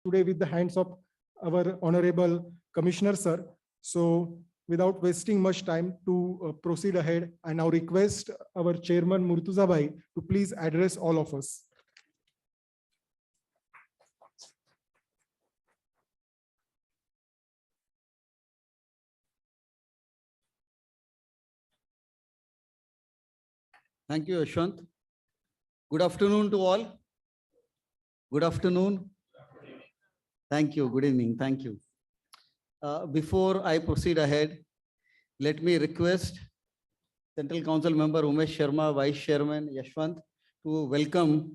today with the hands of our Honorable Commissioner, sir. So without wasting much time to proceed ahead, I now request our Chairman Murtuza Bhai to please address all of us. Thank you, Yashwant. Good afternoon to all. Good afternoon. Thank you. Good evening. Thank you. Before I proceed ahead, let me request Central Council Member Umesh Sharma, Vice Chairman Yashwant, to welcome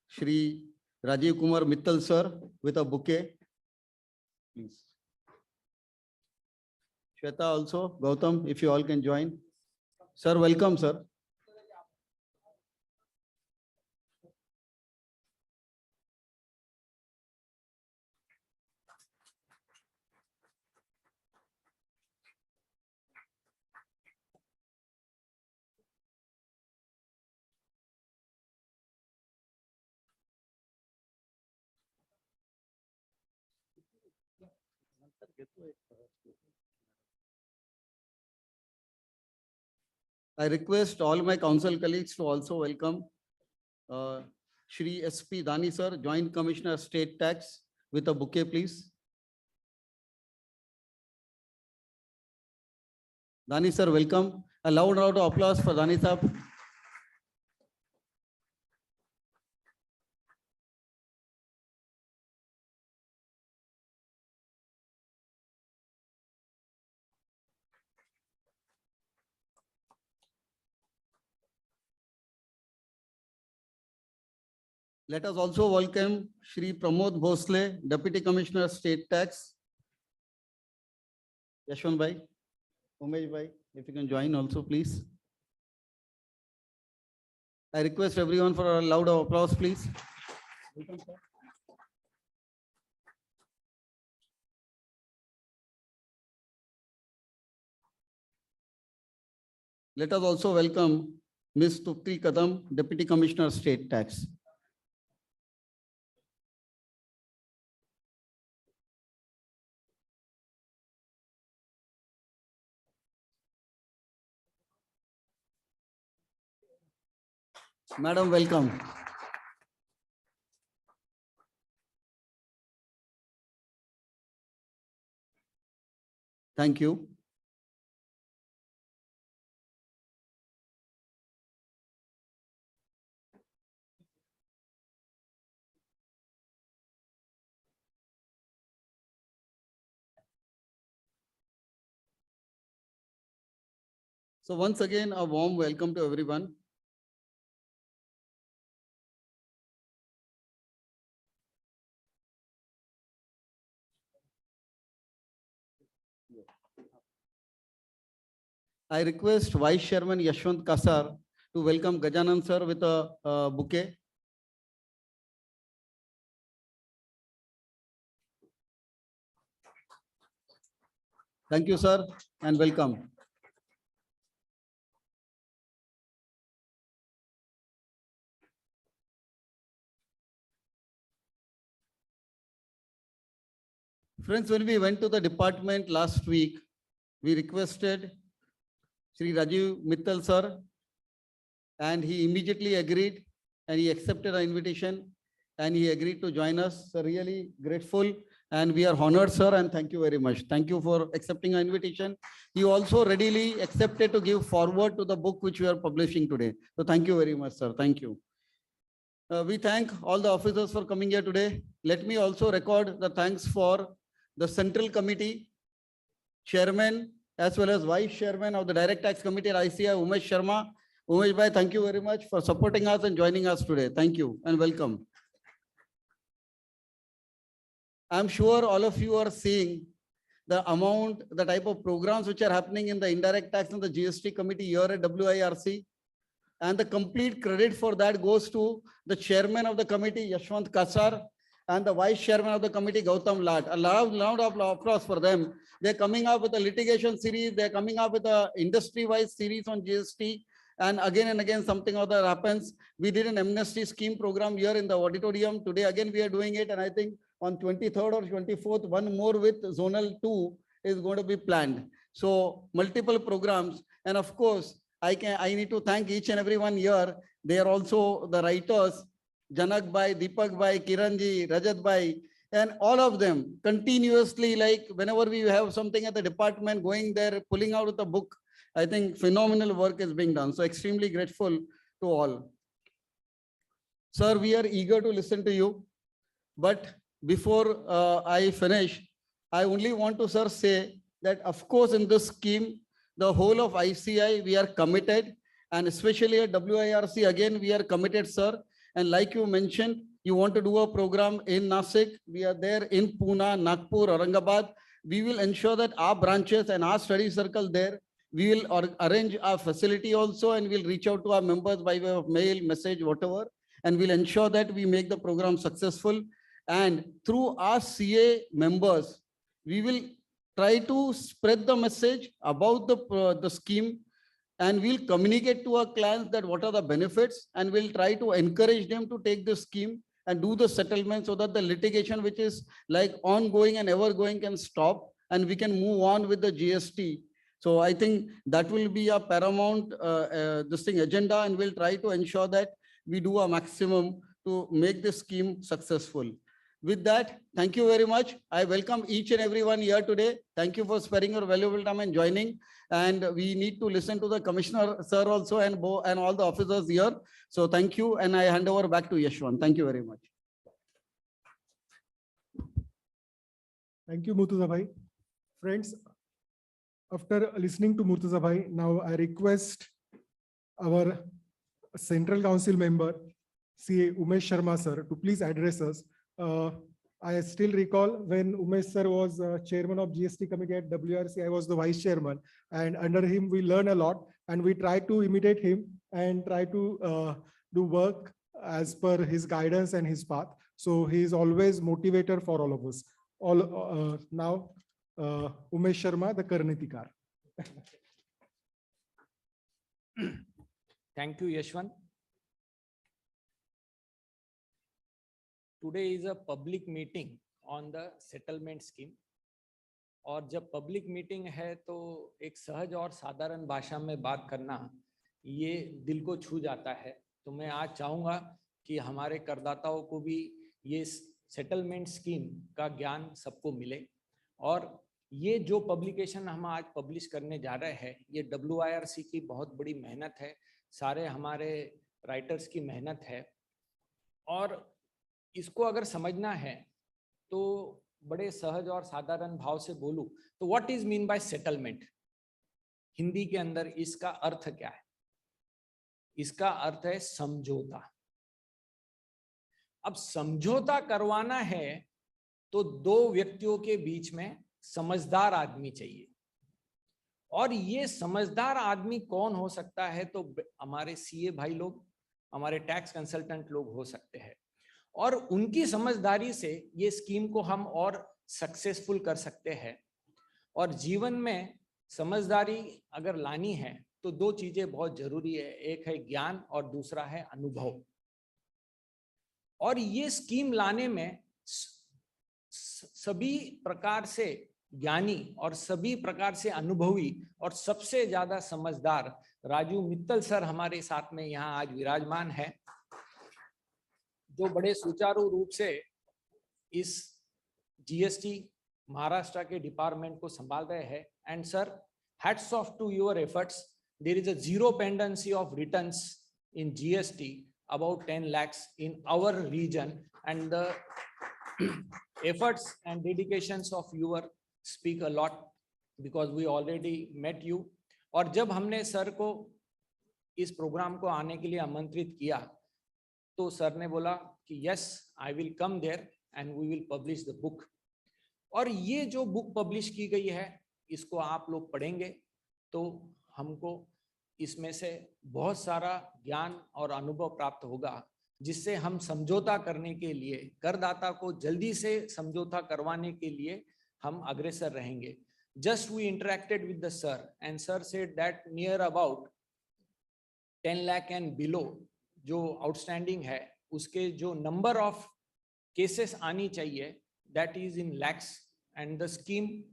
Shri Rajiv Kumar Mittal sir with a bouquet. Please. Shweta also, Gautam, if you all can join. Sir, welcome, sir. I request all my council colleagues to also welcome Shri SP Dani sir, Joint Commissioner State Tax, with a bouquet, please. Dani sir, welcome. A loud round of applause for Dani sir. Let us also welcome Shri Pramod Bhosle, Deputy Commissioner State Tax. Yashwant Bhai, Umesh Bhai, if you can join also, please. I request everyone for a loud applause, please. Welcome, sir. Let us also welcome Ms. Tupti Kadam, Deputy Commissioner State Tax. Madam, welcome. Thank you. So once again, a warm welcome to everyone. I request Vice Chairman Yashwant Kasar to welcome Gajanan sir with a bouquet. Thank you, sir, and welcome. Friends, when we went to the department last week, we requested Shri Rajiv Mittal sir, and he immediately agreed and he accepted our invitation and he agreed to join us. So really grateful and we are honored, sir, and thank you very much. Thank you for accepting our invitation. He also readily accepted to give forward to the book which we are publishing today. So thank you very much, sir. Thank you. We thank all the officers for coming here today. Let me also record the thanks for the Central Committee, Chairman, as well as Vice Chairman of the Direct Tax Committee at ICI, Umesh Sharma. Umesh Bhai, thank you very much for supporting us and joining us today. Thank you and welcome. I'm sure all of you are seeing the amount, the type of programs which are happening in the Indirect Tax and the GST Committee here at WIRC. And the complete credit for that goes to the Chairman of the committee, Yashwant Kasar, and the Vice Chairman of the committee, Gautam Lat. A loud of applause for them. They're coming up with a litigation series. They're coming up with a industry-wise series on GST. And again, something or other happens. We did an amnesty scheme program here in the auditorium. Today, again, we are doing it. And I think on 23rd or 24th, one more with zonal 2 is going to be planned. So multiple programs, and of course, I need to thank each and everyone here. They are also the writers, Janak Bhai, Deepak Bhai, Kiranji, Rajat Bhai, and all of them continuously, like whenever we have something at the department, going there, pulling out the book. I think phenomenal work is being done. So extremely grateful to all. Sir, we are eager to listen to you. But before I finish, I only want to, sir, say that of course in this scheme, the whole of ICI, we are committed, and especially at WIRC, again, we are committed, sir. And like you mentioned, you want to do a program in Nasik. We are there in Pune, Nagpur, Aurangabad. We will ensure that our branches and our study circle there, we will arrange our facility also, and we'll reach out to our members by way of mail, message, whatever, and we'll ensure that we make the program successful. And through our CA members, we will try to spread the message about the scheme, and we'll communicate to our clients that what are the benefits, and we'll try to encourage them to take the scheme and do the settlement so that the litigation, which is like ongoing and ever going, can stop and we can move on with the GST. So I think that will be a paramount this thing agenda, and we'll try to ensure that we do a maximum to make this scheme successful. With that, thank you very much. I welcome each and everyone here today. Thank you for sparing your valuable time and joining. And we need to listen to the commissioner, sir, also, and all the officers here. So thank you. And I hand over back to Yashwant. Thank you very much. Thank you, Murtuza Bhai. Friends, after listening to Murtuza Bhai, now I request our Central Council member, CA Umesh Sharma sir, to please address us. I still recall when Umesh sir was chairman of GST committee at WRC, I was the vice chairman, and under him we learn a lot, and we try to imitate him and try to do work as per his guidance and his path. So he is always motivator for all of us. Now, Umesh Sharma, the Karnitikar. Thank you, Yashwant. Today is a public meeting on the settlement scheme. और जब public meeting है तो एक सहज और साधारण भाषा में बात करना ये दिल को छू जाता है। तो मैं आज चाहूँगा कि हमारे करदाताओं को भी ये सेटलमेंट स्कीम का ज्ञान सबको मिले। और ये जो पब्लिकेशन हम आज पब्लिश करने जा रहे हैं, ये WIRC की बहुत बड़ी मेहनत है, सारे हमारे राइटर्स की मेहनत है। और इसको अगर समझना है तो बड़े सहज और साधारण भाव से बोलूं तो what is mean by settlement, Hindi के अंदर इसका अर्थ क्या है? इसका अर्थ है समझौता। अब समझौता करवाना है तो दो व्यक्तियों के बीच में समझदार आदमी चाहिए, और ये समझदार आदमी कौन हो सकता है? तो हमारे सीए भाई लोग, हमारे टैक्स कंसल्टेंट लोग हो सकते हैं, और उनकी समझदारी से ये स्कीम को हम और सक्सेसफुल कर सकते हैं। और जीवन में समझदारी अगर लानी है तो दो चीजें बहुत जरूरी है, एक है ज्ञान और दूसरा है अनुभव। और ये स्कीम लाने में सभी प्रकार से ज्ञानी और सभी प्रकार से अनुभवी और सबसे ज्यादा समझदार राजू मित्तल सर हमारे साथ में यहाँ आज विराजमान है, जो बड़े सुचारू रूप से इस GST महाराष्ट्र के डिपार्टमेंट को संभाल रहे हैं। And sir, hats off to your efforts. There is a zero pendency of returns in GST about 10 lakhs in our region, and the efforts and dedications of your speak a lot because we already met you. और जब हमने sir को इस programme को आने के लिए आमंत्रित किया तो सर ने बोला कि yes, I will come there and we will publish the book. और ये जो बुक पब्लिश की गई है इसको आप लोग पढ़ेंगे तो हमको इसमें से बहुत सारा ज्ञान और अनुभव प्राप्त होगा, जिससे हम समझौता करने के लिए, करदाता को जल्दी से समझौता करवाने के लिए हम अग्रसर रहेंगे। Just we interacted with the sir and sir said that near about 10 lakh and below जो आउटस्टैंडिंग है उसके जो नंबर ऑफ केसेस आनी चाहिए that is in lakhs, and the scheme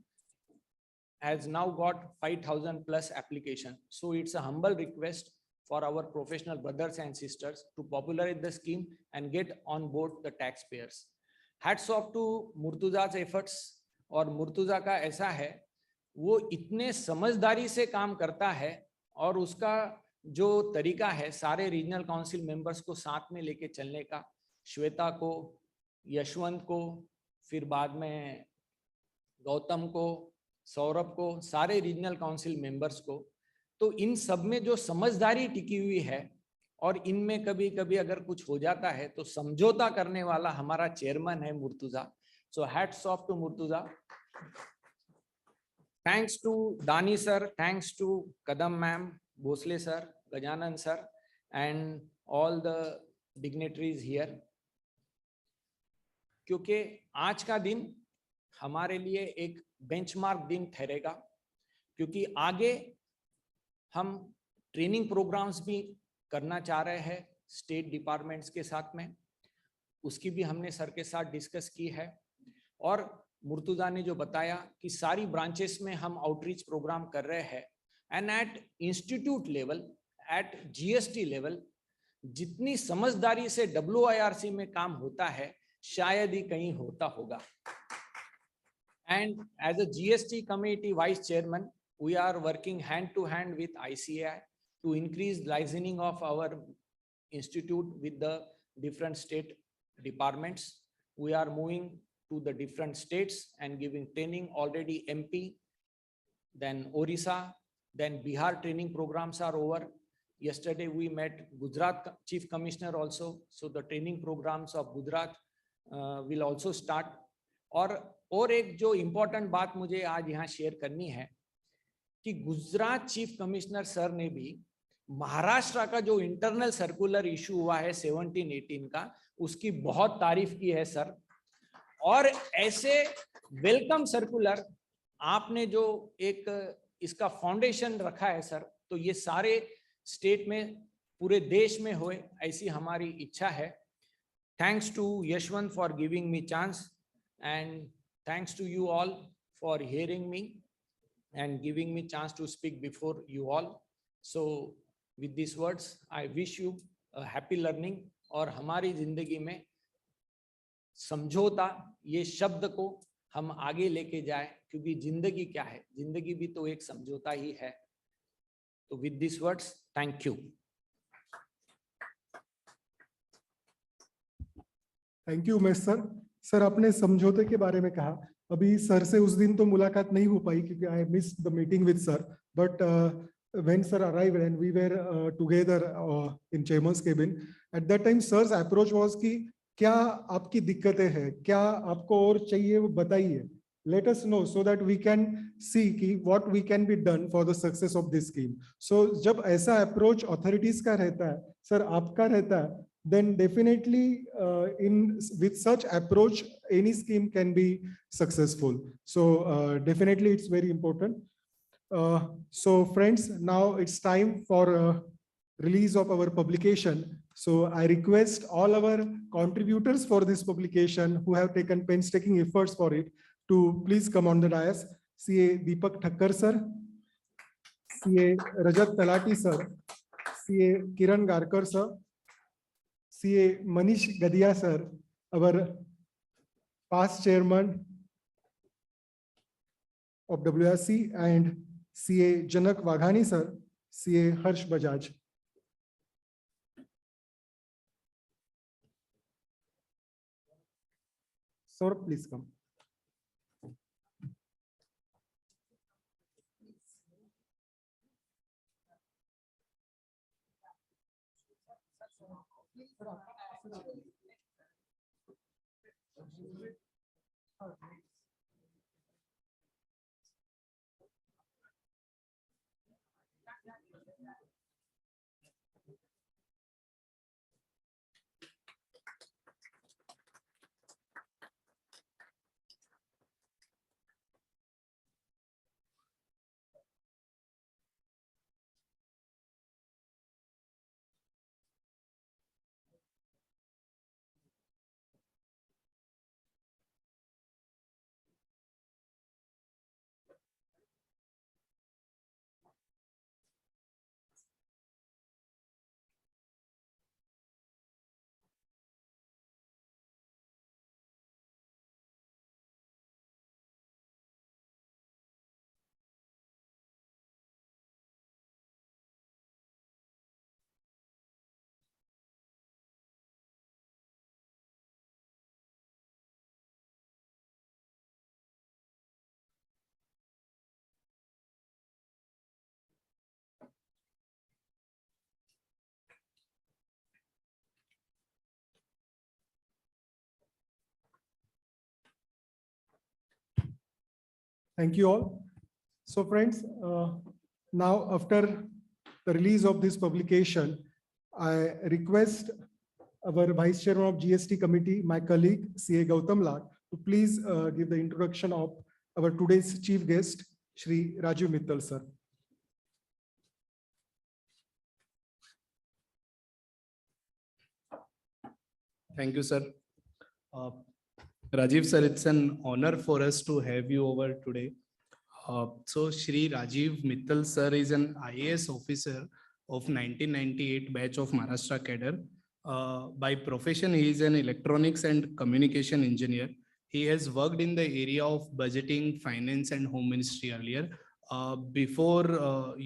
has now got 5,000 plus application. So it's a humble request for our professional brothers and sisters to popularize the scheme and get on board the taxpayers. Hats off to Murtuza's efforts. और मुर्तुजा का ऐसा है, वो इतने समझदारी से काम करता है और उसका जो तरीका है सारे रीजनल काउंसिल मेंबर्स को साथ में लेके चलने का, श्वेता को, यशवंत को, फिर बाद में गौतम को, सौरभ को, सारे रीजनल काउंसिल मेंबर्स को, तो इन सब में जो समझदारी टिकी हुई है और इनमें कभी कभी अगर कुछ हो जाता है तो समझौता करने वाला हमारा चेयरमैन है Murtuza. So hats off to Murtuza. Thanks to Dani sir, thanks to Kadam ma'am, Bhosle sir, Gajanan sir, and all the dignitaries here. क्योंकि आज का दिन हमारे लिए एक बेंचमार्क दिन ठहरेगा, क्योंकि आगे हम ट्रेनिंग प्रोग्राम्स भी करना चाह रहे हैं स्टेट डिपार्टमेंट्स के साथ में. उसकी भी हमने सर के साथ डिस्कस की है. और मुर्तुजा ने जो बताया कि सारी ब्रांचेस में हम आउटरीच प्रोग्राम कर रहे हैं, and at institute level, at GST level, जितनी समझदारी से WIRC में काम होता है शायद ही कहीं होता होगा. And as a GST committee vice chairman, we are working hand to hand with ICAI to increase licensing of our institute with the different state departments. We are moving to the different states and giving training. Already MP, then Orissa, then Bihar training programs are over. Yesterday we met Gujarat Chief Commissioner also. So the training programs of Gujarat will also start. और एक जो important बात मुझे आज यहाँ share करनी है कि गुजरात चीफ कमिश्नर सर ने भी महाराष्ट्र का जो इंटरनल सर्कुलर इशू हुआ है 17-18 का, उसकी बहुत तारीफ की है सर. और ऐसे वेलकम सर्कुलर आपने जो एक इसका फाउंडेशन रखा है सर, तो ये सारे स्टेट में, पूरे देश में होए, ऐसी हमारी इच्छा है. Thanks to Yashwant for giving me chance, and thanks to you all for hearing me and giving me chance to speak before you all. So with these words, I wish you a happy learning. और हमारी जिंदगी में समझौता ये शब्द को हम आगे लेके जाए, क्योंकि जिंदगी क्या है, जिंदगी भी तो एक समझौता ही है. तो with these words, thank you. Thank you Umesh sir. Sir आपने समझौते के बारे में कहा, अभी सर से उस दिन तो मुलाकात नहीं हो पाई क्योंकि I miss the meeting with sir, but when sir arrived and we were together in chairman's cabin, at that time sir's approach was कि क्या आपकी दिक्कतें हैं, क्या आपको और चाहिए वो बताइए, let us know so that we can see कि what we can be done for the success of this scheme. So जब ऐसा अप्रोच अथॉरिटीज का रहता है सर, आपका रहता है, then definitely with such approach any scheme can be successful. So definitely it's very important. So friends, now it's time for release of our publication. So I request all our contributors for this publication who have taken painstaking efforts for it to please come on the dais. CA Deepak Thakkar sir, CA Rajat Talati sir, CA Kiran Garkar sir, CA Manish Gadia sir, our past chairman of WRC, and CA Janak Waghani sir, CA Harsh Bajaj. Sir, please come. Thank you all. So friends, now after the release of this publication, I request our Vice Chairman of GST Committee, my colleague CA Gautam Lal, to please give the introduction of our today's chief guest, Shri Rajiv Mittal, sir. Thank you, sir. Rajiv, sir, it's an honor for us to have you over today. So Shri Rajiv Mittal, sir, is an IAS officer of 1998 batch of Maharashtra cadre. By profession, he is an electronics and communication engineer. He has worked in the area of budgeting, finance, and home ministry earlier. Before,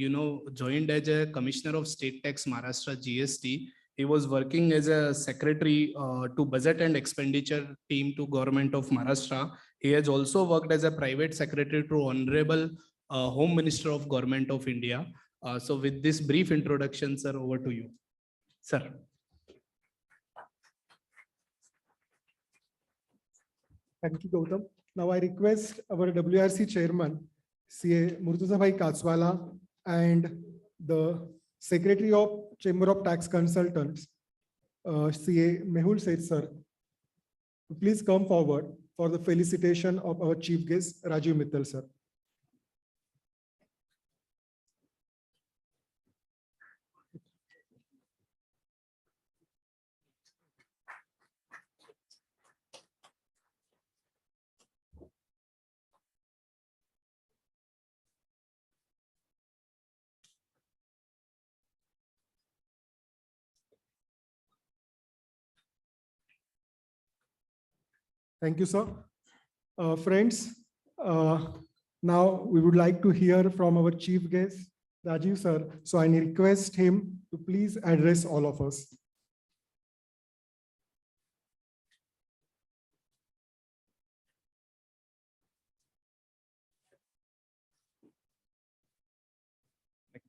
joined as a commissioner of state tax Maharashtra GST, he was working as a secretary to budget and expenditure team to government of Maharashtra. He has also worked as a private secretary to Honorable Home Minister of Government of India. So with this brief introduction, sir, over to you. Sir. Thank you, Gautam. Now I request our WRC chairman, CA Murtuzabhai Katswala, and the Secretary of Chamber of Tax Consultants, CA Mehul Seth, sir, to please come forward for the felicitation of our chief guest, Rajiv Mittal, sir. Thank you, sir. Friends, now we would like to hear from our chief guest, Rajiv, sir. So I request him to please address all of us.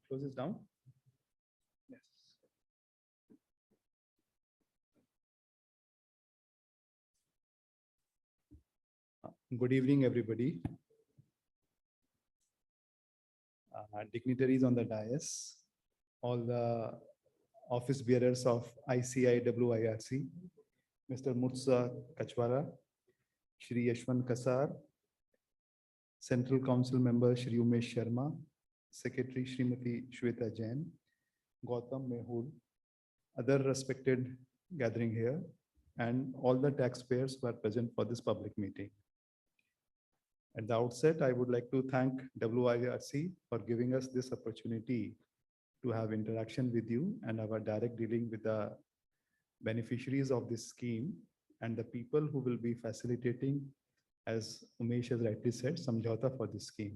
Close this down. Yes. Good evening, everybody. Dignitaries on the dais, all the office bearers of ICIWIRC, Mr. Murtuza Kachwala, Shri Yashwant Kasar, Central Council Member Shri Umesh Sharma, Secretary Srimati Shweta Jain, Gautam Mehul, other respected gathering here, and all the taxpayers who are present for this public meeting. At the outset, I would like to thank WIRC for giving us this opportunity to have interaction with you and our direct dealing with the beneficiaries of this scheme and the people who will be facilitating, as Umesh has rightly said, Samjhauta for this scheme.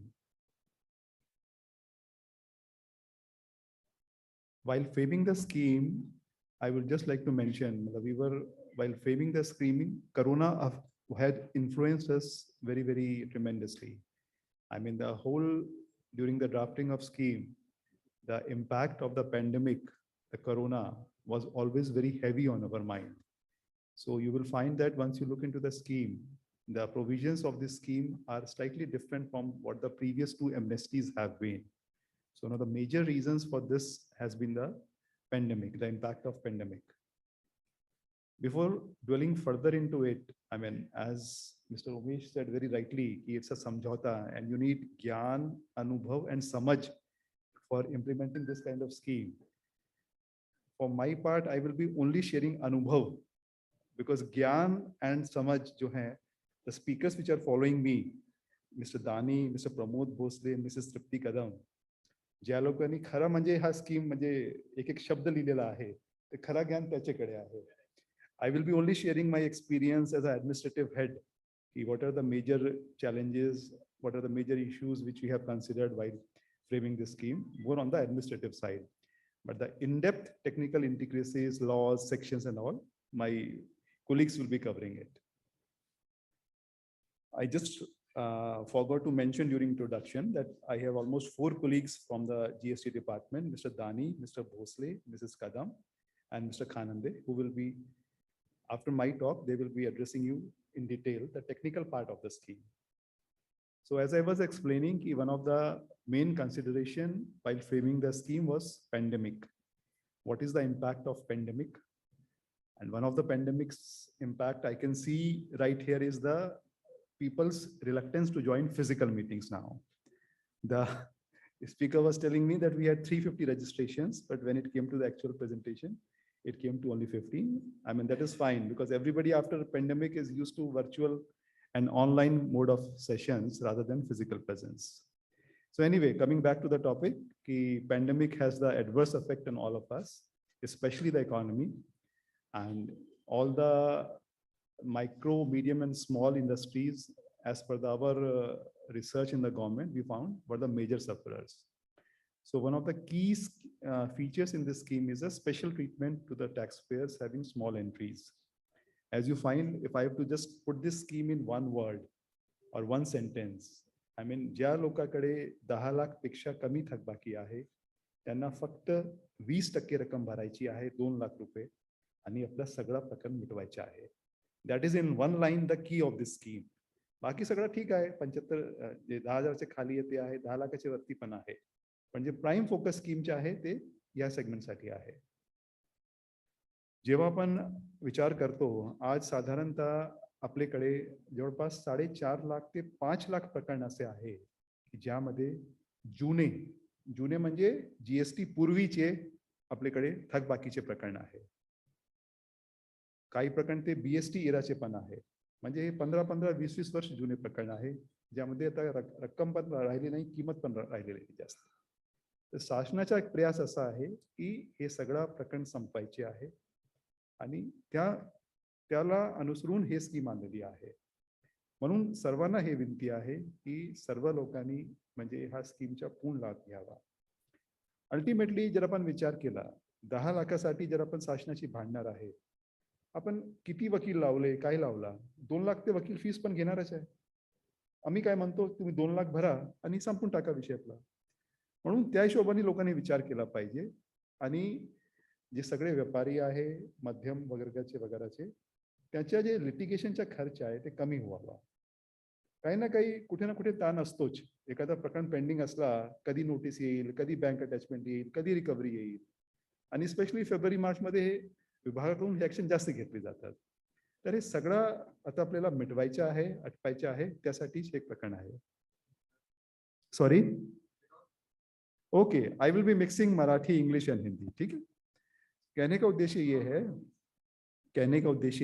While framing the scheme, I would just like to mention, while framing the scheme, Corona had influenced us very, very tremendously. I mean, during the drafting of scheme, the impact of the pandemic, the Corona, was always very heavy on our mind. So you will find that once you look into the scheme, the provisions of this scheme are slightly different from what the previous two amnesties have been. So one of the major reasons for this has been the pandemic, the impact of pandemic. Before dwelling further into it, I mean, as Mr. Umesh said very rightly, it's a samjhauta and you need Gyan, Anubhav and Samaj for implementing this kind of scheme. For my part, I will be only sharing Anubhav because Gyan and Samaj, the speakers which are following me, Mr. Dani, Mr. Pramod Bhosle, Mrs. Tripti Kadam, ज्या लोकांनी खरा म्हणजे हा scheme म्हणजे एक शब्द लिहिलेला आहे ते खरा ज्ञान त्याच्याकडे आहे. I will be only sharing my experience as an administrative head. What are the major challenges? What are the major issues which we have considered while framing this scheme, more on the administrative side. But the in-depth technical intricacies, laws, sections and all, my colleagues will be covering it. I just forgot to mention during introduction that I have almost 4 colleagues from the GST department, Mr. Dani, Mr. Bhosle, Mrs. Kadam, and Mr. Khanande, who will be, after my talk, they will be addressing you in detail the technical part of the scheme. So as I was explaining, one of the main consideration while framing the scheme was pandemic. What is the impact of pandemic? And one of the pandemic's impact I can see right here is the people's reluctance to join physical meetings now. The speaker was telling me that we had 350 registrations, but when it came to the actual presentation, it came to only 15. I mean, that is fine because everybody after the pandemic is used to virtual and online mode of sessions rather than physical presence. So anyway, coming back to the topic, the pandemic has the adverse effect on all of us, especially the economy, and all the micro, medium, and small industries, as per our research in the government, we found were the major sufferers. So one of the key features in this scheme is a special treatment to the taxpayers having small entries. As you find, if I have to just put this scheme in one word or one sentence, I mean, ज्या लोकांकडे 10 लाख पेक्षा कमी थकबाकी आहे, त्यांना फक्त 20% रक्कम भरायची आहे, 2 लाख रुपये, आणि आपला सगळा प्रकरण मिटवायचा आहे. That is in one line the key of this scheme. बाकी सगळं ठीक आहे, 75 जे 10,000चे खाली येते आहे, 10 लाखाच्या वरती पण आहे. पण जे प्राइम फोकस स्कीमचे आहे ते या सेगमेंटसाठी आहे. जेव्हा आपण विचार करतो, आज साधारणतः आपल्याकडे जवळपास 4.5 लाख ते 5 लाख प्रकरण असे आहे की ज्यामध्ये जुने म्हणजे जीएसटी पूर्वीचे आपल्याकडे थकबाकीचे प्रकरण आहे. काही प्रकरण ते बीएसटी इराचे पण आहे. म्हणजे 15-15, 20-20 वर्ष जुने प्रकरण आहे, ज्यामध्ये आता रक्कम पण राहिली नाही, किंमत पण राहिलेली नाही जास्त. तर शासनाचा एक प्रयास असा आहे की हे सगळं प्रकरण संपवायचे आहे आणि त्याला अनुसरून हे स्कीम आणलेली आहे. म्हणून सर्वांना हे विनंती आहे की सर्व लोकांनी म्हणजे ह्या स्कीमचा पूर्ण लाभ घ्यावा. अल्टिमेटली जर आपण विचार केला, 10 लाखासाठी जर आपण शासनाची भांडणार आहे, आपण किती वकील लावले, काय लावला, 2 लाख ते वकील फीस पण घेणारच आहे. आम्ही काय म्हणतो, तुम्ही 2 लाख भरा आणि संपून टाका विषय आपला. म्हणून त्या हिशोबाने लोकांनी विचार केला पाहिजे आणि जे सगळे व्यापारी आहे, मध्यम वर्गाचे त्याच्या जे लिटिगेशनचा खर्च आहे ते कमी व्हावा. काही ना काही कुठे ना कुठे ताण असतोच. एखादा प्रकरण पेंडिंग असला, कधी नोटीस येईल, कधी बँक अटॅचमेंट येईल, कधी रिकव्हरी येईल, आणि स्पेशली फेब्रुवारी मार्चमध्ये हे विभागाकडून हे ऍक्शन जास्त घेतली जातात. तर हे सगळं आता आपल्याला मिटवायचं आहे, अटपायचं आहे, त्यासाठीच एक प्रकरण आहे. Sorry, okay, I will be mixing Marathi, English and Hindi. ठीक है. कहने का उद्देश्य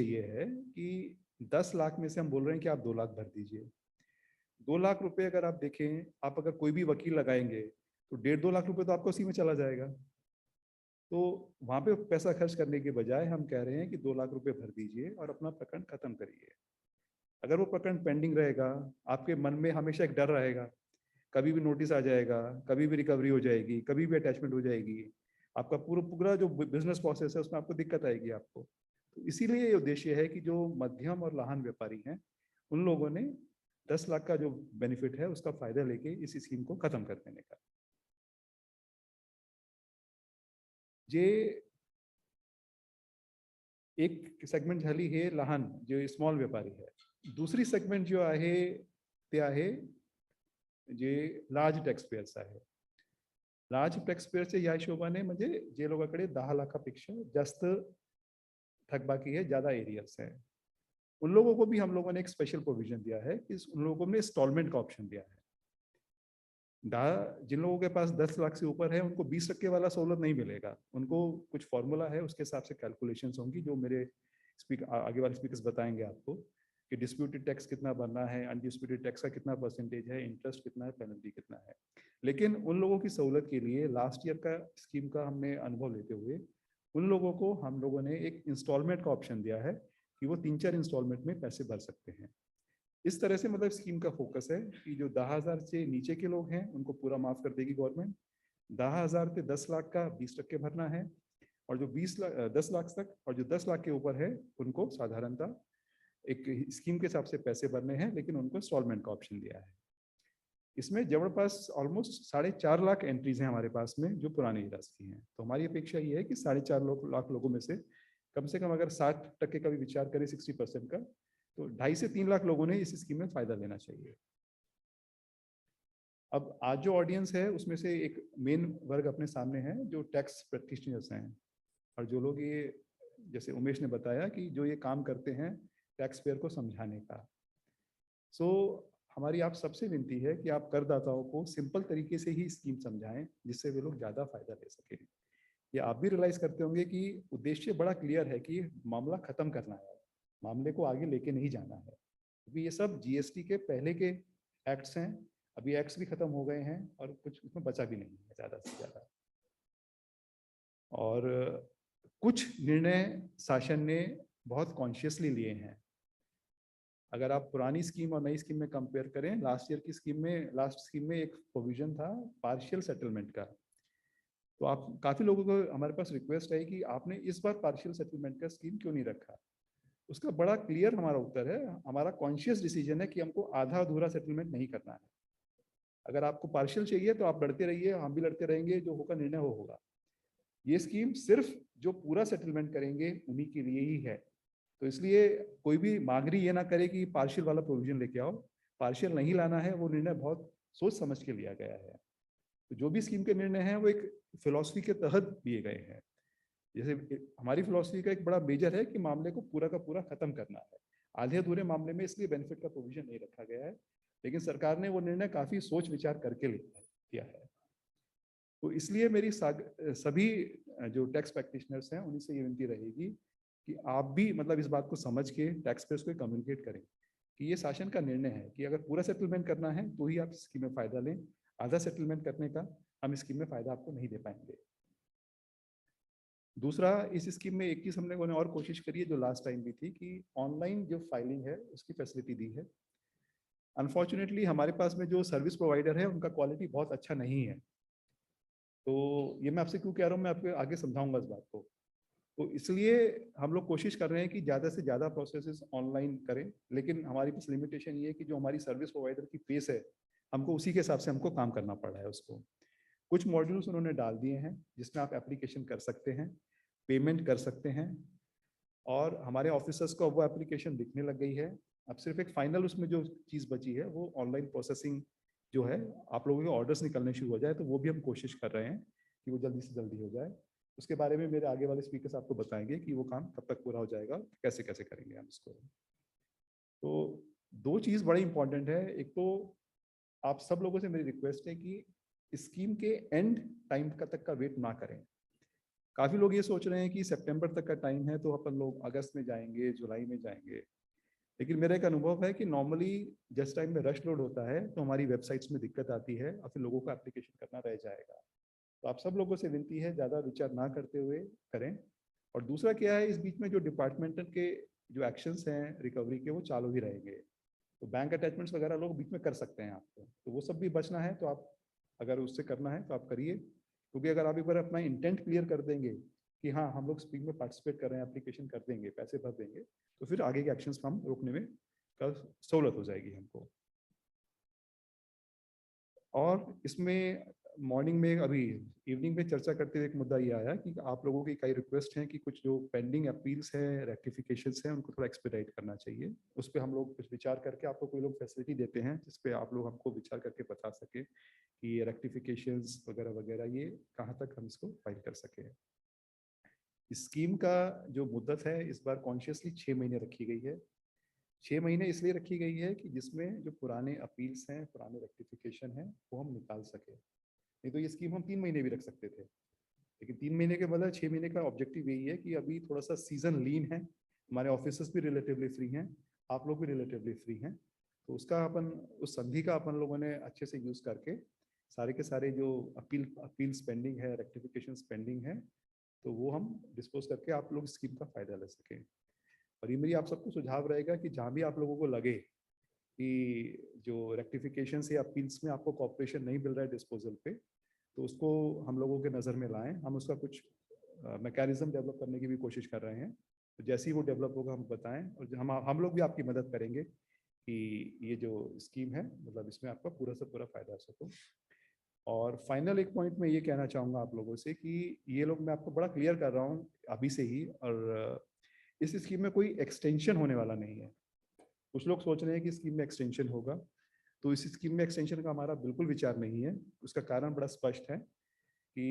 ये है कि 10 लाख में से हम बोल रहे हैं कि आप 2 लाख भर दीजिए. 2 लाख रुपए अगर आप देखें, आप अगर कोई भी वकील लगाएंगे तो 1.5-2 लाख रुपए तो आपको उसी में चला जाएगा. तो वहां पे पैसा खर्च करने के बजाय हम कह रहे हैं कि 2 लाख रुपए भर दीजिए और अपना प्रकरण खत्म करिए. अगर वो प्रकरण पेंडिंग रहेगा, आपके मन में हमेशा एक डर रहेगा, कभी भी नोटिस आ जाएगा, कभी भी रिकवरी हो जाएगी, कभी भी अटैचमेंट हो जाएगी, आपका पूरा जो बिजनेस प्रोसेस है उसमें आपको दिक्कत आएगी आपको. तो इसीलिए ये उद्देश्य है कि जो मध्यम और लहान व्यापारी हैं, उन लोगों ने 10 लाख का जो बेनिफिट है उसका फायदा लेके इस स्कीम को खत्म कर देने का. जे एक सेगमेंट झाली हे लहान जे स्मॉल व्यापारी है. दुसरी सेगमेंट जो आहे ते आहे जे लार्ज टॅक्सपेयर्स आहे. लार्ज टॅक्सपेयरचे या हिशोबाने म्हणजे जे लोकांकडे 10 लाखापेक्षा जास्त थकबाकी है, ज्यादा एरियाज है, उन लोगों को भी हम लोगों ने एक स्पेशल प्रोविजन दिया है कि उन लोगों को हमने इंस्टॉलमेंट का ऑप्शन दिया है. जिन लोगों के पास 10 लाख से ऊपर है उनको 20% वाला सहूलत नहीं मिलेगा. उनको कुछ फॉर्मूला है, उसके हिसाब से कैलकुलेशंस होंगी जो मेरे आगे वाले स्पीकर्स बताएंगे आपको कि डिस्प्यूटेड टैक्स कितना भरना है, अनडिस्प्यूटेड टैक्स का कितना परसेंटेज है, इंटरेस्ट कितना है, पेनल्टी कितना है. लेकिन उन लोगों की सहूलत के लिए लास्ट ईयर का स्कीम का हमने अनुभव लेते हुए उन लोगों को हम लोगों ने एक इंस्टॉलमेंट का ऑप्शन दिया है कि वो 3-4 इंस्टॉलमेंट में पैसे भर सकते हैं. इस तरह से मतलब स्कीम का फोकस है कि जो 10,000 से नीचे के लोग हैं उनको पूरा माफ कर देगी गवर्नमेंट. 10,000 से 10 लाख का 20% भरना है, और जो 10 लाख तक और जो 10 लाख के ऊपर है उनको साधारणतः एक स्कीम के हिसाब से पैसे भरने हैं, लेकिन उनको इंस्टॉलमेंट का ऑप्शन दिया है. इसमें जवळपास ऑलमोस्ट 4.5 लाख एंट्रीज हैं हमारे पास में जो पुराने इराज की हैं. तो हमारी अपेक्षा ये है कि 4.5 लाख लोगों में से कम अगर 60% का भी विचार करें, 60% का, तो 2.5 से 3 लाख लोगों ने इस स्कीम में फायदा लेना चाहिए. अब आज जो ऑडियंस है उसमें से एक मेन वर्ग अपने सामने है जो टैक्स प्रैक्टिशनर्स हैं, और जो लोग ये, जैसे उमेश ने बताया कि जो ये काम करते हैं टैक्स पेयर को समझाने का। सो हमारी आप सबसे विनती है कि आप करदाताओं को सिंपल तरीके से ही स्कीम समझाएं जिससे वे लोग ज़्यादा फायदा ले सकें। ये आप भी रियलाइज करते होंगे कि उद्देश्य बड़ा क्लियर है कि मामला खत्म करना है, मामले को आगे लेके नहीं जाना है, क्योंकि ये सब जीएसटी के पहले के एक्ट्स हैं। अभी एक्ट्स भी खत्म हो गए हैं और कुछ उसमें बचा भी नहीं है ज़्यादा से ज़्यादा। और कुछ निर्णय शासन ने बहुत कॉन्शियसली लिए हैं। अगर आप पुरानी स्कीम और नई स्कीम में कंपेयर करें, लास्ट स्कीम में एक प्रोविजन था पार्शियल सेटलमेंट का। तो आप काफ़ी लोगों को हमारे पास रिक्वेस्ट है कि आपने इस बार पार्शियल सेटलमेंट का स्कीम क्यों नहीं रखा। उसका बड़ा क्लियर हमारा उत्तर है, हमारा कॉन्शियस डिसीजन है कि हमको आधा अधूरा सेटलमेंट नहीं करना है। अगर आपको पार्शियल चाहिए तो आप लड़ते रहिए, हम भी लड़ते रहेंगे, जो होगा निर्णय वो होगा। ये स्कीम सिर्फ जो पूरा सेटलमेंट करेंगे उन्हीं के लिए ही है। तो इसलिए कोई भी मांगरी ये ना करे कि पार्शियल वाला प्रोविजन लेके आओ, पार्शियल नहीं लाना है, वो निर्णय बहुत सोच समझ के लिया गया है। तो जो भी स्कीम के निर्णय हैं वो एक फिलॉसफी के तहत लिए गए हैं। जैसे हमारी फिलॉसफी का एक बड़ा मेजर है कि मामले को पूरा का पूरा खत्म करना है। आधे अधूरे मामले में इसलिए बेनिफिट का प्रोविजन नहीं रखा गया है, लेकिन सरकार ने वो निर्णय काफी सोच विचार करके किया है। तो इसलिए मेरी सभी जो टैक्स प्रैक्टिशनर्स हैं उन्हीं से ये विनती रहेगी कि आप भी मतलब इस बात को समझ के टैक्स पेयर्स को कम्युनिकेट करें कि ये शासन का निर्णय है कि अगर पूरा सेटलमेंट करना है तो ही आप इस स्कीम में फायदा लें, आधा सेटलमेंट करने का हम इस स्कीम में फायदा आपको नहीं दे पाएंगे। दूसरा, इस स्कीम में एक चीज हमने और कोशिश करी है जो लास्ट टाइम भी थी कि ऑनलाइन जो फाइलिंग है उसकी फैसिलिटी दी है। अनफॉर्चुनेटली हमारे पास में जो सर्विस प्रोवाइडर है उनका क्वालिटी बहुत अच्छा नहीं है। तो ये मैं आपसे क्यों कह रहा हूँ, मैं आपको आगे समझाऊंगा इस बात को। तो इसलिए हम लोग कोशिश कर रहे हैं कि ज़्यादा से ज़्यादा प्रोसेसेस ऑनलाइन करें, लेकिन हमारी पास लिमिटेशन ये है कि जो हमारी सर्विस प्रोवाइडर की पेस है हमको उसी के हिसाब से हमको काम करना पड़ रहा है उसको। कुछ मॉड्यूल्स उन्होंने डाल दिए हैं जिसमें आप एप्लीकेशन कर सकते हैं, पेमेंट कर सकते हैं, और हमारे ऑफिसर्स को अब वो एप्लीकेशन दिखने लग गई है। अब सिर्फ एक फाइनल उसमें जो चीज़ बची है वो ऑनलाइन प्रोसेसिंग जो है, आप लोगों के ऑर्डर्स निकलने शुरू हो जाए, तो वो भी हम कोशिश कर रहे हैं कि वो जल्दी से जल्दी हो जाए। उसके बारे में मेरे आगे वाले स्पीकर्स आपको बताएंगे कि वो काम कब तक पूरा हो जाएगा, कैसे कैसे करेंगे हम इसको। तो दो चीज़ बड़ी इंपॉर्टेंट है। एक तो आप सब लोगों से मेरी रिक्वेस्ट है कि स्कीम के एंड टाइम तक का वेट ना करें। काफ़ी लोग ये सोच रहे हैं कि सितंबर तक का टाइम है तो अपन लोग अगस्त में जाएंगे, जुलाई में जाएंगे, लेकिन मेरा एक अनुभव है कि नॉर्मली जिस टाइम में रश लोड होता है तो हमारी वेबसाइट्स में दिक्कत आती है और फिर लोगों को एप्लीकेशन करना रह जाएगा। तो आप सब लोगों से विनती है ज़्यादा विचार ना करते हुए करें। और दूसरा क्या है, इस बीच में जो डिपार्टमेंटल के जो एक्शंस हैं रिकवरी के वो चालू ही रहेंगे। तो बैंक अटैचमेंट्स वगैरह लोग बीच में कर सकते हैं आपको, तो वो सब भी बचना है। तो आप अगर उससे करना है तो आप करिए, क्योंकि अगर आप एक बार अपना इंटेंट क्लियर कर देंगे कि हाँ हम लोग स्कीम में पार्टिसिपेट कर रहे हैं, एप्लीकेशन कर देंगे, पैसे भर देंगे, तो फिर आगे के एक्शंस हम रोकने में सहूलत हो जाएगी हमको। और इसमें मॉर्निंग में अभी इवनिंग में चर्चा करते हुए एक मुद्दा ये आया कि आप लोगों की कई रिक्वेस्ट हैं कि कुछ जो पेंडिंग अपील्स हैं, रेक्टिफिकेशंस हैं, उनको थोड़ा एक्सपेडाइट करना चाहिए। उस पर हम लोग कुछ विचार करके आपको कोई लोग फैसिलिटी देते हैं जिस पे आप लोग हमको विचार करके बता सके कि ये रेक्टिफिकेशंस वगैरह वगैरह ये कहाँ तक हम इसको फाइल कर सके। स्कीम का जो मुद्दत है इस बार कॉन्शियसली 6 महीने रखी गई है। 6 महीने इसलिए रखी गई है कि जिसमें जो पुराने अपील्स हैं, पुराने रेक्टिफिकेशन हैं, वो हम निकाल सके। नहीं तो ये स्कीम हम 3 महीने भी रख सकते थे, लेकिन 3 महीने के बदले 6 महीने का ऑब्जेक्टिव यही है कि अभी थोड़ा सा सीजन लीन है, हमारे ऑफिसर्स भी रिलेटिवली फ्री हैं, आप लोग भी रिलेटिवली फ्री हैं, तो उसका अपन उस संधि का अपन लोगों ने अच्छे से यूज करके सारे के सारे जो अपील पेंडिंग है, रेक्टिफिकेशन पेंडिंग है, तो वो हम डिस्पोज करके आप लोग स्कीम का फायदा ले सकें। और ये मेरी आप सबको सुझाव रहेगा कि जहाँ भी आप लोगों को लगे कि जो रेक्टिफिकेशन या अपील्स में आपको कॉपरेशन नहीं मिल रहा है डिस्पोजल पे, तो उसको हम लोगों के नज़र में लाएं। हम उसका कुछ मैकेनिज्म डेवलप करने की भी कोशिश कर रहे हैं, तो जैसे ही वो डेवलप होगा हम बताएं, और हम लोग भी आपकी मदद करेंगे कि ये जो स्कीम है मतलब इसमें आपका पूरा से पूरा फायदा हो सको। और फाइनल एक पॉइंट मैं ये कहना चाहूँगा आप लोगों से कि ये लोग, मैं आपको बड़ा क्लियर कर रहा हूँ अभी से ही, और इस स्कीम में कोई एक्सटेंशन होने वाला नहीं है। कुछ लोग सोच रहे हैं कि स्कीम में एक्सटेंशन होगा, तो इस स्कीम में एक्सटेंशन का हमारा बिल्कुल विचार नहीं है। उसका कारण बड़ा स्पष्ट है कि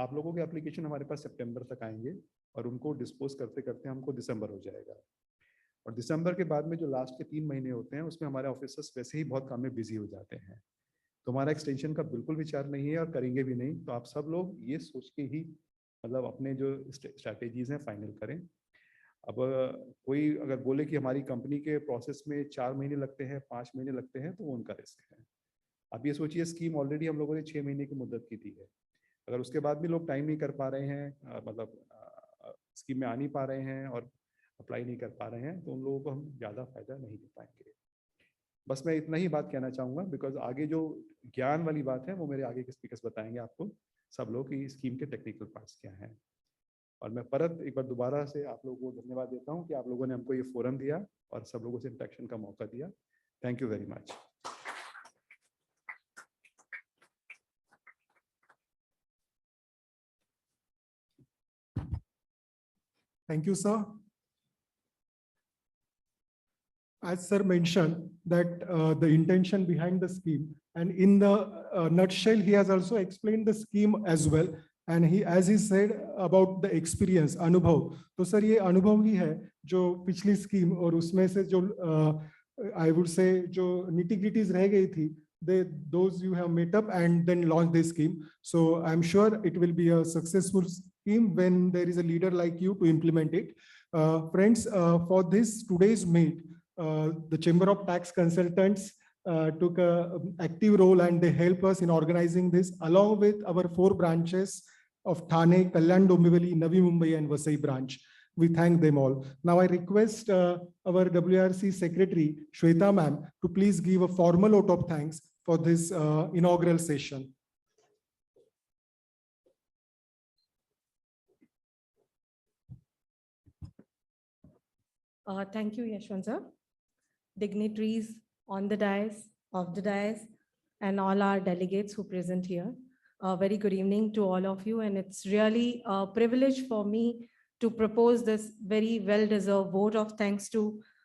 आप लोगों के एप्लीकेशन हमारे पास सितंबर तक आएंगे और उनको डिस्पोज करते करते हमको दिसंबर हो जाएगा। और दिसंबर के बाद में जो लास्ट के 3 महीने होते हैं उसमें हमारे ऑफिसर्स वैसे ही बहुत काम में बिजी हो जाते हैं। तो हमारा एक्सटेंशन का बिल्कुल विचार नहीं है और करेंगे भी नहीं। तो आप सब लोग ये सोच के ही मतलब अपने जो स्ट्रैटेजीज हैं फाइनल करें। अब कोई अगर बोले कि हमारी कंपनी के प्रोसेस में 4 महीने लगते हैं, 5 महीने लगते हैं, तो वो उनका रिस्क है। आप ये सोचिए स्कीम ऑलरेडी हम लोगों ने 6 महीने की मुद्दत की थी है। अगर उसके बाद भी लोग टाइम नहीं कर पा रहे हैं, मतलब स्कीम में आ नहीं पा रहे हैं और अप्लाई नहीं कर पा रहे हैं, तो उन लोगों को हम ज़्यादा फायदा नहीं दे पाएंगे। बस मैं इतना ही बात कहना चाहूँगा, बिकॉज आगे जो ज्ञान वाली बात है वो मेरे आगे के स्पीकर्स बताएंगे आपको सब लोग की स्कीम के टेक्निकल पार्ट्स क्या हैं। और मैं परत एक बार दोबारा से आप लोगों को धन्यवाद देता हूँ कि आप लोगों ने हमको ये फोरम दिया और सब लोगों से इंटरेक्शन का मौका दिया। Thank you very much. Thank you, sir. As sir mentioned that the intention behind the scheme, and in the nutshell, he has also explained the scheme as well. And he, as he said about the experience, अनुभव, तो sir ये अनुभव ही है जो पिछली scheme और उसमें से जो I would say जो nitty-gritties रह गई थी, those you have met up and then launched this scheme. So I'm sure it will be a successful scheme when there is a leader like you to implement it. Friends, for this today's meet, the Chamber of Tax Consultants took an active role and they help us in organizing this along with our 4 branches of Thane, Kalyan Dombivli, Navi Mumbai and Vasai branch. We thank them all. Now I request our WRC Secretary, Shweta ma'am, to please give a formal vote of thanks for this inaugural session. Thank you, Yashwant sir. Dignitaries on the dais, off the dais, and all our delegates who present here. Very good evening to all of you, and it's really a privilege for me to propose this very well-deserved vote of thanks to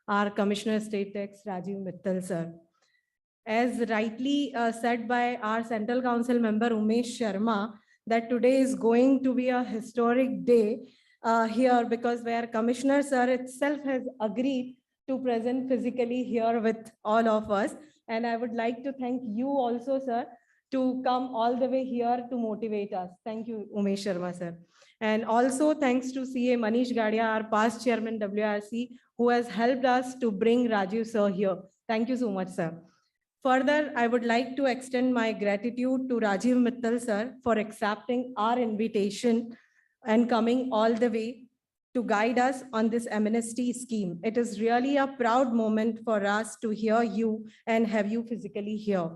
our Commissioner State Tax, Rajiv Mittal sir. As rightly said by our Central Council member Umesh Sharma, that today is going to be a historic day here because where Commissioner sir itself has agreed to present physically here with all of us. And I would like to thank you also, sir, to come all the way here to motivate us. Thank you, Umesh Sharma, sir. And also thanks to CA Manish Gadia, our past chairman WRC, who has helped us to bring Rajiv sir here. Thank you so much, sir. Further, I would like to extend my gratitude to Rajiv Mittal sir for accepting our invitation and coming all the way to guide us on this amnesty scheme. It is really a proud moment for us to hear you and have you physically here.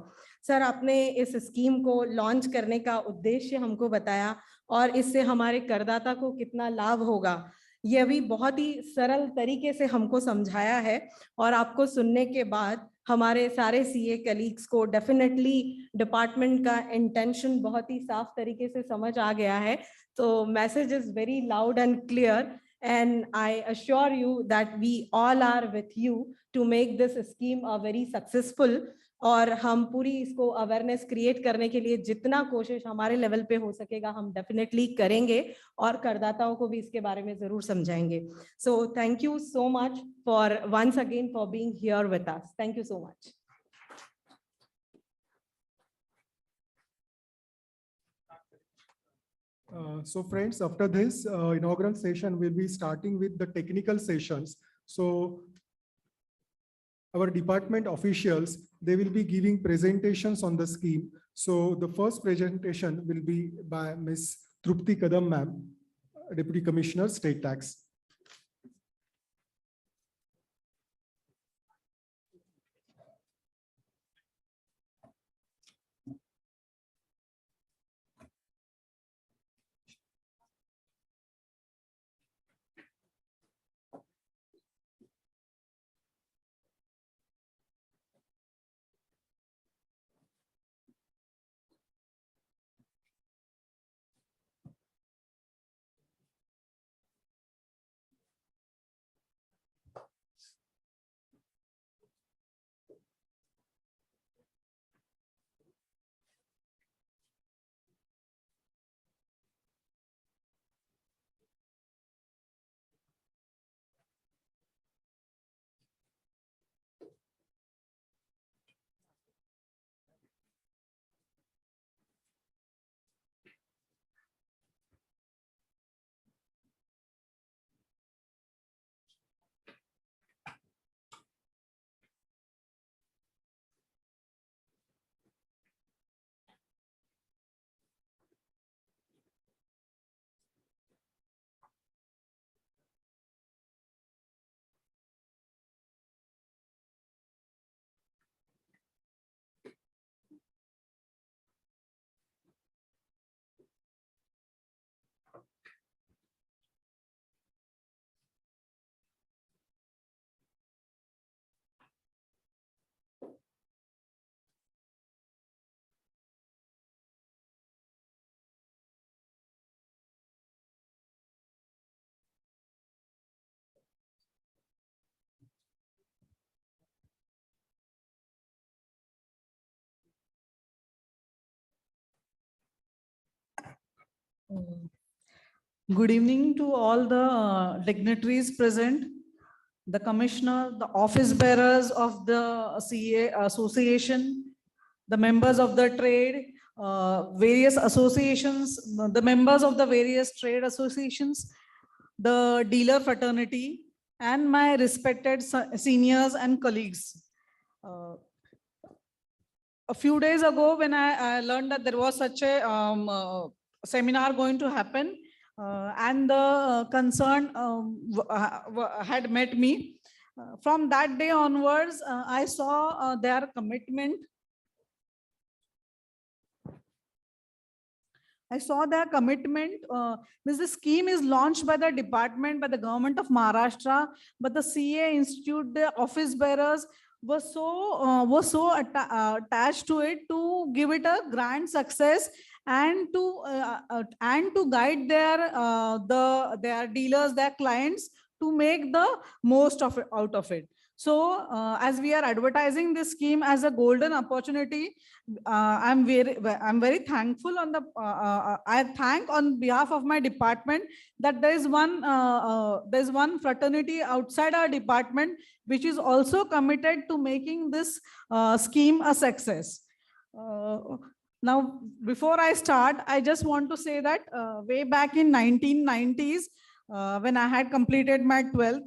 Sir, आपने इस scheme को launch करने का उद्देश्य हमको बताया और इससे हमारे करदाता को कितना लाभ होगा, ये भी बहुत ही सरल तरीके से हमको समझाया है। और आपको सुनने के बाद हमारे सारे सीए कलीग्स को डेफिनेटली डिपार्टमेंट का इंटेंशन बहुत ही साफ तरीके से समझ आ गया है। तो message is very loud and clear, and I assure you that we all are with you to make this scheme a very successful. और हम पूरी इसको अवेयरनेस क्रिएट करने के लिए जितना कोशिश हमारे लेवल पे हो सकेगा हम डेफिनेटली करेंगे और करदाताओं को भी इसके बारे में जरूर समझाएंगे। So thank you so much for once again for being here with us. Thank you so much. So friends, after this inaugural session, we'll be starting with the technical sessions. So our department officials, they will be giving presentations on the scheme. So the first presentation will be by Ms. Trupti Kadam ma'am, Deputy Commissioner, State Tax. Good evening to all the dignitaries present, the commissioner, the office bearers of the CA association, the members of the trade, various associations, the members of the various trade associations, the dealer fraternity, and my respected seniors and colleagues. A few days ago, when I learned that there was such a seminar going to happen, and the concern had met me. From that day onwards, I saw their commitment. The scheme is launched by the department, by the government of Maharashtra, but the CA Institute, the office bearers were so attached to it to give it a grand success and to guide their dealers, their clients, to make the most of it, out of it. So as we are advertising this scheme as a golden opportunity, I'm very thankful on the I thank on behalf of my department that there's one fraternity outside our department which is also committed to making this scheme a success. Now, before I start, I just want to say that way back in 1990s, when I had completed my 12th,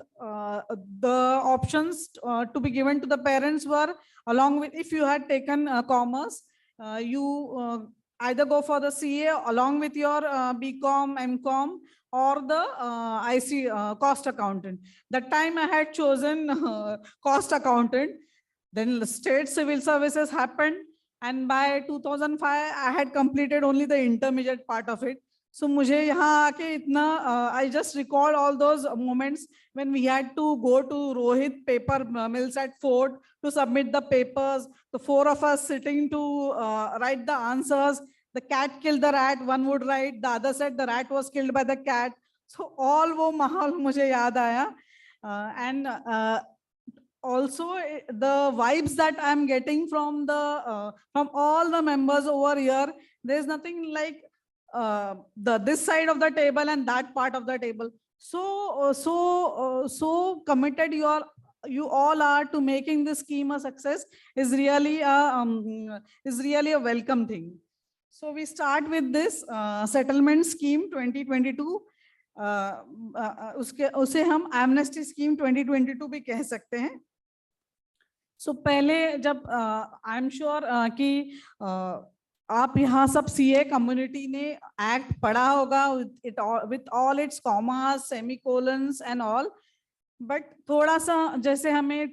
the options to be given to the parents were, along with, if you had taken commerce, you either go for the CA along with your BCom, MCom, or the IC cost accountant. That time I had chosen cost accountant. Then the state civil services happened, and by 2005 I had completed only the intermediate part of it. So मुझे यहाँ आके इतना I just recall all those moments when we had to go to Rohit paper mills at Fort to submit the papers, the four of us sitting to write the answers. The cat killed the rat, one would write, the other said the rat was killed by the cat. So all वो माहौल मुझे याद आया, and also the vibes that I'm getting from all the members over here. There's nothing like this side of the table and that part of the table. So committed you all are to making this scheme a success is really a welcome thing. So we start with this settlement scheme 2022. उसे हम amnesty scheme 2022 भी कह सकते हैं. So पहले जब I'm sure कि आप यहाँ सब CA community ने एक्ट पढ़ा होगा with all its commas, semicolons and all, but थोड़ा सा जैसे हमें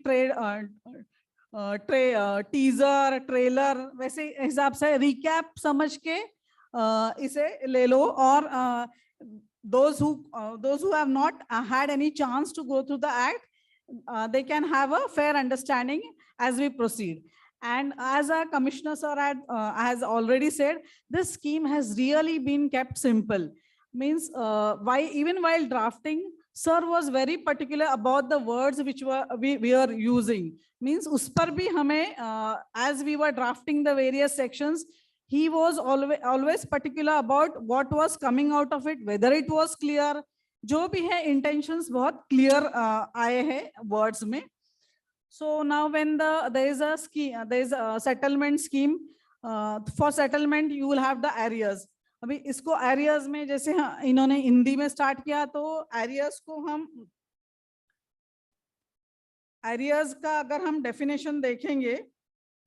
टीजर ट्रेलर वैसे हिसाब से रिकैप समझ के इसे ले लो, और those who have not had any chance to go through the act, they can have a fair understanding as we proceed. And as our commissioner sir has already said, this scheme has really been kept simple. Means even while drafting, sir was very particular about the words which we are using. Means us par bhi hame, as we were drafting the various sections, he was always particular about what was coming out of it, whether it was clear. जो भी है intentions बहुत clear आए हैं words में. So now when there is a scheme, there is a settlement scheme. For settlement you will have the areas. अभी इसको areas में जैसे इन्होंने हिंदी में start किया, तो areas को हम areas का अगर हम definition देखेंगे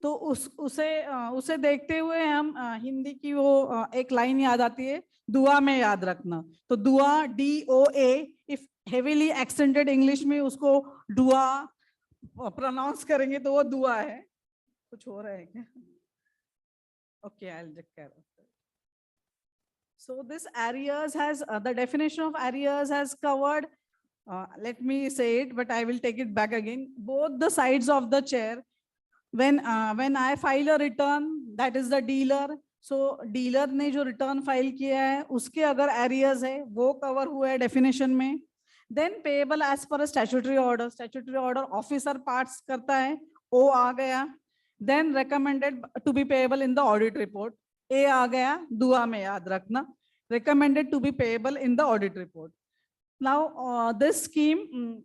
तो उसे देखते हुए हम हिंदी की वो एक लाइन याद आती है, दुआ में याद रखना. तो दुआ DOA, if heavily accented English में उसको दुआ pronounce करेंगे तो वो दुआ है. कुछ हो रहा है क्या? Okay, I'll take care of that. So this areas has the definition of areas has covered. Let me say it, but I will take it back again. Both the sides of the chair. When I file a return, that is the dealer. So dealer ने जो return file किया है, उसके अगर areas है, वो cover हुआ है definition में. Then payable as per a statutory order. Statutory order officer parts करता है, O आ गया. Then recommended to be payable in the audit report. A आ गया, दुआ में याद रखना. recommended to be payable in the audit report. Now, this scheme,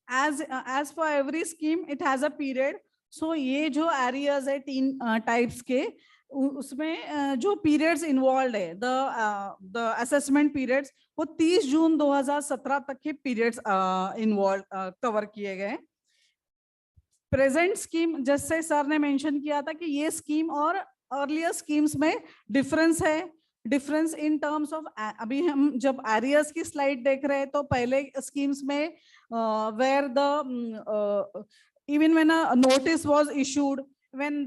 as for every scheme, it has a period. So ये जो areas है 3 types के, उसमें जो periods involved है, the assessment periods, वो 30 जून 2017 तक के periods involved cover किए गए. Present scheme, जैसे सर ने mention किया था कि ये scheme और earlier schemes में difference है. Difference in terms of अभी हम जब areas की slide देख रहे हैं तो पहले schemes में where the even when a notice was issued, when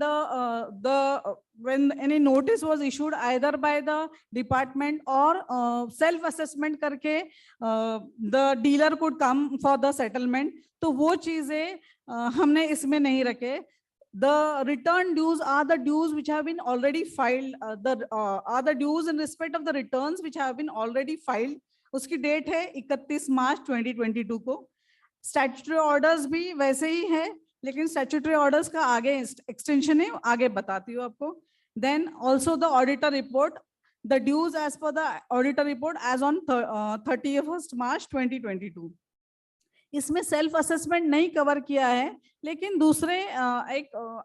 when any notice was issued either by the department or self assessment करके the dealer could come for the settlement, तो वो चीजें हमने इसमें नहीं रखे. The return dues are the dues which have been already filed. Are the dues in respect of the returns which have been already filed. उसकी date है 31 मार्च 2022 को. Statutory orders भी वैसे ही है, लेकिन statutory orders का आगे extension है, आगे बताती हूँ आपको. Then also the auditor report, the dues as per the auditor report as on 31st March 2022. इसमें self assessment नहीं cover किया है, लेकिन दूसरे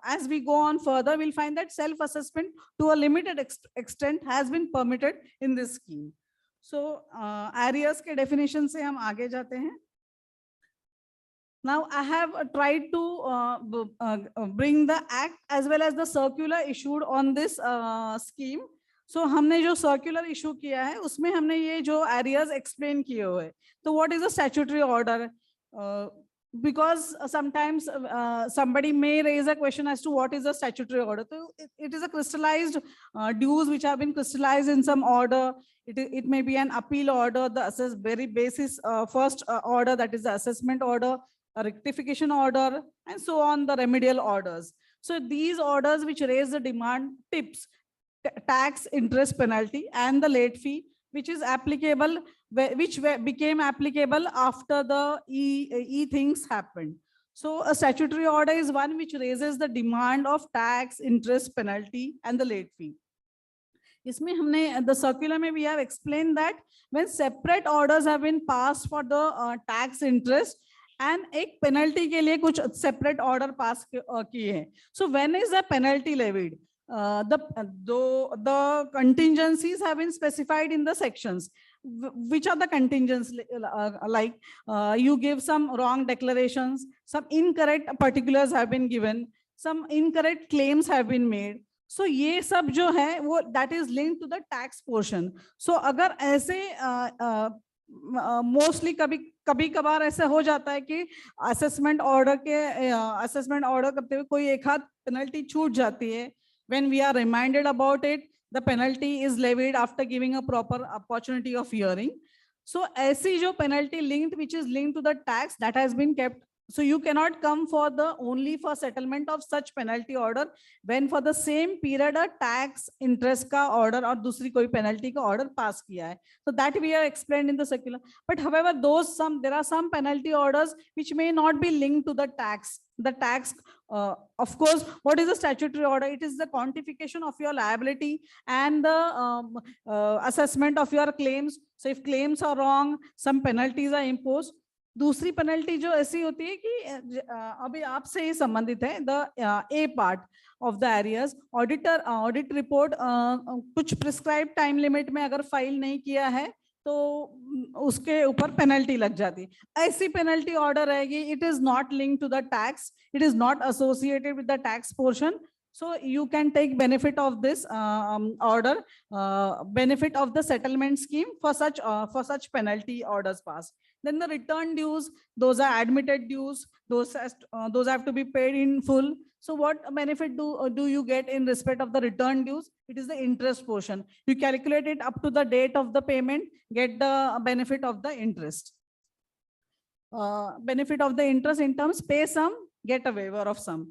as we go on further, we'll find that self assessment to a limited extent has been permitted in this scheme. So areas के definition से हम आगे जाते हैं. Now I have tried to bring the act as well as the circular issued on this scheme. So हमने जो circular issue किया है उसमें हमने ये जो areas explain किए हुए. So what is a statutory order? Because sometimes somebody may raise a question as to what is a statutory order. So it is a crystallized dues which have been crystallized in some order. It may be an appeal order, the very basis first order, that is the assessment order, a rectification order, and so on, the remedial orders. So these orders which raise the demand, tips, tax, interest, penalty, and the late fee, which is applicable, which became applicable after the things happened. So a statutory order is one which raises the demand of tax, interest, penalty, and the late fee. इसमें हमने the circular में we have explained that when separate orders have been passed for the tax, interest, and एक penalty के लिए कुछ separate order pass किए हैं. So when is the penalty levied? The contingencies have been specified in the sections. Which are the contingencies? Like you give some wrong declarations, some incorrect particulars have been given, some incorrect claims have been made. So ये सब जो है वो that is linked to the tax portion. So अगर ऐसे mostly कभी कभार ऐसा हो जाता है कि असेसमेंट ऑर्डर करते हुए कोई एक हाथ पेनल्टी छूट जाती है. When we are reminded about it, the penalty is levied after giving a proper opportunity of hearing. So ऐसी जो penalty linked, which is linked to the tax, that has been kept. So you cannot come for the only for settlement of such penalty order when for the same period a tax, interest का order और दूसरी कोई penalty का order pass किया है. So that we have explained in the circular. But however, there are some penalty orders which may not be linked to the tax. The tax, of course, what is the statutory order? It is the quantification of your liability and the assessment of your claims. So if claims are wrong, some penalties are imposed. दूसरी penalty जो ऐसी होती है कि अभी आपसे ही संबंधित है, the A part of the areas, audit report कुछ प्रिस्क्राइब टाइम लिमिट में अगर फाइल नहीं किया है तो उसके ऊपर पेनल्टी लग जाती है. ऐसी पेनल्टी ऑर्डर रहेगी, it is not linked to the tax, it is not associated with the tax portion. So you can take benefit of this order, benefit of the settlement scheme for such penalty orders passed. Then the return dues, those are admitted dues, those have to be paid in full. So what benefit do you get in respect of the return dues? It is the interest portion. You calculate it up to the date of the payment, get the benefit of the interest. Benefit of the interest in terms, pay some, get a waiver of some.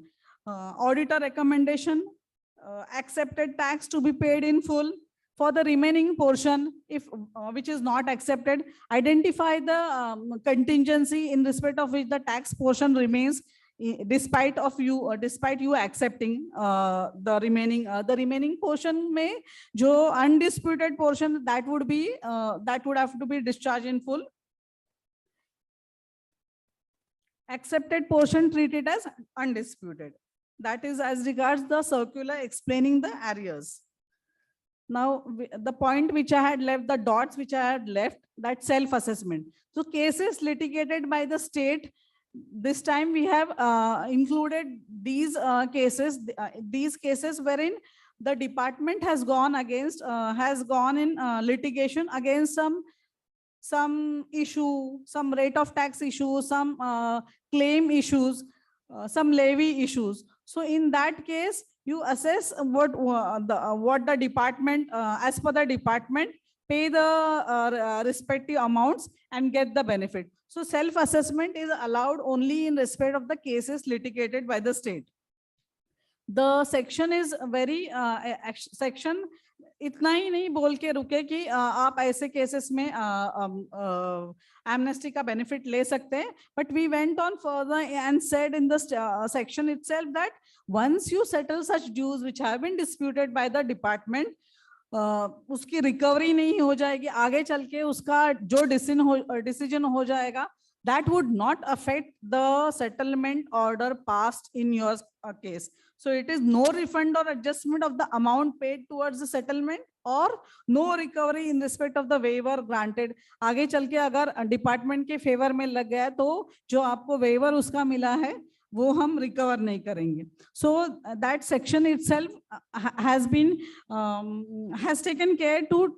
Auditor recommendation, accepted tax to be paid in full. For the remaining portion, if which is not accepted, identify the contingency in respect of which the tax portion remains. despite you accepting the remaining portion में जो undisputed portion that would have to be discharged in full. Accepted portion treated as undisputed. That is as regards the circular explaining the areas. Now, the point which I had left, the dots which I had left, that self-assessment. So cases litigated by the state, this time we have included these cases wherein the department has gone in litigation against some issue, some rate of tax issue, some claim issues, some levy issues. So in that case, you assess what the department, as per the department, pay the respective amounts and get the benefit. So self-assessment is allowed only in respect of the cases litigated by the state. The section is very section इतना ही नहीं बोल के रुके कि आप ऐसे cases में amnesty का benefit ले सकते हैं, but we went on further and said in the section itself that once you settle such dues which have been disputed by the department, उसकी recovery नहीं हो जाएगी, आगे चल के उसका जो decision हो जाएगा, that would not affect the settlement order passed in your case. So it is no refund or adjustment of the amount paid towards the settlement or no recovery in respect of the waiver granted. आगे चल के अगर department के favor में लग गया तो जो आपको waiver उसका मिला है वो हम recover नहीं करेंगे. So that section itself has been has taken care to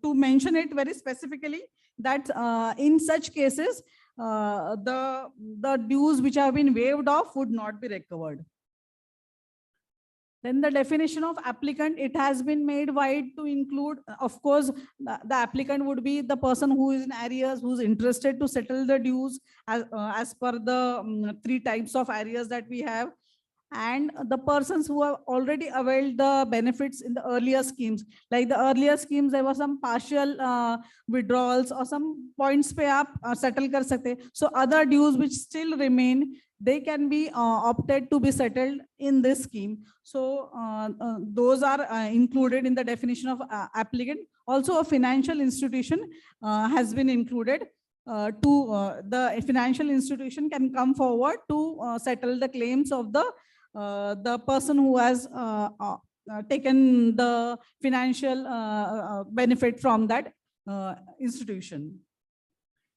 to mention it very specifically that in such cases the dues which have been waived off would not be recovered. Then the definition of applicant, it has been made wide to include, of course, the applicant would be the person who is in arrears, who's interested to settle the dues as per the 3 types of arrears that we have, and the persons who have already availed the benefits in the earlier schemes. Like the earlier schemes, there were some partial withdrawals or some points pe aap settle kar sakte. So other dues which still remain, they can be opted to be settled in this scheme. So those are included in the definition of applicant. Also a financial institution has been included. The financial institution can come forward to settle the claims of the person who has taken the financial benefit from that institution.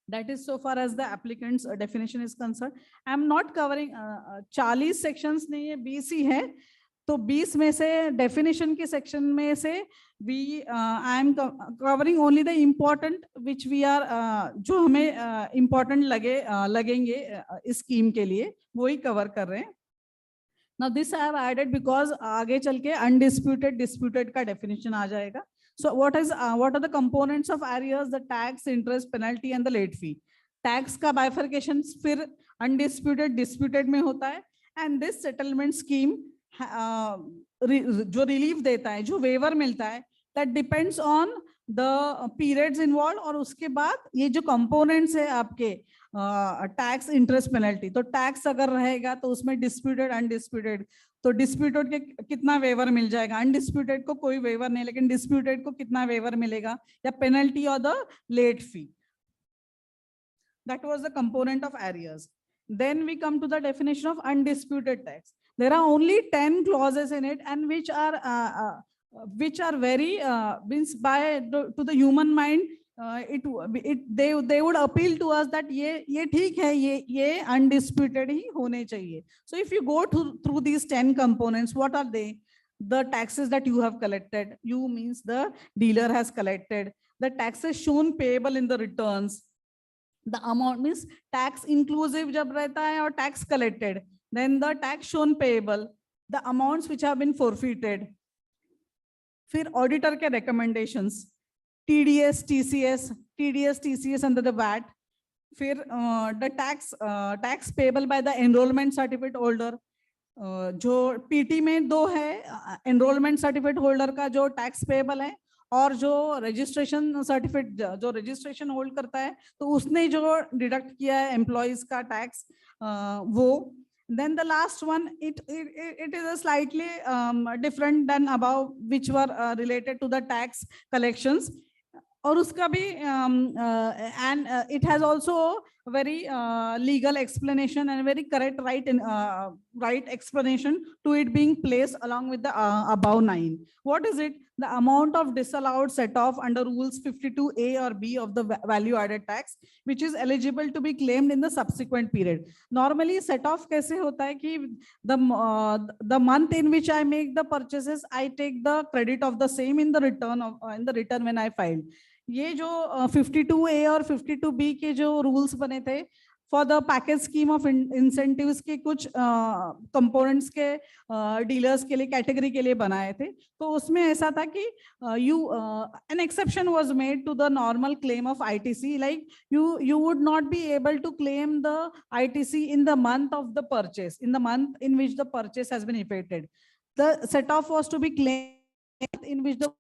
That is so far as the applicant's definition is concerned. I am not covering 40 sections नहीं है, 20 ही है. तो 20 में से definition के section में से I am covering only the important which we are जो हमें important लगेंगे इस scheme के लिए वही cover कर रहे हैं. Now this I have added because आगे चल के undisputed, disputed का definition आ जाएगा. So what are the components of arrears? The tax, interest, penalty and the late fee. Tax का bifurcation फिर undisputed, disputed में होता है, and this settlement scheme जो relief देता है, जो waiver मिलता है, that depends on the periods involved और उसके बाद ये जो components है आपके tax, interest, penalty. तो tax अगर रहेगा तो उसमें disputed, undisputed. तो disputed के कितना waiver मिल जाएगा, undisputed को कोई waiver नहीं, लेकिन disputed को कितना waiver मिलेगा, या penalty or the late fee. That was the component of arrears. Then we come to the definition of undisputed tax. There are only 10 clauses in it, and which are very means to the human mind. They would appeal to us that ये ठीक है, ये undisputed ही होने चाहिए. So if you go through these 10 components, what are they? The taxes that you have collected, you means the dealer has collected. The taxes shown payable in the returns. The amount means tax inclusive जब रहता है और tax collected. Then the tax shown payable, the amounts which have been forfeited. फिर auditor के recommendations. TDS, TCS under the VAT. फिर the tax payable by the enrollment certificate holder. जो PT में 2 है enrollment certificate holder का जो tax payable है, और जो रजिस्ट्रेशन सर्टिफिकेट जो रजिस्ट्रेशन होल्ड करता है तो उसने जो डिडक्ट किया है एम्प्लॉयज का टैक्स वो. Then the last one, it is a slightly different than above, which were related to the tax collections. और उसका भी and it has also very legal explanation and very correct right explanation to it being placed along with the above 9. What is it? The amount of disallowed set off under rules 52A or B of the value added tax, which is eligible to be claimed in the subsequent period. Normally set off कैसे होता है कि the month in which I make the purchases, I take the credit of the same in the return when I filed. ये जो 52A और 52B के जो rules बने थे for the package scheme of incentives के कुछ कंपोनेंट्स के डीलर्स के लिए कैटेगरी के लिए बनाए थे, तो उसमें ऐसा था कि an exception was made to the normal claim of ITC, like you would not be able to claim the ITC in the month of the purchase, in the month in which the purchase has been effected. The set off was to be claimed in which the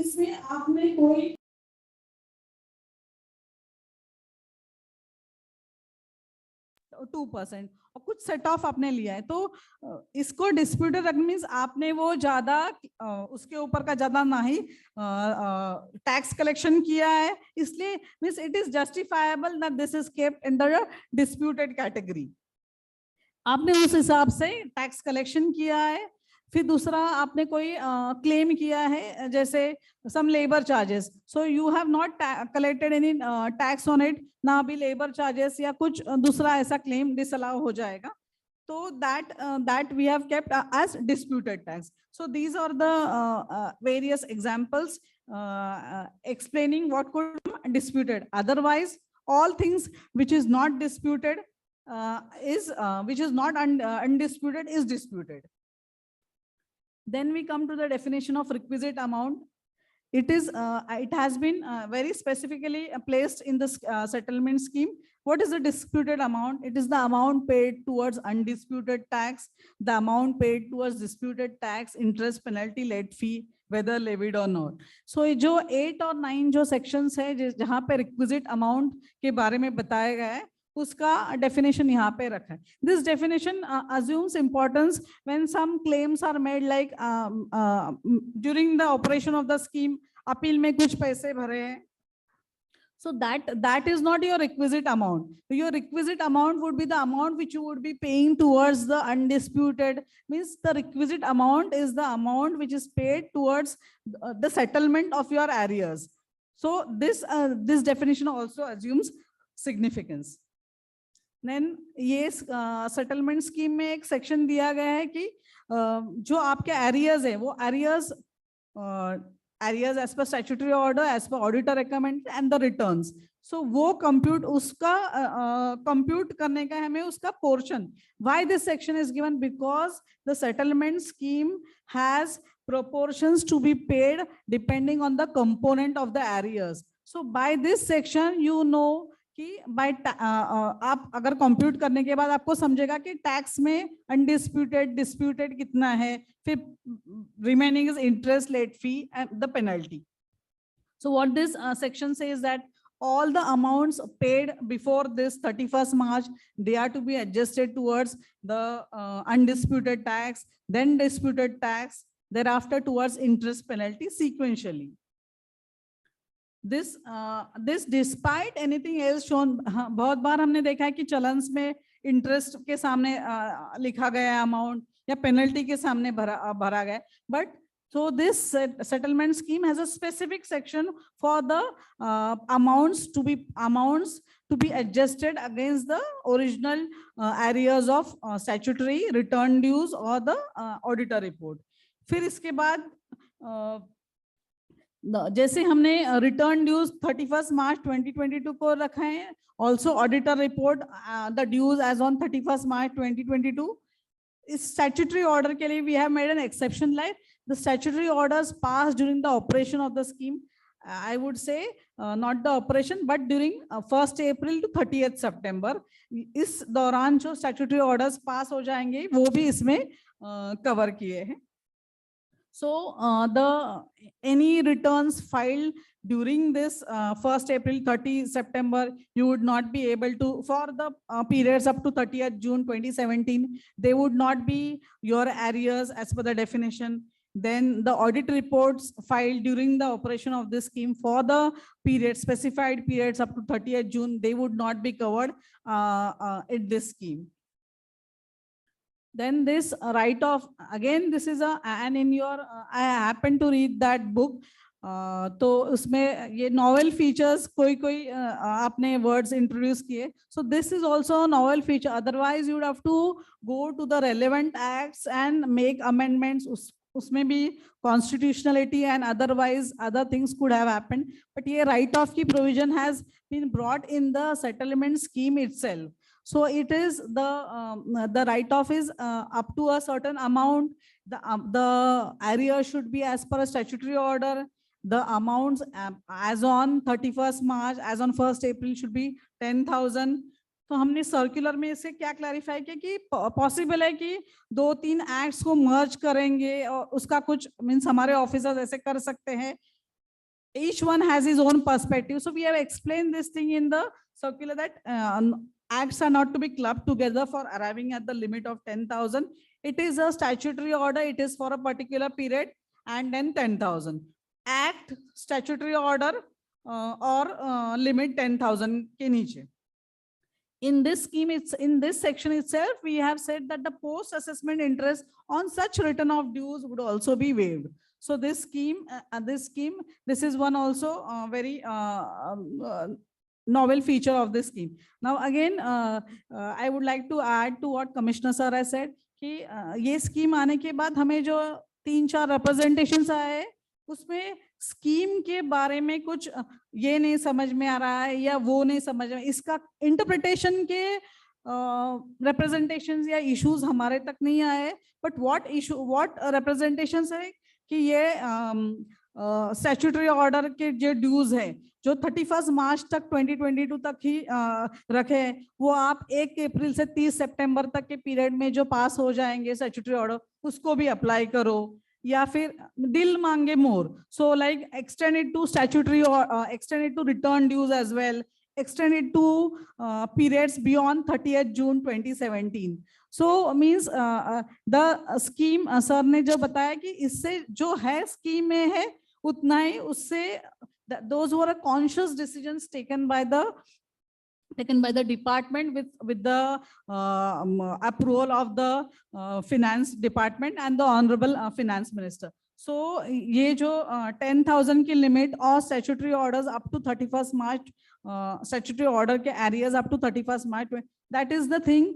इसमें आपने कोई 2% और कुछ set of आपने लिया है, तो इसको डिस्प्यूटेड मींस आपने वो ज्यादा उसके ऊपर का ज्यादा नहीं टैक्स कलेक्शन किया है, इसलिए means it is justifiable that this is kept in the disputed category. आपने उस हिसाब से टैक्स कलेक्शन किया है. फिर दूसरा आपने कोई क्लेम किया है जैसे some labour charges, so you have not collected any tax on it, ना भी लेबर चार्जेस या कुछ दूसरा ऐसा क्लेम डिसअलाउ हो जाएगा, तो that we have kept as disputed tax. So these are the various examples explaining what could be disputed. Otherwise all things which is not disputed which is not undisputed is disputed. Then we come to the definition of requisite amount. It has been very specifically placed in the settlement scheme. What is the disputed amount? It is the amount paid towards undisputed tax, the amount paid towards disputed tax, interest, penalty, late fee, whether levied or not. So ये जो 8 और 9 जो sections है जहाँ पे requisite amount के बारे में बताया गया है, उसका definition यहाँ पे रखा है. This definition assumes importance when some claims are made, like during the operation of the scheme, appeal में कुछ पैसे भरे हैं. So that is not your requisite amount. Your requisite amount would be the amount which you would be paying towards the undisputed. Means the requisite amount is the amount which is paid towards the settlement of your arrears. So this definition also assumes significance. Then ये settlement scheme में एक section दिया गया है कि जो आपके arrears है वो arrears as per statutory order, as per auditor recommend and the returns. So वो compute उसका compute करने का हमें उसका portion. Why this section is given? Because the settlement scheme has proportions to be paid depending on the component of the arrears. So by this section you know कि by आप अगर compute करने के बाद आपको समझेगा कि टैक्स में अनडिस्प्यूटेड डिस्प्यूटेड कितना है, फिर remaining is interest, late fee and the penalty. So what this section says that all the amounts paid before this 31st March, they are to be adjusted towards the undisputed tax, then disputed tax, thereafter towards interest, penalty sequentially. This despite anything else shown. बहुत बार हमने देखा है कि चलन्स में interest के सामने लिखा गया अमाउंट या पेनल्टी के सामने भरा गया, but So this settlement scheme has a specific section for the amounts to be adjusted against the original areas of statutory return dues or the auditor report. फिर इसके बाद जैसे हमने रिटर्न ड्यूज 31 मार्च 2022 को रखा है, also auditor report the dues as on 31st March 2022. इस statutory order के लिए we have made an exception, like the statutory orders passed during the operation of the scheme. I would say not the operation but during 1st April to 30th September. इस दौरान जो statutory orders pass हो जाएंगे वो भी इसमें cover किए हैं. So any returns filed during this 1st April 30 September, you would not be able to, for the periods up to 30th June 2017, they would not be your arrears as per the definition. Then the audit reports filed during the operation of this scheme for the specified periods up to 30th June, they would not be covered in this scheme. Then this write-off, again, this is and in your, I happen to read that book. तो उसमें ये novel features कोई आपने words introduce किए. So this is also a novel feature. Otherwise, you would have to go to the relevant acts and make amendments. उसमें भी constitutionality and otherwise other things could have happened. But ये write-off की provision has been brought in the settlement scheme itself. So it is the write-off is up to a certain amount. The area should be as per a statutory order. The amounts as on 31st March, as on 1st April should be 10,000. तो हमने circular में इसे क्या clarify किया कि possible है कि 2-3 acts को मर्ज करेंगे और उसका कुछ मीन्स हमारे ऑफिसर्स ऐसे कर सकते हैं. Each one has his own perspective. So we have explained this thing in the circular that acts are not to be clubbed together for arriving at the limit of 10,000. It is a statutory order. It is for a particular period and then 10,000. Act, statutory order or limit 10,000 के नीचे. In this scheme, it's in this section itself, we have said that the post-assessment interest on such return of dues would also be waived. So this scheme, this is one also very novel feature of this scheme. Now again, I would like to add to what Commissioner Sir has said कि ये scheme आने के बाद हमें जो 3-4 representations आए उसमें scheme के बारे में कुछ ये नहीं समझ में आ रहा है या वो नहीं समझ में, इसका इंटरप्रिटेशन के रिप्रेजेंटेशंस या इश्यूज हमारे तक नहीं आए. बट व्हाट रिप्रेजेंटेशंस है कि ये स्टैट्यूटरी ऑर्डर के जो ड्यूज है जो 31 मार्च तक 2022 तक ही रखे हैं वो आप 1 अप्रैल से 30 सितंबर तक के पीरियड में जो पास हो जाएंगे स्टैट्यूटरी ऑर्डर उसको भी अप्लाई करो या फिर दिल मांगे more. So like extend it to statutory और extend it to return dues as well, extend it to periods beyond 30th June 2017. So means the scheme sir ने जो बताया कि इससे जो है scheme में है उतना ही उससे those were conscious decisions taken by the department with the approval of the finance department and the honorable finance minister. So ये जो 10,000 की limit और statutory orders up to 31st March statutory order के areas up to 31st March, that is the thing.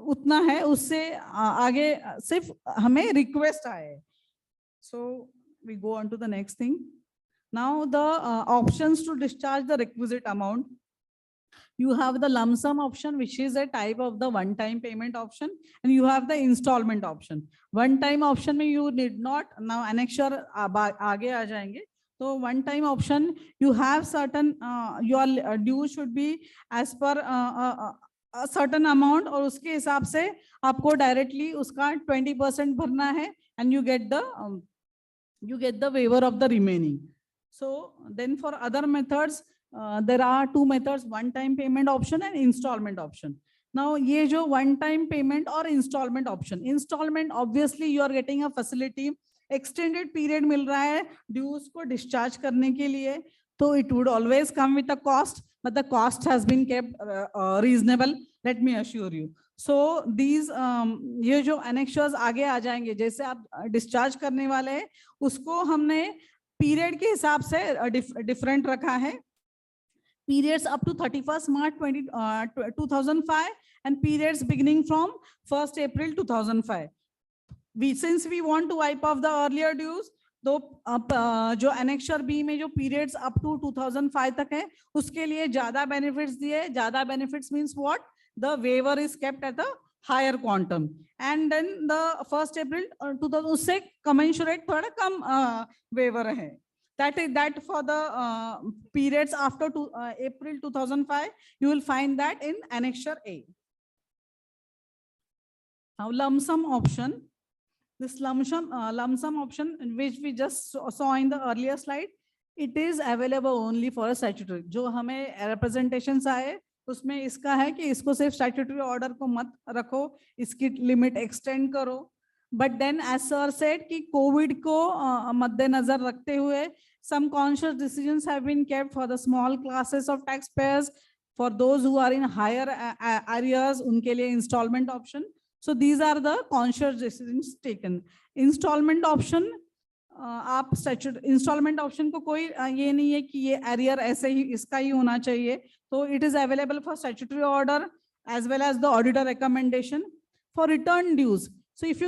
उतना है, उससे आगे सिर्फ हमें request आए. So we go on to the next thing. Now the options to discharge the requisite amount. You have the lump sum option, which is a type of the one-time payment option, and you have the installment option. One-time option में you need not, now annexure आगे आ जाएंगे. So one-time option, you have certain, your due should be as per a certain amount और उसके हिसाब से आपको directly उसका 20% भरना है and you get the waiver of the remaining. So then for other methods, there are two methods, one-time payment option and installment option. Now ये जो one-time payment or installment option, installment obviously you are getting a facility, extended period मिल रहा है dues को discharge करने के लिए, तो it would always come with a cost, but the cost has been kept reasonable, let me assure you. So these ये जो annexures आगे आ जाएंगे, जैसे आप डिस्चार्ज करने वाले हैं उसको हमने पीरियड के हिसाब से डिफरेंट रखा है. Periods up to 31st March 2005 and periods beginning from 1st April 2005. Since we want to wipe off the earlier dues, तो जो annexure B में जो periods up to 2005 तक है उसके लिए ज्यादा benefits दिए. ज्यादा benefits means what? The waiver is kept at a higher quantum, and then the 1st April 2000 उससे commensurate थोड़ा कम waiver है. That for the periods after April 2005, you will find that in annexure A. Now lump sum option. This lump sum option, which we just saw in the earlier slide, it is available only for a statutory. जो हमें representations आए उसमें इसका है कि इसको सिर्फ statutory order को मत रखो, इसकी limit extend करो. But then as sir said कि COVID को मद्देनजर रखते हुए some conscious decisions have been kept for the small classes of taxpayers, for those who are in higher areas उनके लिए installment option. So these are the conscious decisions taken. Installment option आप statute installment option को कोई ये नहीं है कि ये arrear ऐसे ही इसका ही होना चाहिए. So it is available for statutory order as well as the auditor recommendation. For return dues, so if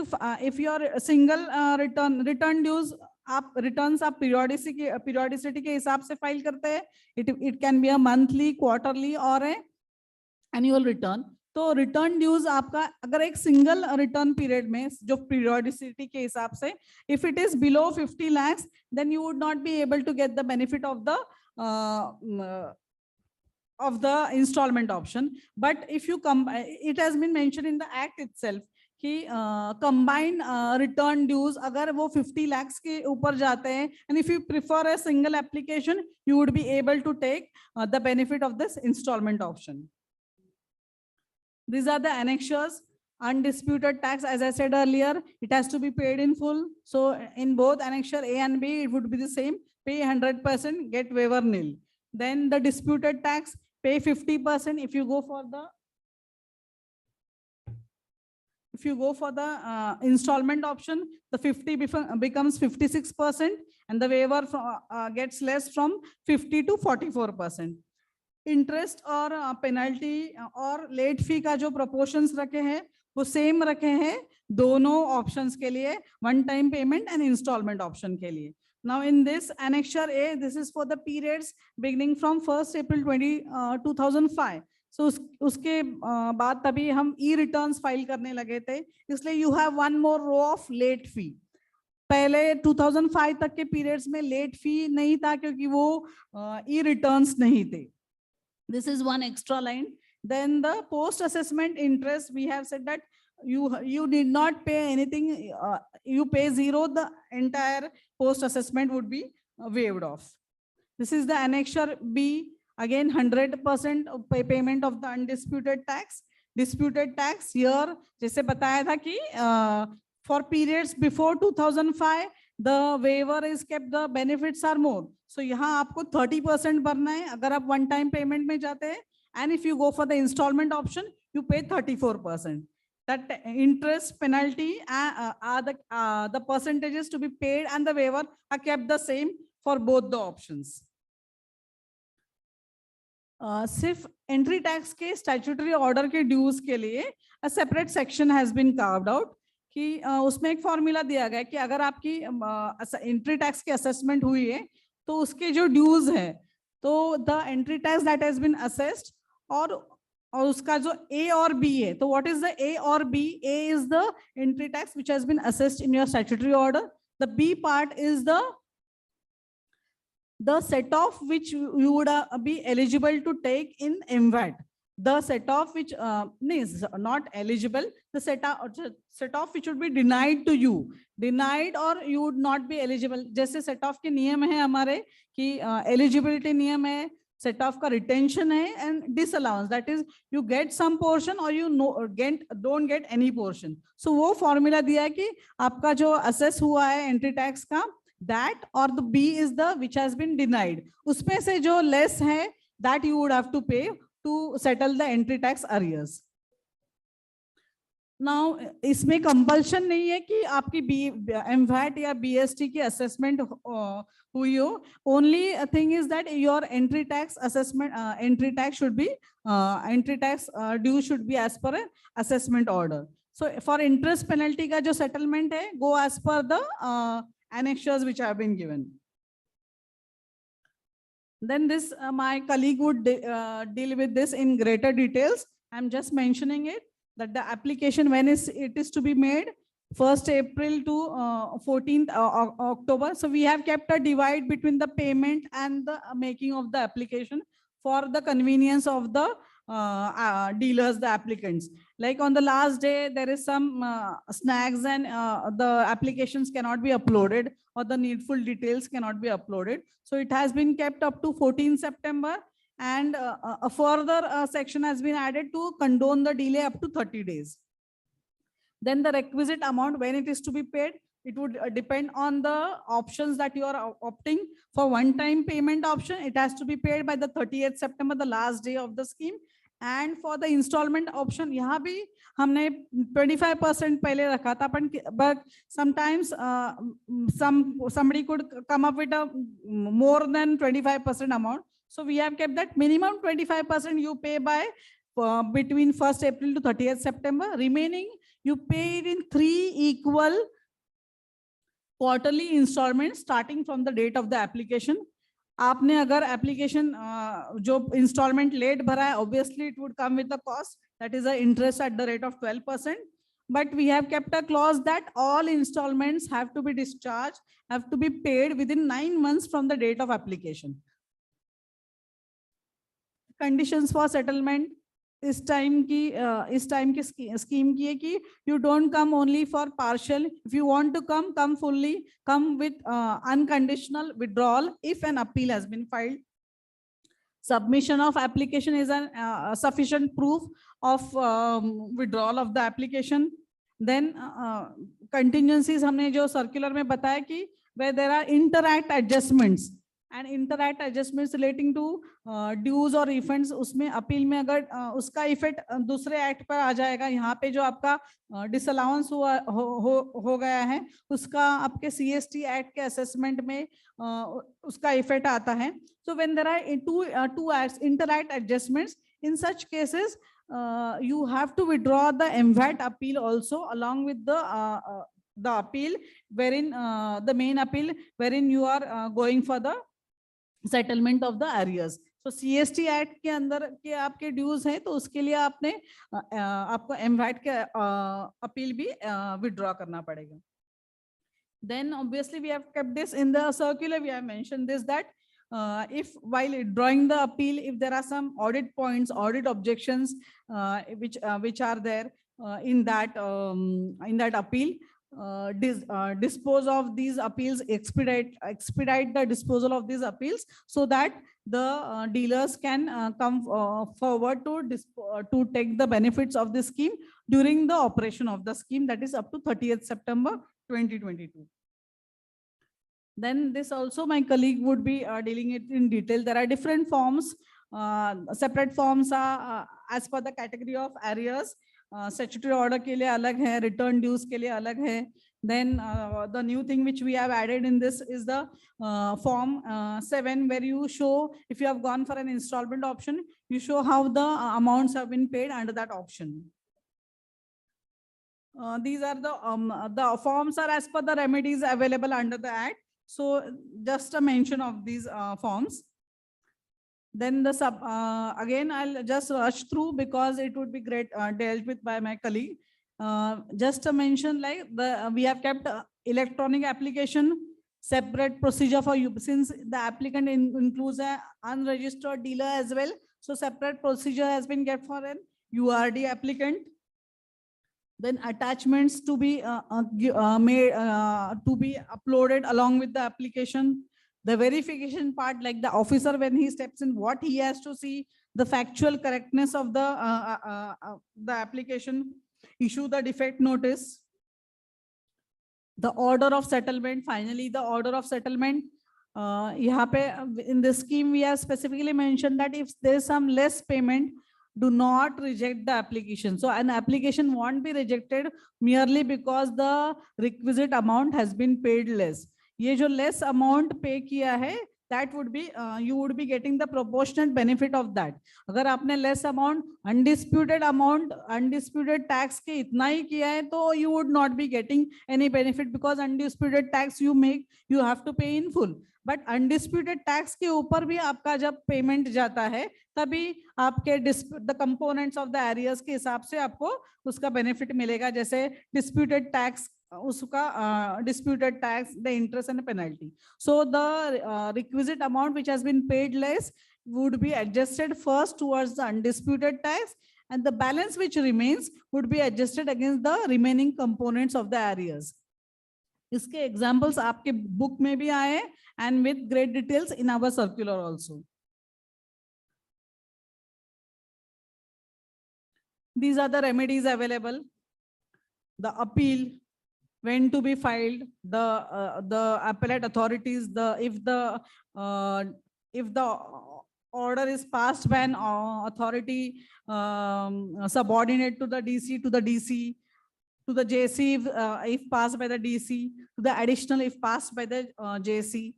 you are single return dues, आप returns आप periodicity के हिसाब से file करते हैं. It can be a monthly, quarterly or a annual return. तो return dues आपका अगर एक single return period में जो periodicity के हिसाब से, if it is below 50 lakhs, then you would not be able to get the benefit of the installment option. But if you it has been mentioned in the act itself कि combined return dues अगर वो 50 lakhs के ऊपर जाते हैं, and if you prefer a single application, you would be able to take the benefit of this installment option. These are the annexures. Undisputed tax, as I said earlier, it has to be paid in full. So in both annexure A and B, it would be the same. Pay 100%, get waiver nil. Then the disputed tax, pay 50%. If you go for the installment option, the 50 becomes 56%, and the waiver gets less from 50 to 44%. Interest और penalty और late fee का जो proportions रखे हैं वो same रखे हैं दोनों options के लिए, one time payment and installment option के लिए. Now in this annexure A, this is for the periods beginning from 1st April 2005. So उसके बाद तभी हम e-returns file करने लगे थे, इसलिए you have one more row of late fee. पहले 2005 तक के periods में late fee नहीं था क्योंकि वो e-returns नहीं थे. This is one extra line. Then the post assessment interest, we have said that you did not pay anything, you pay zero, the entire post assessment would be waived off. This is the annexure B, again 100% payment of the undisputed tax. Disputed tax here जैसे बताया था कि for periods before 2005 the waiver is kept, the benefits are more. So यहाँ आपको 30% भरना है अगर आप one time payment में जाते हैं, and if you go for the installment option, you pay 34%. That interest, penalty are the percentages to be paid, and the waiver are kept the same for both the options. सिर्फ entry tax के statutory order के dues के लिए a separate section has been carved out. कि उसमें एक formula दिया गया कि अगर आपकी एंट्री टैक्स की असेसमेंट हुई है तो उसके जो ड्यूज है तो the entry tax that has been assessed और उसका जो ए और बी है, तो व्हाट इज द ए और B? A is the entry tax which has been assessed in your statutory order. The B part is the set off which you would be eligible to take in MVAT. The set off which is not eligible, the set off which would be denied to you, denied or you would not be eligible. जैसे set off के नियम है हमारे कि eligibility नियम है, set off का retention है and disallowance, that is you get some portion or you don't get any portion. So वो formula दिया है कि आपका जो assess हुआ है entry tax का, that or the B is the which has been denied. उसमें से जो less है that you would have to pay to settle the entry tax arrears. Now इसमें कंपल्शन नहीं है कि आपकी MVAT या BST की assessment हुई हो. Only thing is that your entry tax assessment, entry tax should be entry tax due should be as per a assessment order. So for interest penalty का जो settlement है, go as per the annexures which have been given. Then this my colleague would deal with this in greater details. I'm just mentioning it, that the application, when it is to be made, 1st April to 14th October. So we have kept a divide between the payment and the making of the application for the convenience of the dealers, the applicants. Like on the last day, there is some snags and the applications cannot be uploaded or the needful details cannot be uploaded. So it has been kept up to 14 September. And a further section has been added to condone the delay up to 30 days. Then the requisite amount, when it is to be paid, it would depend on the options that you are opting for. One-time payment option, it has to be paid by the 30th September, the last day of the scheme. And for the installment option, यहाँ भी हमने 25% पहले रखा था, but sometimes somebody could come up with a more than 25% amount. So we have kept that minimum 25% you pay by between 1st April to 30th September. Remaining you pay it in 3 equal quarterly installments starting from the date of the application. आपने अगर application जो installment late भरा है, obviously it would come with a cost, that is the interest at the rate of 12%. But we have kept a clause that all installments have to be discharged, have to be paid within 9 months from the date of application. Conditions for settlement इस time की scheme की है कि you don't come only for partial. If you want to come fully, come with unconditional withdrawal if an appeal has been filed. Submission of application is a sufficient proof of withdrawal of the application. Then contingencies हमने जो circular में बताया कि where there are interact adjustments and interact adjustments relating to dues or refunds, उसमें appeal में अगर उसका effect दूसरे एक्ट पर आ जाएगा, यहाँ पे जो आपका डिसअलाउंस हो गया है उसका आपके CST एक्ट के असेसमेंट में उसका इफेक्ट आता है. So when there are two acts, interact adjustments, in such cases you have to withdraw the MVAT appeal also along with the appeal wherein the main appeal wherein you are going for the settlement of the arrears. So CST Act के अंदर के आपके dues हैं तो उसके लिए आपको MVAT के अपील भी withdraw करना पड़ेगा. Then obviously we have kept this in the circular. We have mentioned this, that if while drawing the appeal, if there are some audit points, audit objections which are there in that appeal, dispose of these appeals, expedite the disposal of these appeals so that the dealers can come forward to take the benefits of this scheme during the operation of the scheme, that is up to 30th September 2022. Then this also my colleague would be dealing it in detail. There are different forms, separate forms are as per the category of arrears. Statutory order के लिए अलग है, return dues के लिए अलग है. Then the new thing which we have added in this is the form 7, where you show if you have gone for an installment option, you show how the amounts have been paid under that option. These are the forms are as per the remedies available under the Act. So just a mention of these forms. Then the again, I'll just rush through because it would be great dealt with by my colleague. Just a mention, like we have kept electronic application, separate procedure for you, since the applicant includes an unregistered dealer as well. So separate procedure has been kept for an URD applicant. Then attachments to be made to be uploaded along with the application. The verification part, like the officer when he steps in, what he has to see, the factual correctness of the application, issue the defect notice, the order of settlement. Finally, the order of settlement. यहाँ पे in this scheme we have specifically mentioned that if there is some less payment, do not reject the application. So an application won't be rejected merely because the requisite amount has been paid less. ये जो less amount pay किया है, that would be you would be getting the proportionate benefit of that. अगर आपने less amount, undisputed tax के इतना ही किया है, तो you would not be getting any benefit because undisputed tax you make, you have to pay in full. But undisputed tax के ऊपर भी आपका जब पेमेंट जाता है, तभी आपके the components of the arrears के हिसाब से आपको उसका बेनिफिट मिलेगा. जैसे डिस्प्यूटेड टैक्स, उसका disputed tax, the interest and penalty. So the requisite amount which has been paid less would be adjusted first towards the undisputed tax, and the balance which remains would be adjusted against the remaining components of the areas. इसके examples आपके book में भी आए and with great details in our circular also. These are the remedies available. The appeal, when to be filed, the appellate authorities, if the order is passed by an authority subordinate to the DC, to the JC if passed by the DC, to the additional if passed by the JC.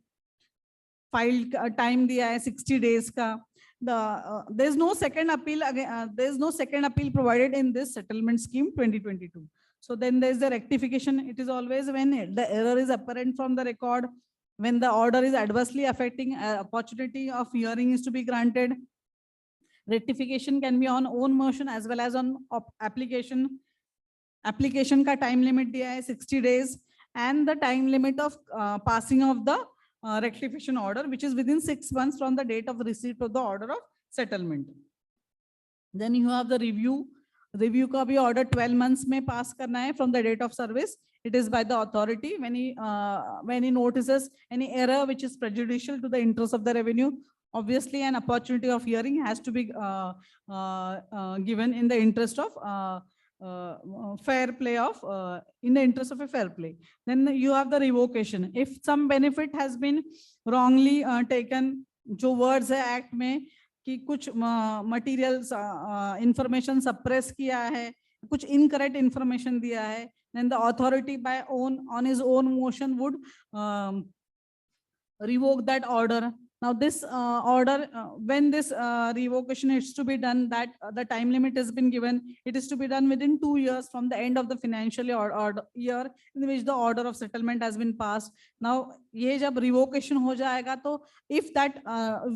Filed time दिया है 60 days का. There is no second appeal there is no second appeal provided in this settlement scheme 2022. So then there is the rectification. It is always when the error is apparent from the record, when the order is adversely affecting opportunity of hearing is to be granted. Rectification can be on own motion as well as on application. Application का time limit दिया है 60 days, and the time limit of passing of the rectification order, which is within 6 months from the date of receipt of the order of settlement. Then you have the review. Review का भी order 12 months में pass करना है from the date of service. It is by the authority when he notices any error which is prejudicial to the interest of the revenue. Obviously, an opportunity of hearing has to be given in the interest of fair play in the interest of a fair play. Then you have the revocation. If some benefit has been wrongly taken, जो words है act में कि कुछ materials information suppress किया है, कुछ incorrect information दिया है, then the authority on his own motion would revoke that order. Now this order, when this revocation is to be done, that the time limit has been given, it is to be done within 2 years from the end of the financial year in which the order of settlement has been passed. Now, ये जब revocation हो जाएगा, तो if if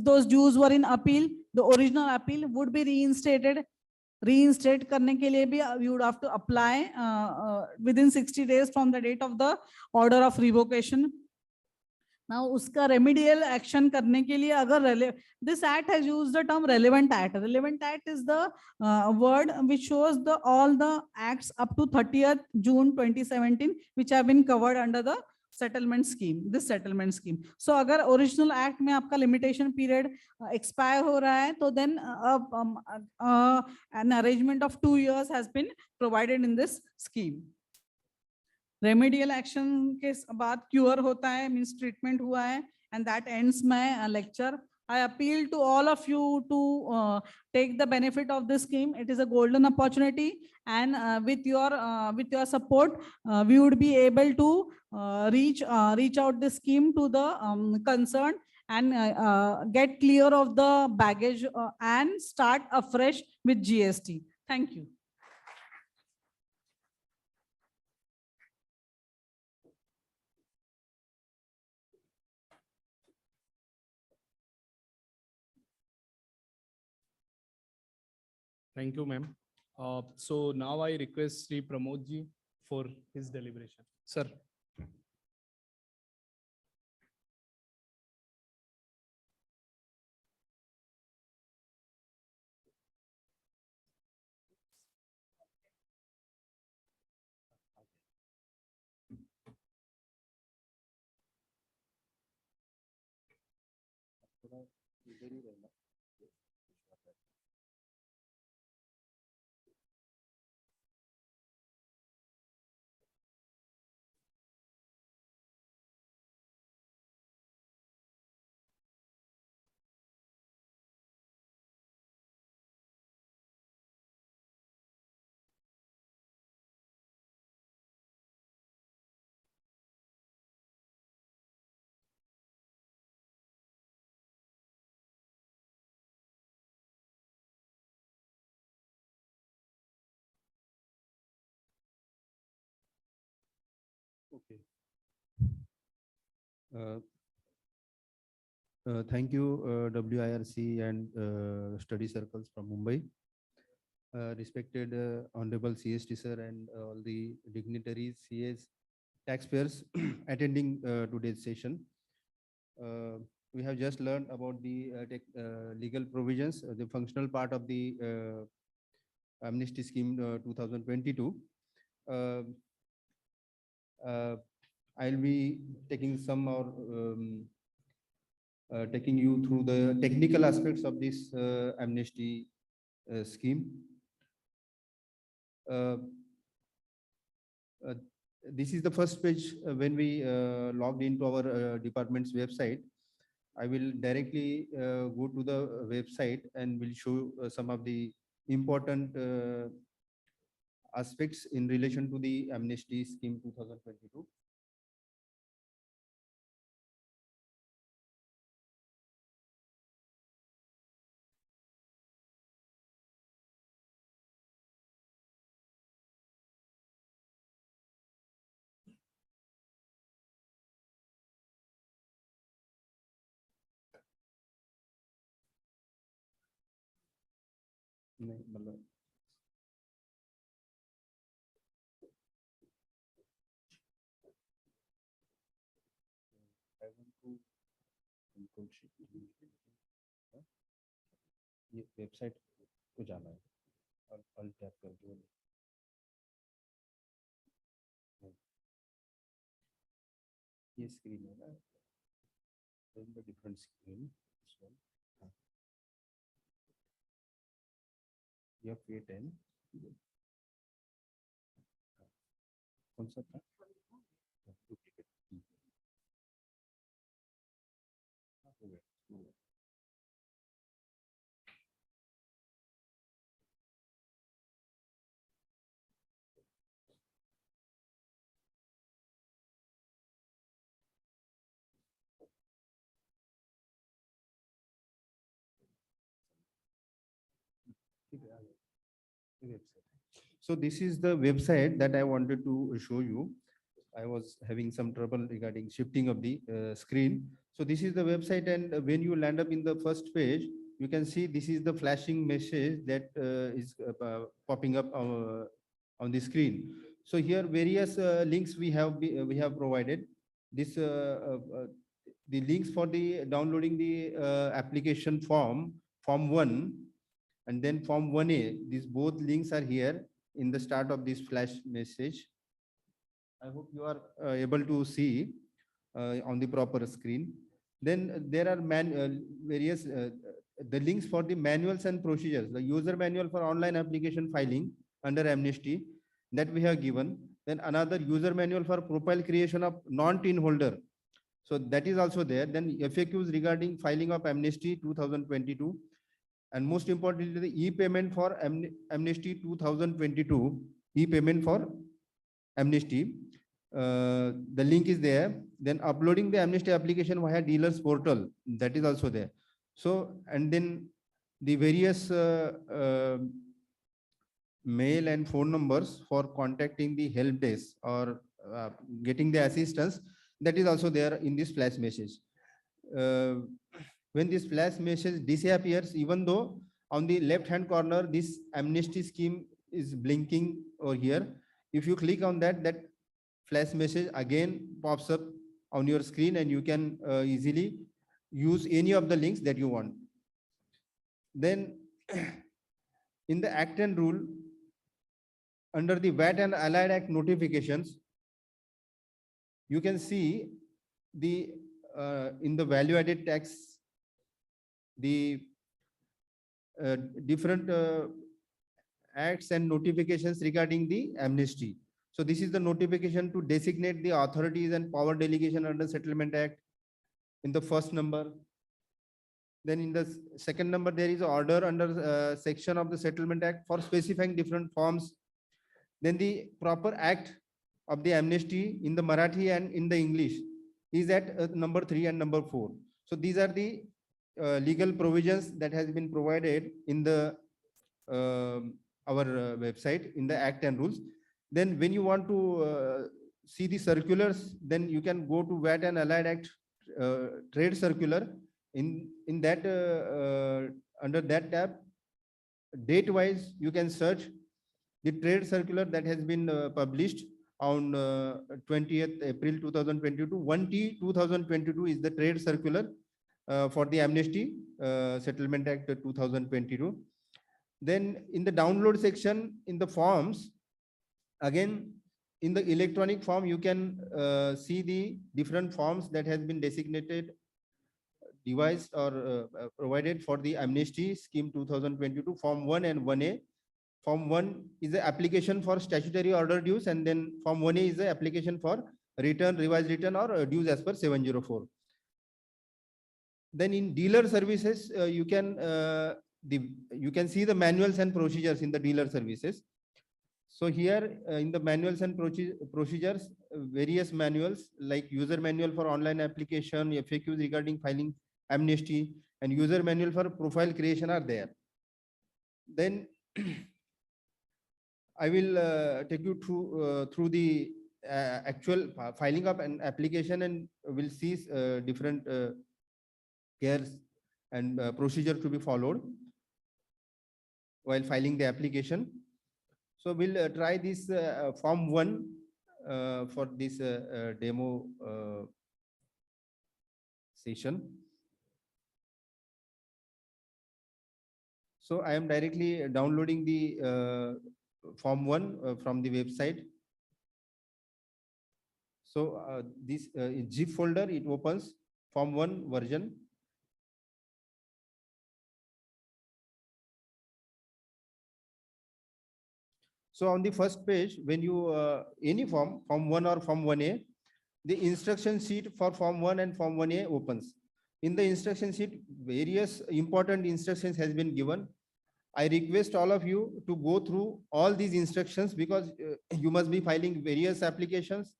those dues were in appeal, the original appeal would be reinstated. Reinstate करने के लिए भी you would have to apply within 60 days from the date of the order of revocation. Now, उसका remedial action करने के लिए अगर this act has used the term relevant act. Relevant act is the word which shows all the acts up to 30th June 2017 which have been covered under the settlement scheme, this settlement scheme. So अगर original act में आपका limitation period expire हो रहा है, तो then an arrangement of 2 years has been provided in this scheme. Remedial action के बाद cure होता है, means treatment हुआ है, and that ends my lecture. I appeal to all of you to take the benefit of this scheme. It is a golden opportunity, and with your support, we would be able to reach out this scheme to the concerned and get clear of the baggage and start afresh with GST. Thank you. Thank you, ma'am. So now I request Sri Pramod ji for his deliberation. Sir. Okay. Uh, Thank you, WIRC and study circles from Mumbai. Respected Honorable CST sir and all the dignitaries, CAs, taxpayers attending today's session. We have just learned about the legal provisions, the functional part of the amnesty scheme 2022. Uh, I'll be taking some more taking you through the technical aspects of this amnesty scheme. Uh, uh, this is the first page when we logged into our department's website. I will directly go to the website and will show some of the important aspects in relation to the amnesty scheme 2022. नहीं, मतलब I want to control shift. हाँ? ये website को जाना है और alt tap करके ये स्क्रीन है ना, then the different screen this one. हाँ. ये P10 कौन सा था? Duplicate. हाँ, हो गया, हो गया. So this is the website that I wanted to show you. I was having some trouble regarding shifting of the screen. So this is the website, and when you land up in the first page, you can see this is the flashing message that is popping up on the screen. So here various links we have provided. This the links for the downloading the application form 1, and then form 1A. These both links are here in the start of this flash message. I hope you are able to see on the proper screen. Then there are various the links for the manuals and procedures. The user manual for online application filing under amnesty that we have given. Then another user manual for profile creation of non-tin holder. So that is also there. Then FAQs regarding filing of amnesty 2022. And most importantly, the e-payment for amnesty 2022, e-payment for amnesty. The link is there. Then uploading the amnesty application via dealers portal, that is also there. So, and then the various mail and phone numbers for contacting the help desk or getting the assistance, that is also there in this flash message. When this flash message disappears, even though on the left hand corner this amnesty scheme is blinking over here, if you click on that, that flash message again pops up on your screen, and you can easily use any of the links that you want. Then in the Act and Rule, under the VAT and Allied Act notifications, you can see the in the value added tax, the different acts and notifications regarding the amnesty. So this is the notification to designate the authorities and power delegation under Settlement Act in the first number. Then in the second number, there is an order under section of the Settlement Act for specifying different forms. Then the proper act of the amnesty in the Marathi and in the English is at number 3 and number 4. So these are the legal provisions that has been provided in the our website in the Act and Rules. Then when you want to see the circulars, then you can go to VAT and Allied Act trade circular. In that under that tab, date wise, you can search the trade circular that has been published on 20th April 2022. 1T 2022 is the trade circular for the Amnesty Settlement Act 2022. Then in the download section, in the forms, again, in the electronic form, you can see the different forms that has been designated, devised or provided for the Amnesty Scheme 2022, Form 1 and 1A. Form 1 is the application for statutory order dues, and then Form 1A is the application for return, revised return or dues as per 704. Then in dealer services, you can see the manuals and procedures in the dealer services. So here in the manuals and procedures, various manuals like user manual for online application, FAQs regarding filing amnesty, and user manual for profile creation are there. Then I will take you through the actual filing up an application, and we'll see different cares and procedure to be followed while filing the application. So we'll try this Form 1 for this demo session. So I am directly downloading the Form 1 from the website. So this zip folder, it opens Form 1 version. So on the first page, when you any Form 1 or Form 1A, the instruction sheet for Form 1 and Form 1A opens. In the instruction sheet, various important instructions has been given. I request all of you to go through all these instructions because you must be filing various applications,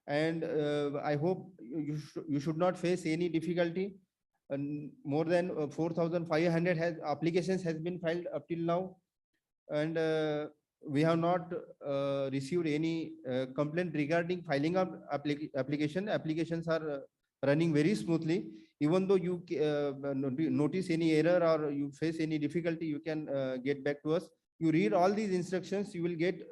and I hope you should not face any difficulty. And more than 4,500 applications has been filed up till now, and we have not received any complaint regarding filing up application. Applications are running very smoothly. Even though you notice any error or you face any difficulty, you can get back to us. You read all these instructions, you will get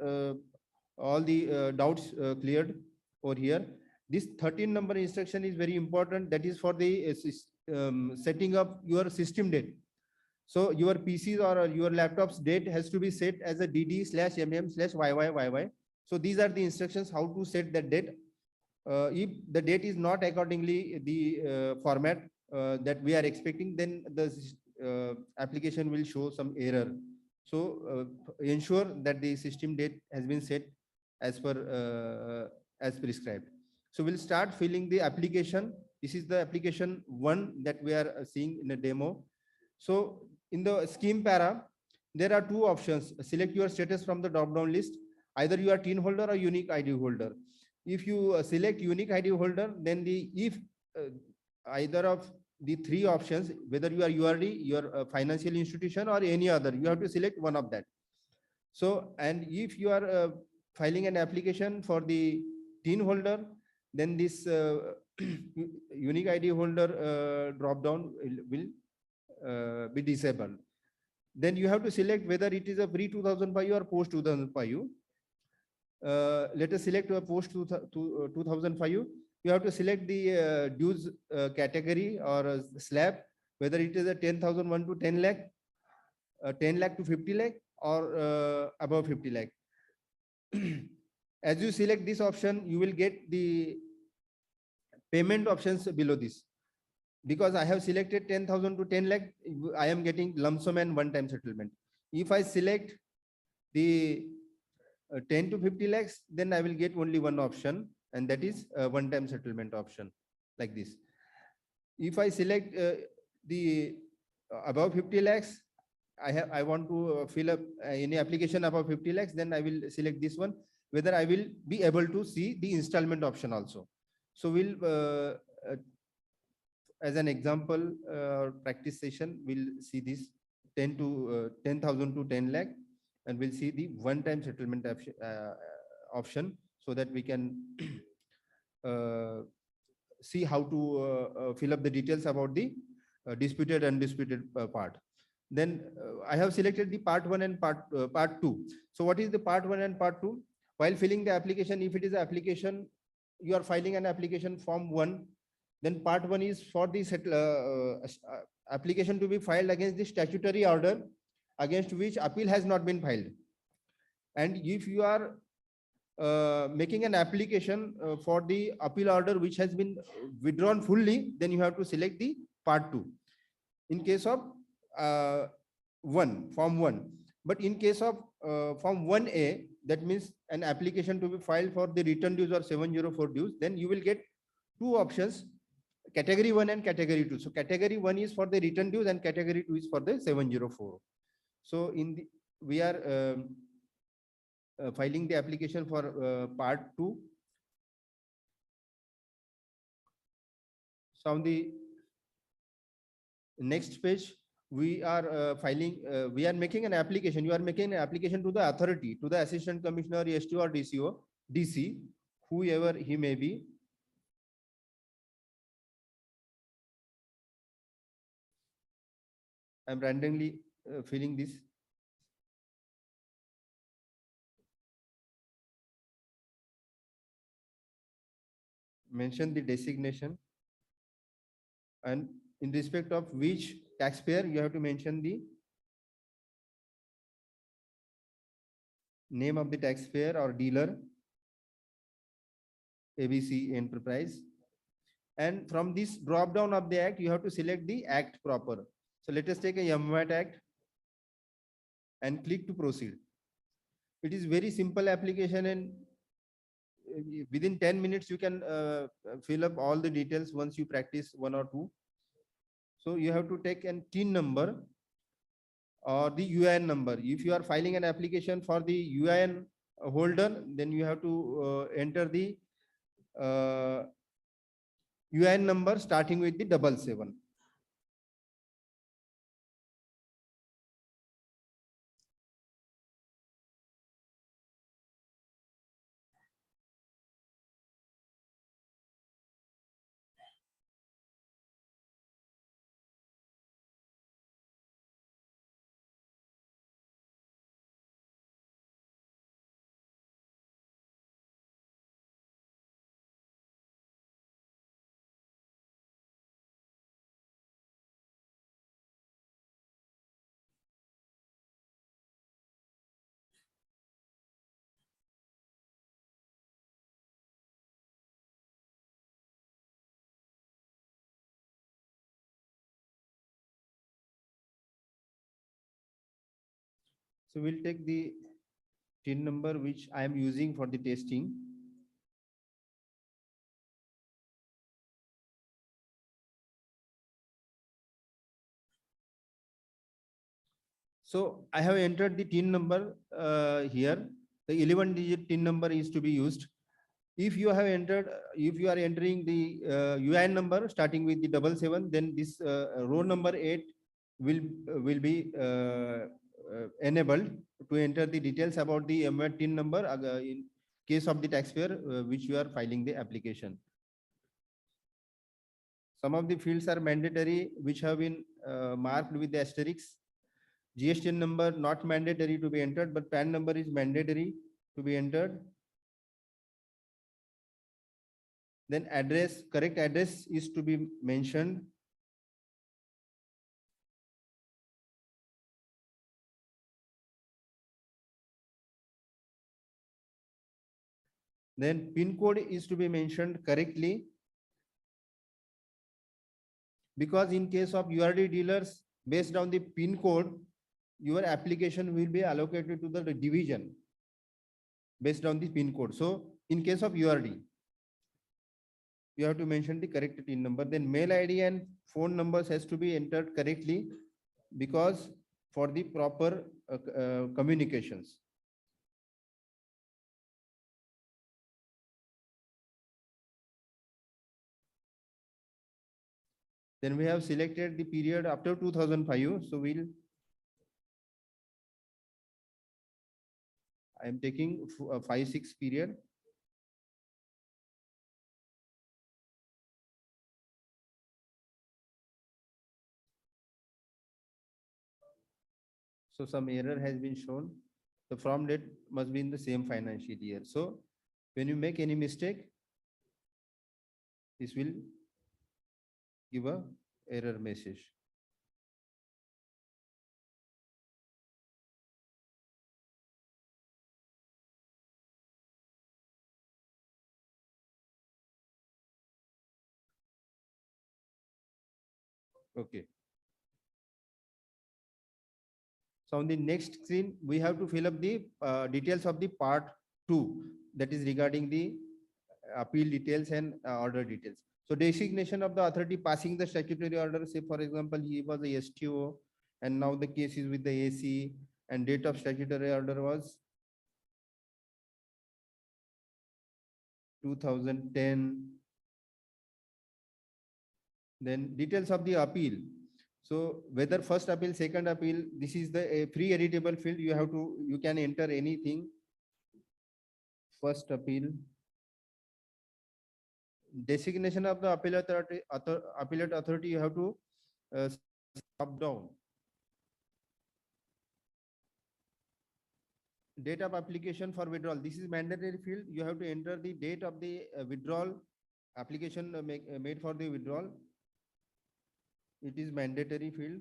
all the doubts cleared over here. This 13 number instruction is very important. That is for the setting up your system date. So your PCs or your laptops date has to be set as a DD/MM/YYYY. So these are the instructions how to set that date. If the date is not accordingly the format that we are expecting, then the application will show some error. So ensure that the system date has been set as per as prescribed. So we'll start filling the application. This is the application 1 that we are seeing in the demo. So in the scheme para, there are two options. Select your status from the drop-down list. Either you are TIN holder or unique ID holder. If you select unique ID holder, then if either of the three options, whether you are URD, your financial institution or any other, you have to select one of that. So, and if you are filing an application for the TIN holder, then this unique ID holder drop-down will be disabled. Then you have to select whether it is a pre-2005 or post-2005. Let us select a post-2005. You have to select the dues category or slab, whether it is a 10,001 to 10 lakh, 10 lakh to 50 lakh, or above 50 lakh. As you select this option, you will get the payment options below this. Because I have selected 10,000 to 10 lakh, I am getting lump sum and one-time settlement. If I select the 10 to 50 lakhs, then I will get only one option, and that is a one-time settlement option, like this. If I select the above 50 lakhs, I want to fill up any application above 50 lakhs, then I will select this one, whether I will be able to see the installment option also. So we'll as an example practice session, we'll see this 10,000 to 10 lakh, and we'll see the one-time settlement option so that we can see how to fill up the details about the disputed undisputed part. Then I have selected the part 1 and part 2. So what is the part 1 and part 2? While filling the application, if it is an application, you are filing an application form 1, then part 1 is for the application to be filed against the statutory order against which appeal has not been filed. And if you are making an application for the appeal order which has been withdrawn fully, then you have to select the part 2. In case of form 1. But in case of form 1A, that means an application to be filed for the return dues or 704 dues, then you will get two options, category 1 and category 2. So category 1 is for the return dues and category 2 is for the 704. So we are filing the application for part 2. So on the next page, we are we are making an application. You are making an application to the authority, to the assistant commissioner, STO or DCO, DC, whoever he may be. I'm randomly filling this. Mention the designation, and in respect of which taxpayer, you have to mention the name of the taxpayer or dealer, ABC Enterprise. And from this drop down of the act, you have to select the act proper. So let us take a MVAT Act and click to proceed. It is very simple application, and within 10 minutes you can fill up all the details once you practice 1 or 2. So you have to take an TIN number or the UIN number. If you are filing an application for the UIN holder, then you have to enter the UIN number starting with the 77. So we'll take the TIN number which I am using for the testing. So I have entered the TIN number here. The 11-digit TIN number is to be used. If you have entered, if you are entering the UIN number starting with the 77, then this row number 8 will be enabled to enter the details about the MVAT TIN number in case of the taxpayer which you are filing the application. Some of the fields are mandatory, which have been marked with the asterisks. GSTN number not mandatory to be entered, but PAN number is mandatory to be entered. Then address, correct address is to be mentioned. Then PIN code is to be mentioned correctly, because in case of URD dealers, based on the PIN code, your application will be allocated to the division based on the PIN code. So in case of URD, you have to mention the correct TIN number. Then mail ID and phone numbers has to be entered correctly, because for the proper communications. Then we have selected the period after 2005. So I am taking a 5-6 period. So some error has been shown. The from date must be in the same financial year. So when you make any mistake, this will give a error message. Okay. So on the next screen, we have to fill up the details of the part 2, that is regarding the appeal details and order details. So designation of the authority passing the statutory order, say for example, he was a STO and now the case is with the AC and date of statutory order was 2010. Then details of the appeal. So whether first appeal, second appeal, this is the free editable field. You can enter anything. First appeal. Designation of the appellate authority, you have to drop down. Date of application for withdrawal. This is mandatory field. You have to enter the date of the withdrawal application made for the withdrawal. It is mandatory field.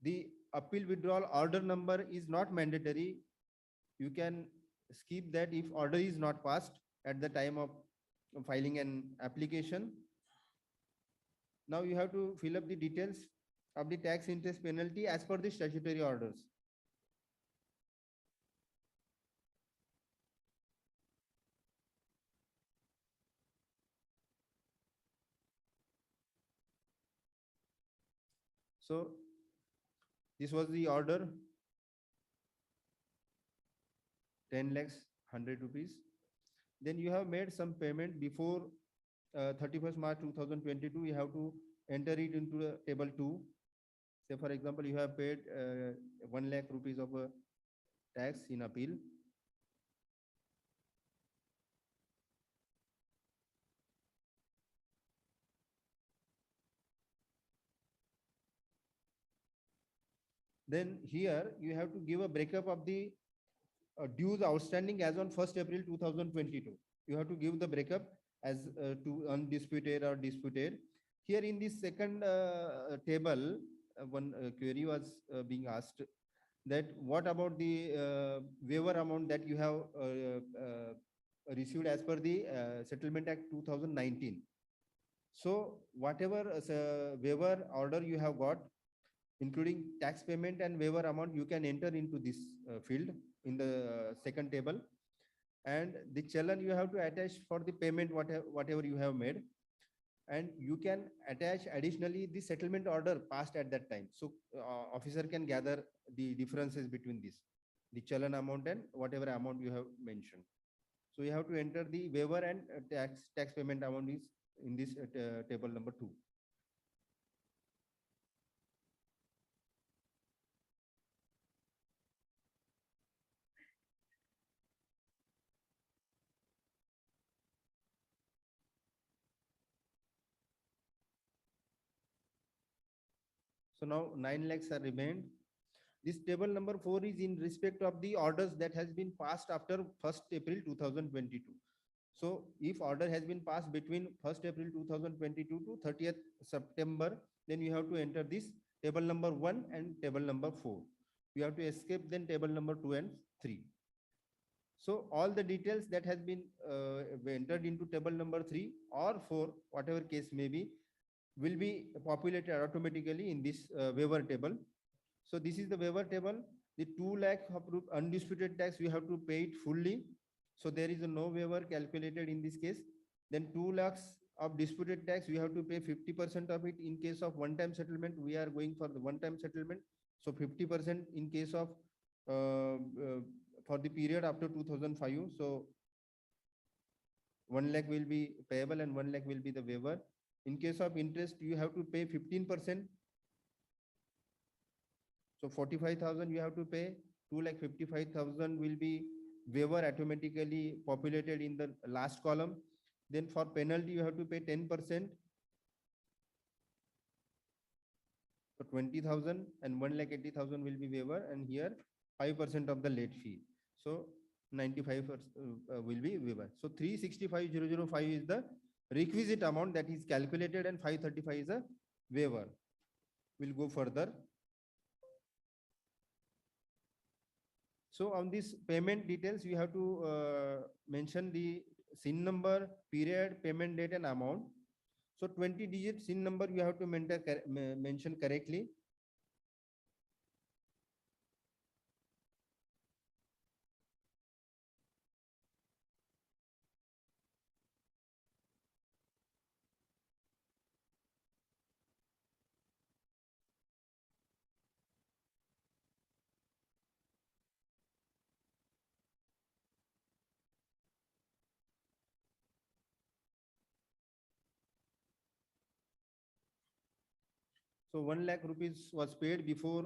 The appeal withdrawal order number is not mandatory. You can skip that if order is not passed at the time of filing an application. Now you have to fill up the details of the tax interest penalty as per the statutory orders. So this was the order, 10 lakhs, 100 rupees. Then you have made some payment before 31st March 2022. You have to enter it into table 2. Say for example, you have paid 1 lakh rupees of a tax in appeal. Then here you have to give a breakup of the dues outstanding as on 1st April 2022. You have to give the breakup as to undisputed or disputed. Here in this second table, one query was being asked that what about the waiver amount that you have received as per the Settlement Act 2019. So whatever waiver order you have got, including tax payment and waiver amount, you can enter into this field in the second table. And the challan you have to attach for the payment, whatever you have made. And you can attach additionally the settlement order passed at that time. So officer can gather the differences between this, the challan amount and whatever amount you have mentioned. So you have to enter the waiver and tax payment amount is in this table number 2. So now 9 lakhs are remained. This table number 4 is in respect of the orders that has been passed after 1st April 2022. So if order has been passed between 1st April 2022 to 30th September, then you have to enter this table number 1 and table number 4. You have to escape then table number 2 and 3. So all the details that has been entered into table number 3 or 4, whatever case may be, will be populated automatically in this waiver table. So this is the waiver table. The 2 lakh of undisputed tax, you have to pay it fully. So there is no waiver calculated in this case. Then 2 lakhs of disputed tax, you have to pay 50% of it in case of one-time settlement. We are going for the one-time settlement. So 50% in case of for the period after 2005. So 1 lakh will be payable and 1 lakh will be the waiver. In case of interest, you have to pay 15%. So 45,000 you have to pay. 2,55,000 will be waiver automatically populated in the last column. Then for penalty, you have to pay 10%. So 20,000 and 1,80,000 will be waiver, and here 5% of the late fee. So 95% will be waiver. So 365,005 is the requisite amount that is calculated, and 535 is a waiver. We'll go further. So on this payment details, you have to mention the SIN number, period, payment date, and amount. So 20-digit SIN number you have to mention correctly. So 1 lakh rupees was paid before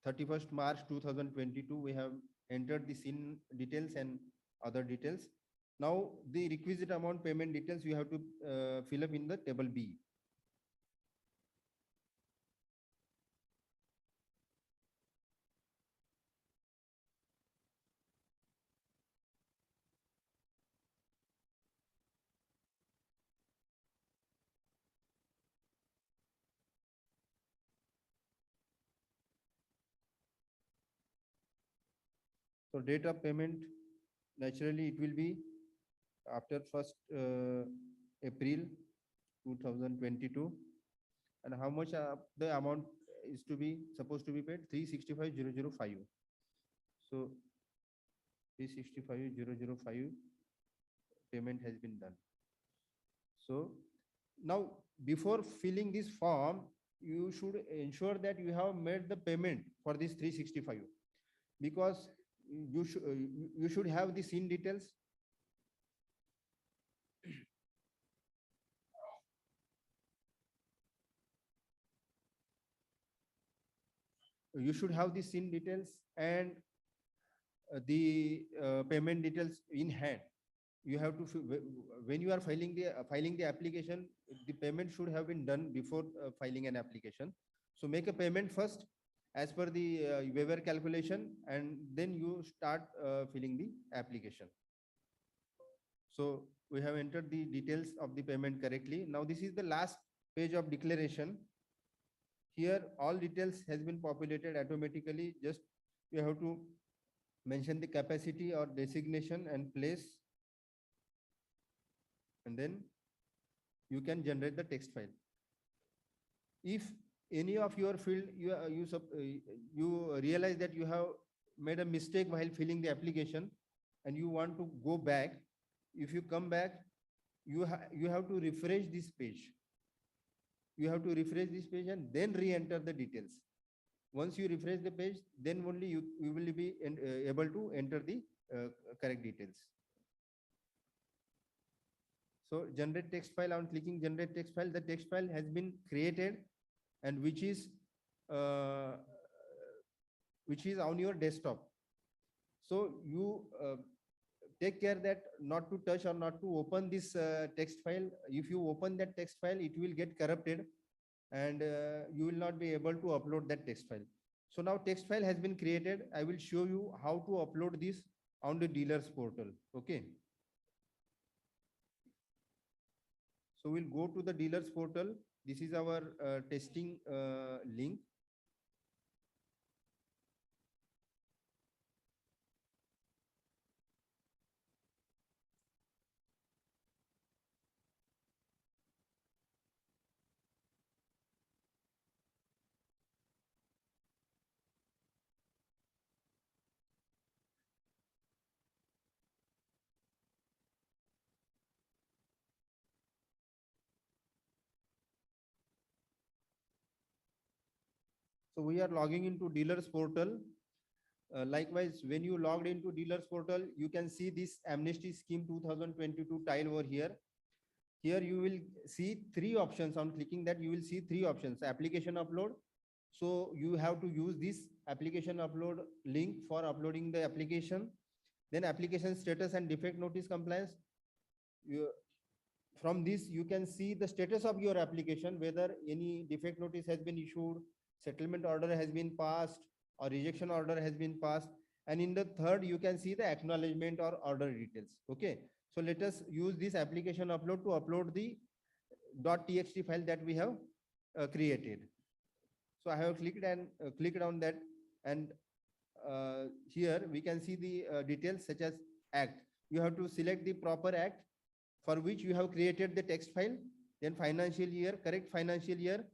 31st March 2022. We have entered the SIN details and other details. Now the requisite amount payment details you have to fill up in the table B. So date of payment, naturally it will be after 1st April 2022. And how much the amount is to be supposed to be paid? 365,005. So 365,005 payment has been done. So now before filling this form, you should ensure that you have made the payment for this 365, because you should have the SIN details. You should have the SIN details and the payment details in hand. You have to when you are filing the application, the payment should have been done before filing an application. So make a payment first as per the waiver calculation, and then you start filling the application. So we have entered the details of the payment correctly. Now this is the last page of declaration. Here all details has been populated automatically. Just you have to mention the capacity or designation and place, and then you can generate the text file. If any of your field you realize that you have made a mistake while filling the application and you want to go back, if you come back, you have to refresh this page. You have to refresh this page and then re-enter the details. Once you refresh the page, then only you will be able to enter the correct details. So generate text file, on clicking generate text file, the text file has been created, and which is on your desktop. So you take care that not to touch or not to open this text file. If you open that text file, it will get corrupted, and you will not be able to upload that text file. So now text file has been created. I will show you how to upload this on the dealers portal. Okay. So we'll go to the dealers portal. This is our testing link. So we are logging into dealers portal. Likewise, when you logged into dealers portal, you can see this amnesty scheme 2022 tile over here. Here you will see three options. On clicking that, you will see three options: application upload. So you have to use this application upload link for uploading the application. Then application status and defect notice compliance. from this, you can see the status of your application, whether any defect notice has been issued, settlement order has been passed, or rejection order has been passed. And in the third, you can see the acknowledgement or order details. Okay. So let us use this application upload to upload the .txt file that we have created. So I have clicked on that, and here we can see the details such as act. You have to select the proper act for which you have created the text file, then financial year, correct financial year.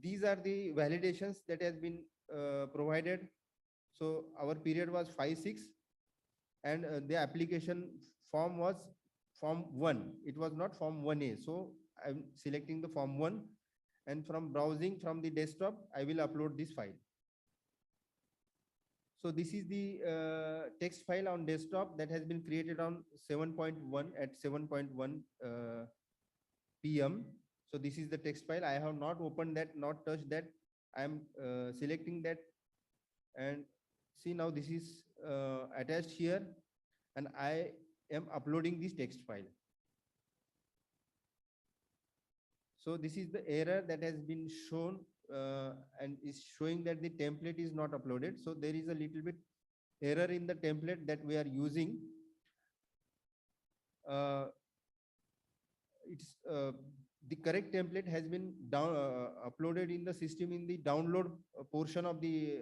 These are the validations that has been provided. So our period was 5-6, and the application form was form 1. It was not form 1A. So I'm selecting the form 1, and from browsing from the desktop, I will upload this file. So this is the text file on desktop that has been created on 7.1 at 7.1 PM. So this is the text file. I have not opened that, not touched that. I am selecting that, and see now this is attached here, and I am uploading this text file. So this is the error that has been shown and is showing that the template is not uploaded. So there is a little bit error in the template that we are using. It's the correct template has been uploaded in the system in the download portion of the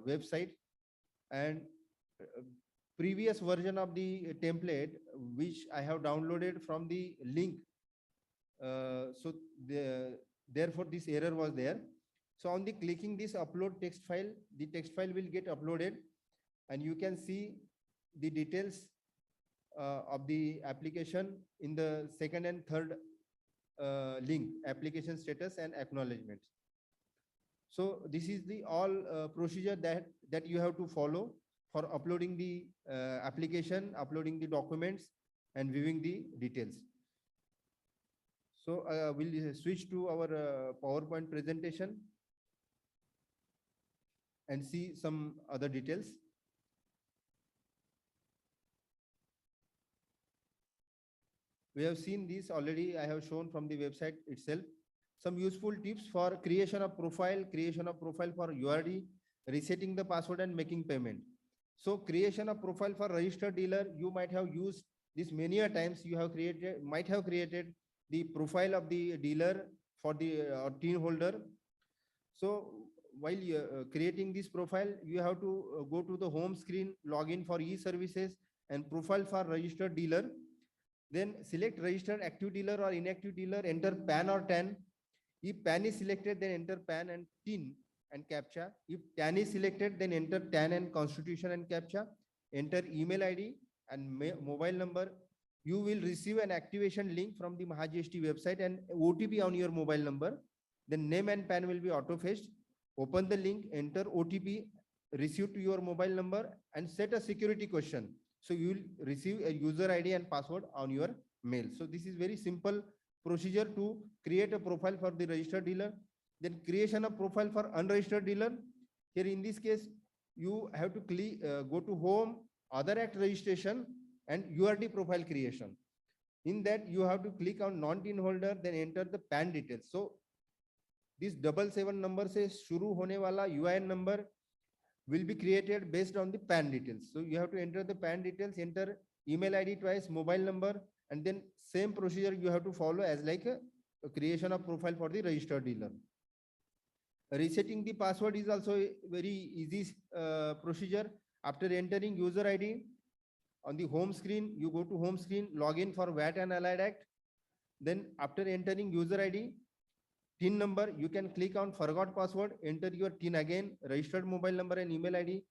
website, and previous version of the template which I have downloaded from the link. So therefore this error was there. So on the clicking this upload text file, the text file will get uploaded, and you can see the details of the application in the second and third link, application status and acknowledgement. So this is the all procedure that you have to follow for uploading the application, uploading the documents, and viewing the details. So we'll switch to our PowerPoint presentation and see some other details. We have seen this already. I have shown from the website itself some useful tips for creation of profile for URD, resetting the password, and making payment. So creation of profile for registered dealer, you might have used this many a times. You have might have created the profile of the dealer for the tin holder. So while creating this profile, you have to go to the home screen, log in for e-services and profile for registered dealer. Then select registered active dealer or inactive dealer, enter PAN or TAN. If PAN is selected, then enter PAN and TIN and CAPTCHA. If TAN is selected, then enter TAN and constitution and CAPTCHA. Enter email ID and mobile number. You will receive an activation link from the MahaGST website and OTP on your mobile number. Then name and PAN will be auto-fetched. Open the link, enter OTP received to your mobile number, and set a security question. So you will receive a user ID and password on your mail. So this is very simple procedure to create a profile for the registered dealer. Then creation of profile for unregistered dealer. Here in this case, you have to go to home, other act registration, and URD profile creation. In that, you have to click on non-tin holder, then enter the PAN details. So this 77 number se shuru hone wala UIN number will be created based on the PAN details. So you have to enter the PAN details, enter email ID twice, mobile number, and then same procedure you have to follow as like a creation of profile for the registered dealer. Resetting the password is also a very easy procedure. After entering user ID on the home screen, you go to home screen, log in for VAT and Allied Act. Then after entering user ID, TIN number, you can click on forgot password, enter your TIN again, registered mobile number and email ID,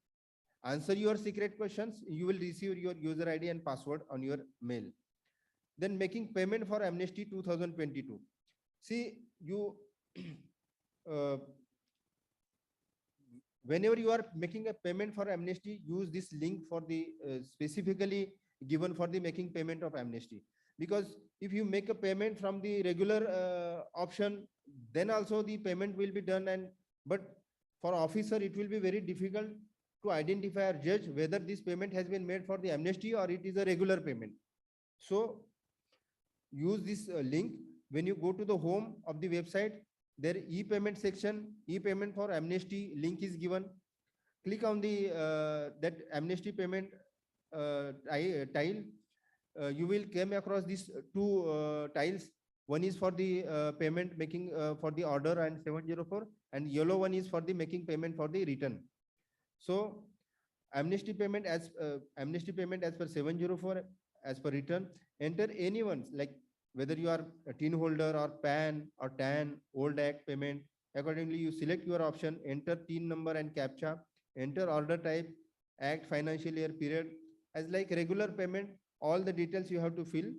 answer your secret questions, you will receive your user ID and password on your mail. Then making payment for Amnesty 2022. See, you, whenever you are making a payment for Amnesty, use this link for the specifically given for the making payment of Amnesty. Because if you make a payment from the regular option, then also the payment will be done, but for officer it will be very difficult to identify or judge whether this payment has been made for the Amnesty or it is a regular payment. So use this link. When you go to the home of the website, there e-payment section, e-payment for amnesty link is given. Click on the that amnesty payment tile. You will come across these two tiles. One is for the payment making for the order and 704, and yellow one is for the making payment for the return. So amnesty payment as per 704 as per return. Enter anyone, like whether you are a tin holder or PAN or TAN, old act payment. Accordingly, you select your option, enter tin number and CAPTCHA, enter order type, act, financial year, period. As like regular payment, all the details you have to fill.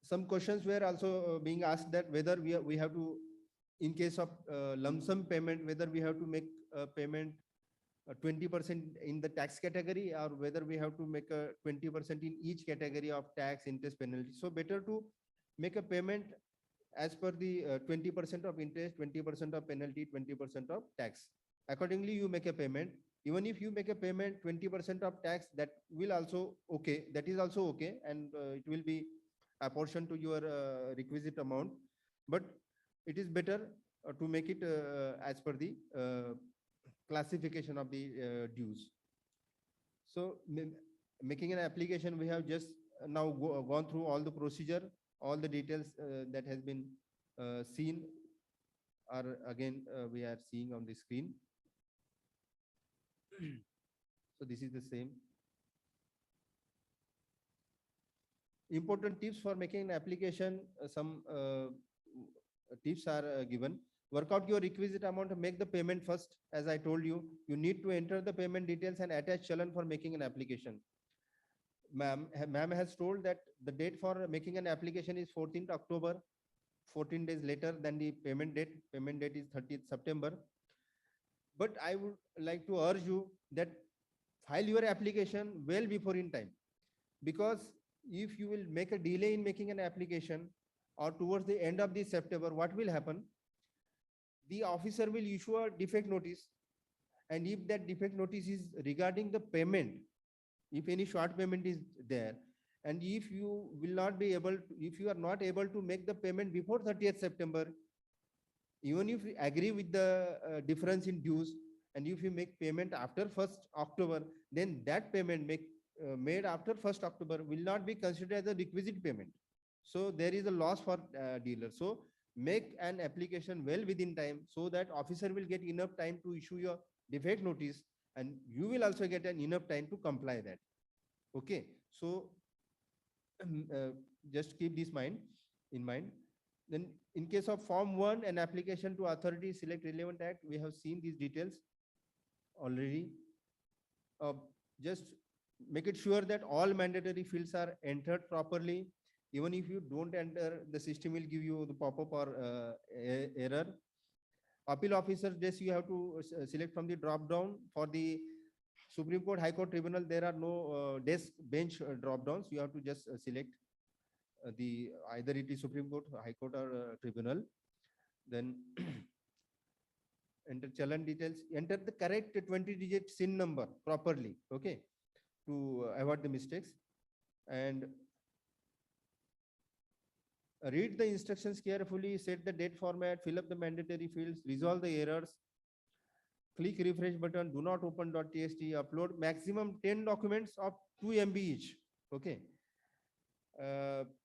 Some questions were also being asked that whether we have to, in case of lump sum payment, whether we have to make a payment 20% in the tax category, or whether we have to make a 20% in each category of tax, interest, penalty. So better to make a payment as per the 20% of interest, 20% of penalty, 20% of tax. Accordingly, you make a payment. Even if you make a payment 20% of tax, that will also okay. That is also okay, and it will be apportioned to your requisite amount. But it is better to make it as per the classification of the dues. So making an application, we have just now gone through all the procedure, all the details that has been seen are again we are seeing on the screen. So this is the same. Important tips for making an application, some tips are given. Work out your requisite amount to make the payment first. As I told you, you need to enter the payment details and attach challan for making an application. Ma'am has told that the date for making an application is 14th October, 14 days later than the payment date. Payment date is 30th September. But I would like to urge you that file your application well before in time, because if you will make a delay in making an application or towards the end of the September, what will happen? The officer will issue a defect notice, and if that defect notice is regarding the payment, if any short payment is there, and if you will not be able to, if you are not able to make the payment before 30th September, even if you agree with the difference in dues, and if you make payment after 1st October, then that payment made after 1st October will not be considered as a requisite payment. So there is a loss for dealer. So make an application well within time, so that officer will get enough time to issue your defect notice, and you will also get an enough time to comply that. Okay, so just keep this in mind. Then in case of Form 1, an application to authority, select relevant act, we have seen these details already. Just make it sure that all mandatory fields are entered properly. Even if you don't enter, the system will give you the pop-up or error. Appeal officer desk, you have to select from the drop down. For the Supreme Court, High Court, Tribunal, there are no desk bench drop downs. You have to just select the either it is Supreme Court, High Court, or Tribunal. Then enter challan details. Enter the correct 20-digit SIN number properly, okay, to avoid the mistakes. And read the instructions carefully, set the date format, fill up the mandatory fields, resolve the errors, click refresh button, do not open .txt, upload maximum 10 documents of 2 MB each. Okay.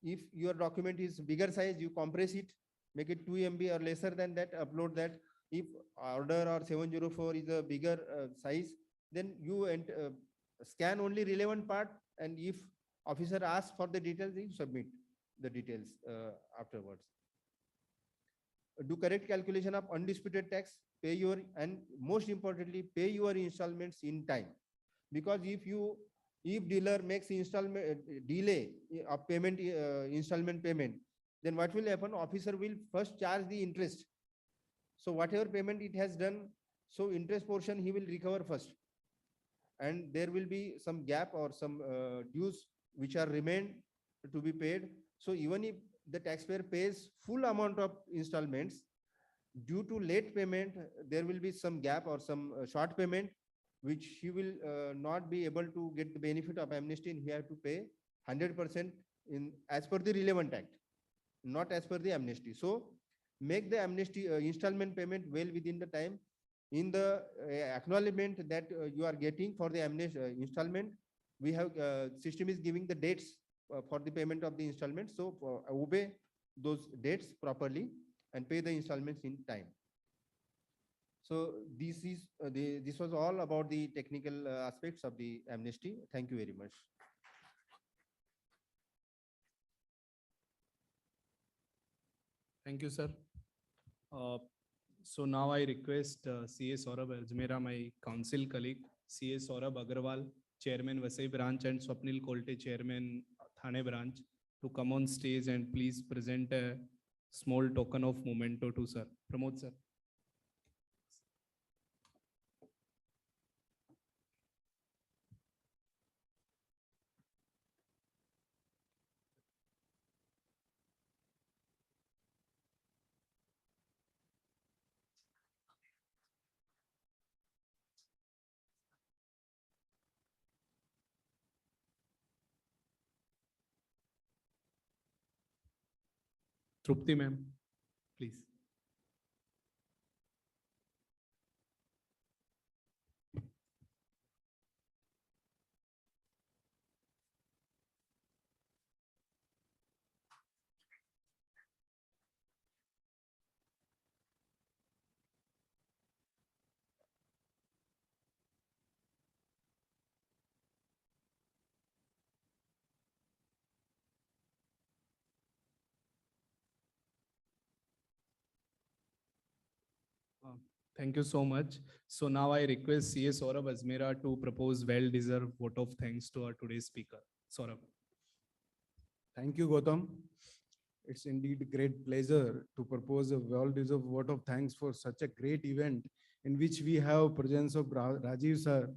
If your document is bigger size, you compress it, make it 2 MB or lesser than that, upload that. If order or 704 is a bigger size, then you scan only relevant part, and if officer asks for the details, you submit the details afterwards. Do correct calculation of undisputed tax, pay your, and most importantly, pay your installments in time. Because if dealer makes installment delay of payment, installment payment, then what will happen? Officer will first charge the interest. So whatever payment it has done, so interest portion he will recover first, and there will be some gap or some dues which are remained to be paid. So even if the taxpayer pays full amount of installments, due to late payment, there will be some gap or some short payment, which he will not be able to get the benefit of amnesty, and he have to pay 100% in as per the relevant act, not as per the amnesty. So make the amnesty installment payment well within the time. In the acknowledgement that you are getting for the amnesty installment, we have system is giving the dates for the payment of the installment. So obey those dates properly and pay the installments in time. So this was all about the technical aspects of the amnesty. Thank you very much. Thank you, sir. So now I request CA Saurabh Ajmera, my council colleague, CA Saurabh Agarwal, Chairman Vasai branch, and Swapnil Kolte, Chairman Thane branch, to come on stage and please present a small token of memento to sir. Pramod sir. Trupti ma'am, please. Thank you so much. So now I request CA Saurabh Ajmera to propose well-deserved vote of thanks to our today's speaker. Saurabh. Thank you, Gautam. It's indeed a great pleasure to propose a well-deserved vote of thanks for such a great event in which we have presence of Rajiv sir,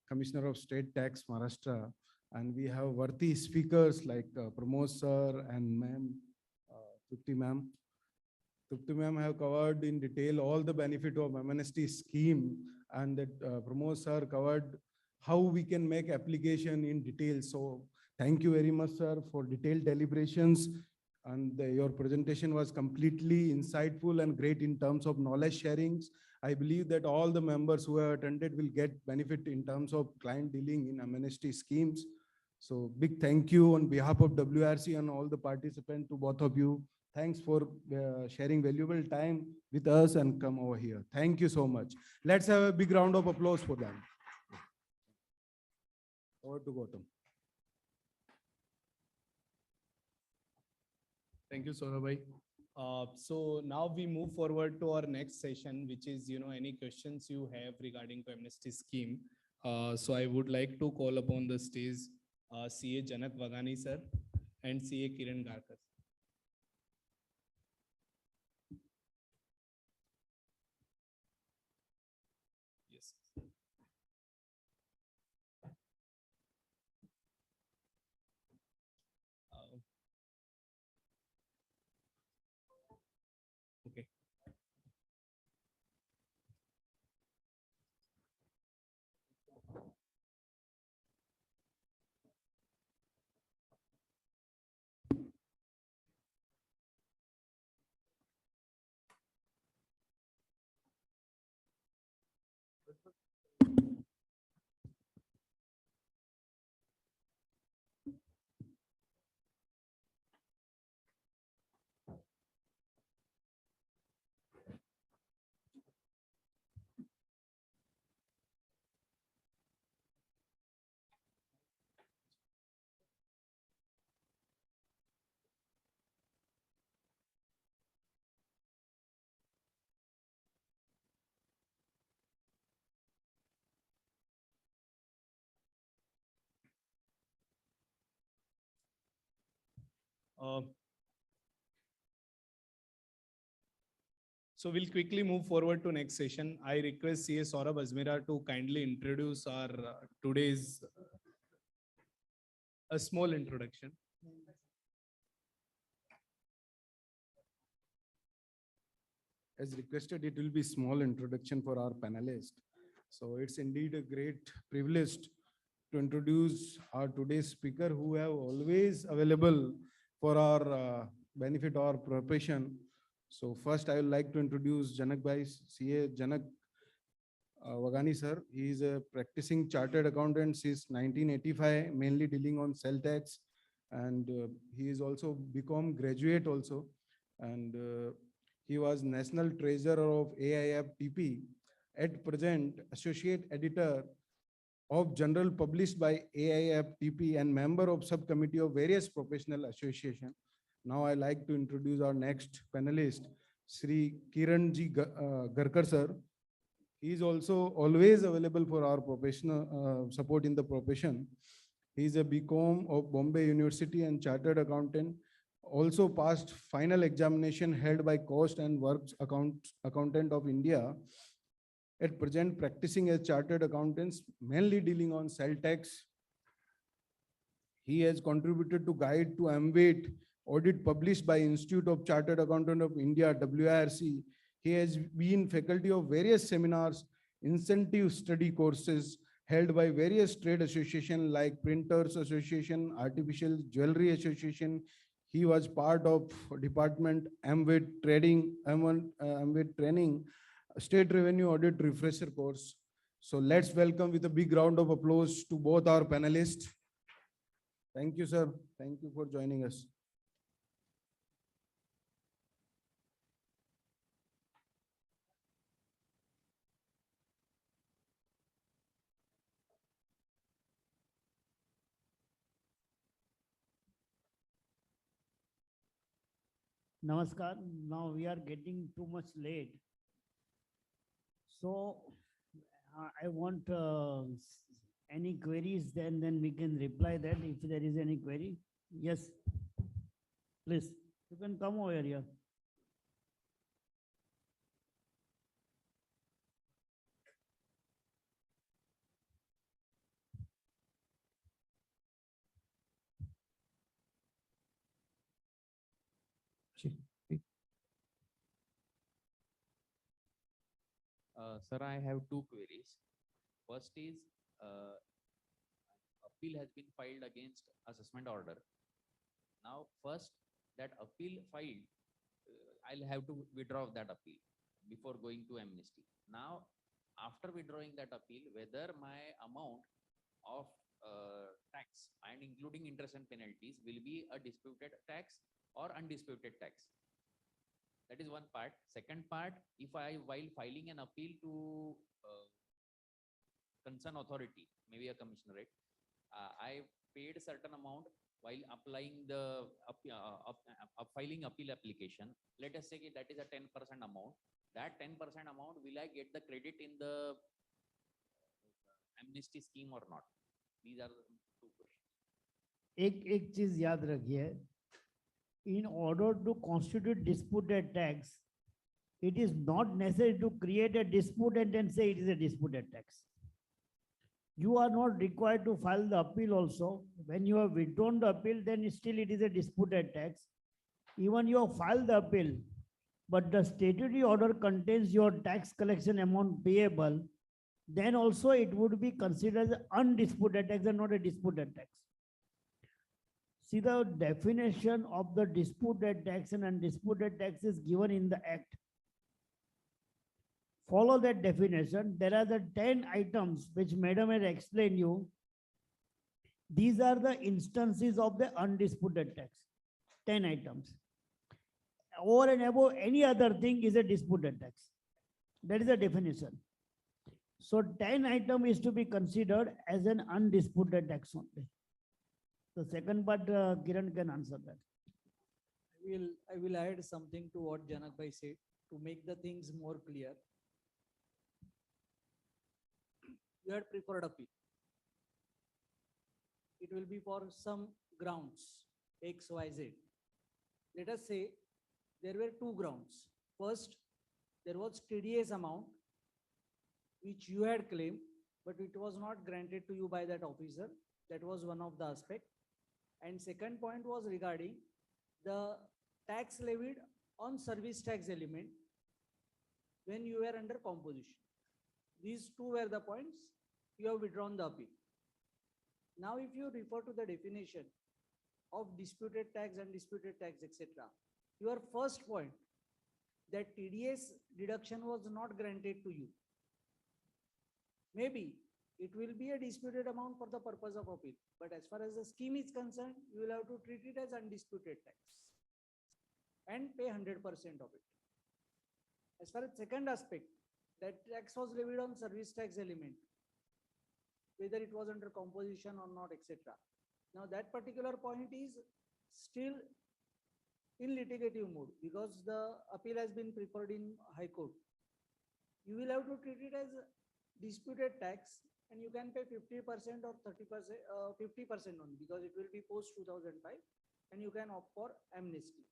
Commissioner of State Tax Maharashtra, and we have worthy speakers like Pramod sir and ma'am, Trupti ma'am. Trupti ma'am have covered in detail all the benefit of amnesty scheme, and that Pramod sir covered how we can make application in detail. So thank you very much, sir, for detailed deliberations. And your presentation was completely insightful and great in terms of knowledge sharings. I believe that all the members who have attended will get benefit in terms of client dealing in amnesty schemes. So big thank you on behalf of WRC and all the participants to both of you. Thanks for sharing valuable time with us and come over here. Thank you so much. Let's have a big round of applause for them. Over to Gautam. Thank you, Saurabh. So now we move forward to our next session, which is, any questions you have regarding to amnesty scheme. So I would like to call upon the stage CA Janat Wagani sir and CA Kiran Garkar. Yes. Okay. So we'll quickly move forward to next session. I request CA Saurabh Ajmera to kindly introduce our today's a small introduction. As requested, it will be small introduction for our panelists. So it's indeed a great privilege to introduce our today's speaker who have always available for our benefit or profession. So first I would like to introduce Janak Bhai, CA Janak Wagani sir. He is a practicing chartered accountant since 1985, mainly dealing on cell tax. And he is also BCom graduate also. And he was national treasurer of AIF TP. At present, associate editor of journal published by AIF TP and member of subcommittee of various professional association. Now I like to introduce our next panelist, Sri Kiran Ji Garkar sir. He is also always available for our professional support in the profession. He is a BCom of Bombay University and chartered accountant. Also passed final examination held by Cost and Works Accountant of India. At present, practicing as chartered accountants, mainly dealing on cell tax. He has contributed to guide to MWAIT audit published by Institute of Chartered Accountant of India, WIRC. He has been faculty of various seminars, incentive study courses held by various trade associations like Printers Association, Artificial Jewelry Association. He was part of department MWAIT MWAIT training, State Revenue Audit Refresher course. So let's welcome with a big round of applause to both our panelists. Thank you, sir. Thank you for joining us. Namaskar. Now we are getting too much late. So I want any queries, then we can reply that if there is any query. Yes, please, you can come over here. Sir, I have two queries. First is, appeal has been filed against assessment order. Now, first, that appeal filed, I'll have to withdraw that appeal before going to amnesty. Now, after withdrawing that appeal, whether my amount of tax and including interest and penalties will be a disputed tax or undisputed tax. That is one part. Second part, if I, while filing an appeal to concerned authority, maybe a commissionerate, I paid a certain amount while applying the filing appeal application. Let us say that is a 10% amount. That 10% amount, will I get the credit in the amnesty scheme or not? These are the two questions. एक चीज याद रखिए, in order to constitute disputed tax, it is not necessary to create a dispute and then say it is a disputed tax. You are not required to file the appeal also. When you have withdrawn the appeal, then still it is a disputed tax. Even you have filed the appeal, but the statutory order contains your tax collection amount payable, then also it would be considered as undisputed tax and not a disputed tax. See, the definition of the disputed tax and undisputed tax is given in the Act. Follow that definition. There are the 10 items which Madam had explained you. These are the instances of the undisputed tax. 10 items. Over and above any other thing is a disputed tax. That is the definition. So 10 item is to be considered as an undisputed tax only. The second part, Kiran can answer that. I will add something to what Janak Bhai said to make the things more clear. You had preferred appeal. It will be for some grounds, X, Y, Z. Let us say there were two grounds. First, there was TDS amount which you had claimed, but it was not granted to you by that officer. That was one of the aspects. And second point was regarding the tax levied on service tax element when you were under composition. These two were the points. You have withdrawn the appeal. Now, if you refer to the definition of disputed tax, undisputed tax, etc., your first point that TDS deduction was not granted to you. Maybe it will be a disputed amount for the purpose of appeal, but as far as the scheme is concerned, you will have to treat it as undisputed tax and pay 100% of it. As far as second aspect, that tax was levied on service tax element, whether it was under composition or not, etc. Now that particular point is still in litigative mode because the appeal has been preferred in High Court. You will have to treat it as disputed tax and you can pay 50% or 30%, 50% only because it will be post 2005 and you can opt for amnesty.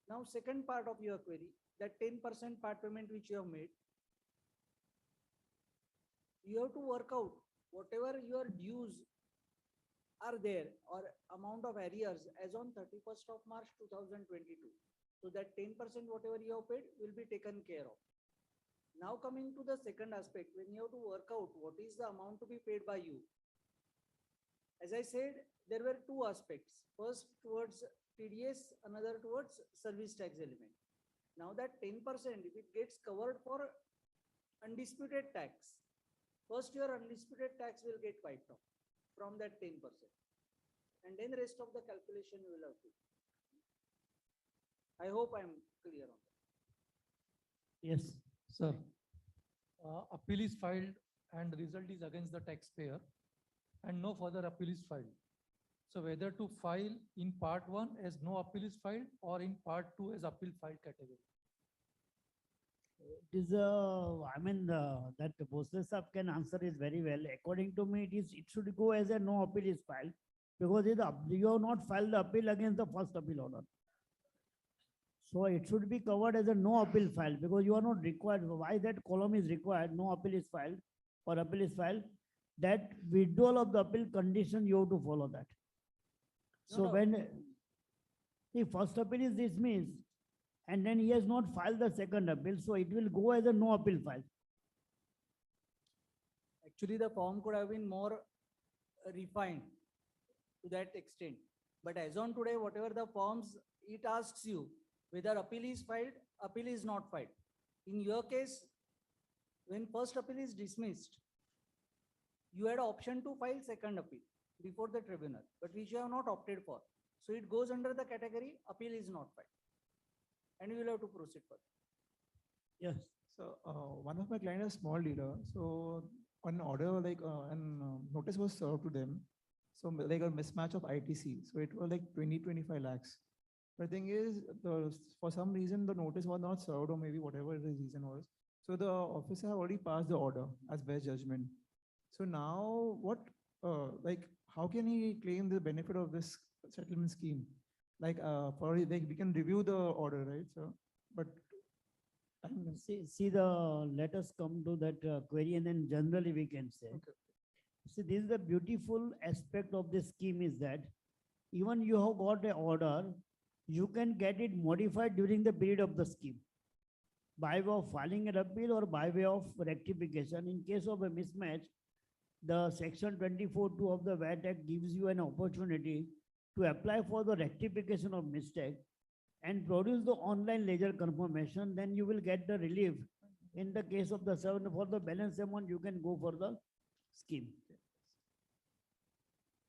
Now, second part of your query, that 10% part payment which you have made, you have to work out whatever your dues are there or amount of arrears as on 31st of March 2022. So that 10% whatever you have paid will be taken care of. Now coming to the second aspect, when you have to work out what is the amount to be paid by you. As I said, there were two aspects. First towards TDS, another towards service tax element. Now that 10%, if it gets covered for undisputed tax, first your undisputed tax will get wiped off from that 10%. And then rest of the calculation you will have to. I hope I am clear on that. Yes. Sir, appeal is filed and result is against the taxpayer and no further appeal is filed. So whether to file in part 1 as no appeal is filed or in part 2 as appeal filed category. It is, that process of can answer is very well. According to me, it should go as a no appeal is filed because you have not filed the appeal against the first appeal order. So it should be covered as a no appeal file because you are not required. Why that column is required? No appeal is filed or appeal is filed. That withdrawal of the appeal condition, you have to follow that. So No. when the first appeal is dismissed and then he has not filed the second appeal, so it will go as a no appeal file. Actually, the form could have been more refined to that extent. But as on today, whatever the forms, it asks you whether appeal is filed, appeal is not filed. In your case, when first appeal is dismissed, you had option to file second appeal before the tribunal, but which you have not opted for. So it goes under the category appeal is not filed. And you will have to proceed further. Yes. So one of my client is small dealer. So an order notice was served to them. So like a mismatch of ITC. So it was like 20-25 lakhs. The thing is, for some reason the notice was not served or maybe whatever the reason was. So the officer have already passed the order as best judgment. So now what, how can he claim the benefit of this settlement scheme? We can review the order, right? So, but Let us come to that query and then generally we can say. Okay. See, this is the beautiful aspect of this scheme is that even you have got an order, you can get it modified during the period of the scheme by way of filing an appeal or by way of rectification. In case of a mismatch, the section 24(2) of the VAT Act gives you an opportunity to apply for the rectification of mistake and produce the online ledger confirmation, then you will get the relief. In the case of the for the balance amount, you can go for the scheme.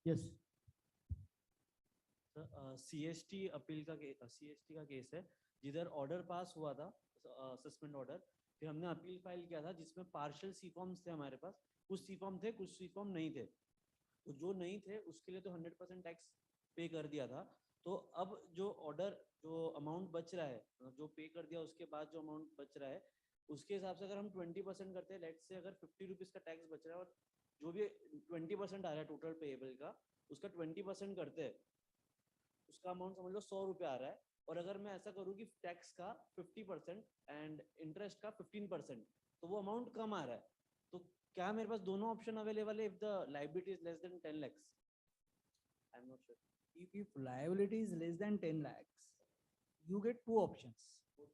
Yes. CST appeal का CST का case है जिधर order pass हुआ था suspend order, फिर हमने appeal file किया था जिसमें पार्शियल सी फॉर्म्स थे हमारे पास, कुछ सी फॉर्म थे कुछ सी फॉर्म नहीं थे, तो जो नहीं थे उसके लिए तो 100% टैक्स पे कर दिया था। तो अब जो ऑर्डर जो अमाउंट बच रहा है, जो पे कर दिया उसके बाद जो अमाउंट बच रहा है उसके हिसाब से अगर हम 20% करते हैं, लेट्स से अगर 50 रुपीज का टैक्स बच रहा है और जो भी 20% आ रहा है टोटल पेएबल का, उसका 20% करते हैं, उसका अमाउंट समझ लो 100 रुपये आ रहा है। और अगर मैं ऐसा करूँ कि टैक्स का 50% एंड इंटरेस्ट का 15%, तो वो अमाउंट कम आ रहा है। तो क्या मेरे पास दोनों ऑप्शन अवेलेबल है if the liability is less than 10 lakhs? I am not sure. If liability is less than 10 lakhs, you get two options.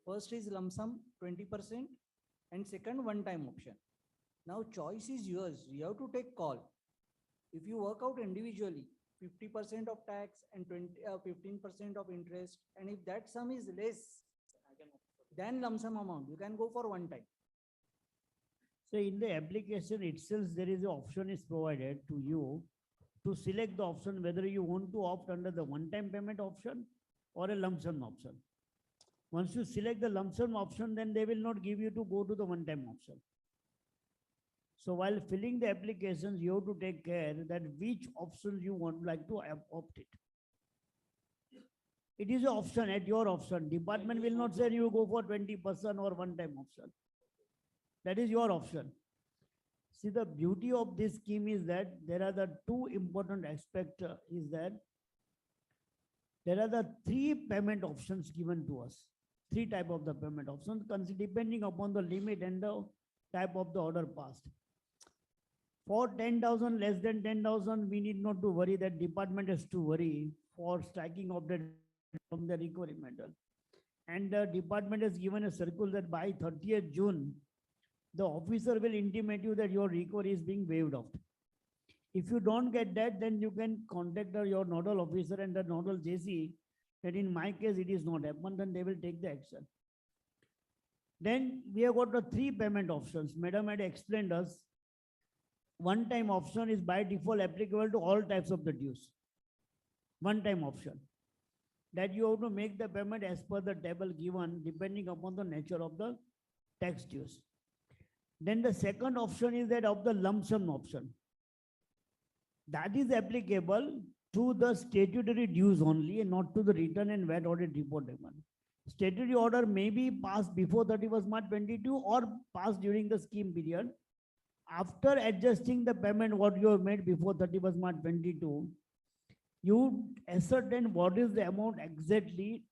First is lump sum 20% and second one-time option. Now choice is yours. You have to take call. If you work out individually, 50% of tax and 15% of interest, and if that sum is less than lump sum amount, you can go for one time. So in the application itself, there is an option is provided to you to select the option whether you want to opt under the one-time payment option or a lump sum option. Once you select the lump sum option, then they will not give you to go to the one-time option. So while filling the applications, you have to take care that which options you want like to opt it. It is an option at your option. Department will not say you go for 20% or one-time option. That is your option. See, the beauty of this scheme is that there are the two important aspects is that there are the three payment options given to us. Three type of the payment options, depending upon the limit and the type of the order passed. For 10,000, less than 10,000, we need not to worry, that department has to worry for striking of the from the recovery medal. And the department has given a circle that by 30th June, the officer will intimate you that your recovery is being waived off. If you don't get that, then you can contact your nodal officer and the nodal JC that in my case it is not happened, then they will take the action. Then we have got the three payment options. Madam had explained us. One time option is by default applicable to all types of the dues. One time option. That you have to make the payment as per the table given depending upon the nature of the tax dues. Then the second option is that of the lump sum option. That is applicable to the statutory dues only and not to the return and VAT audit report demand. Statutory order may be passed before 31st March 22 or passed during the scheme period. After adjusting the payment what you have made before 31st March 22, you ascertain what is the amount exactly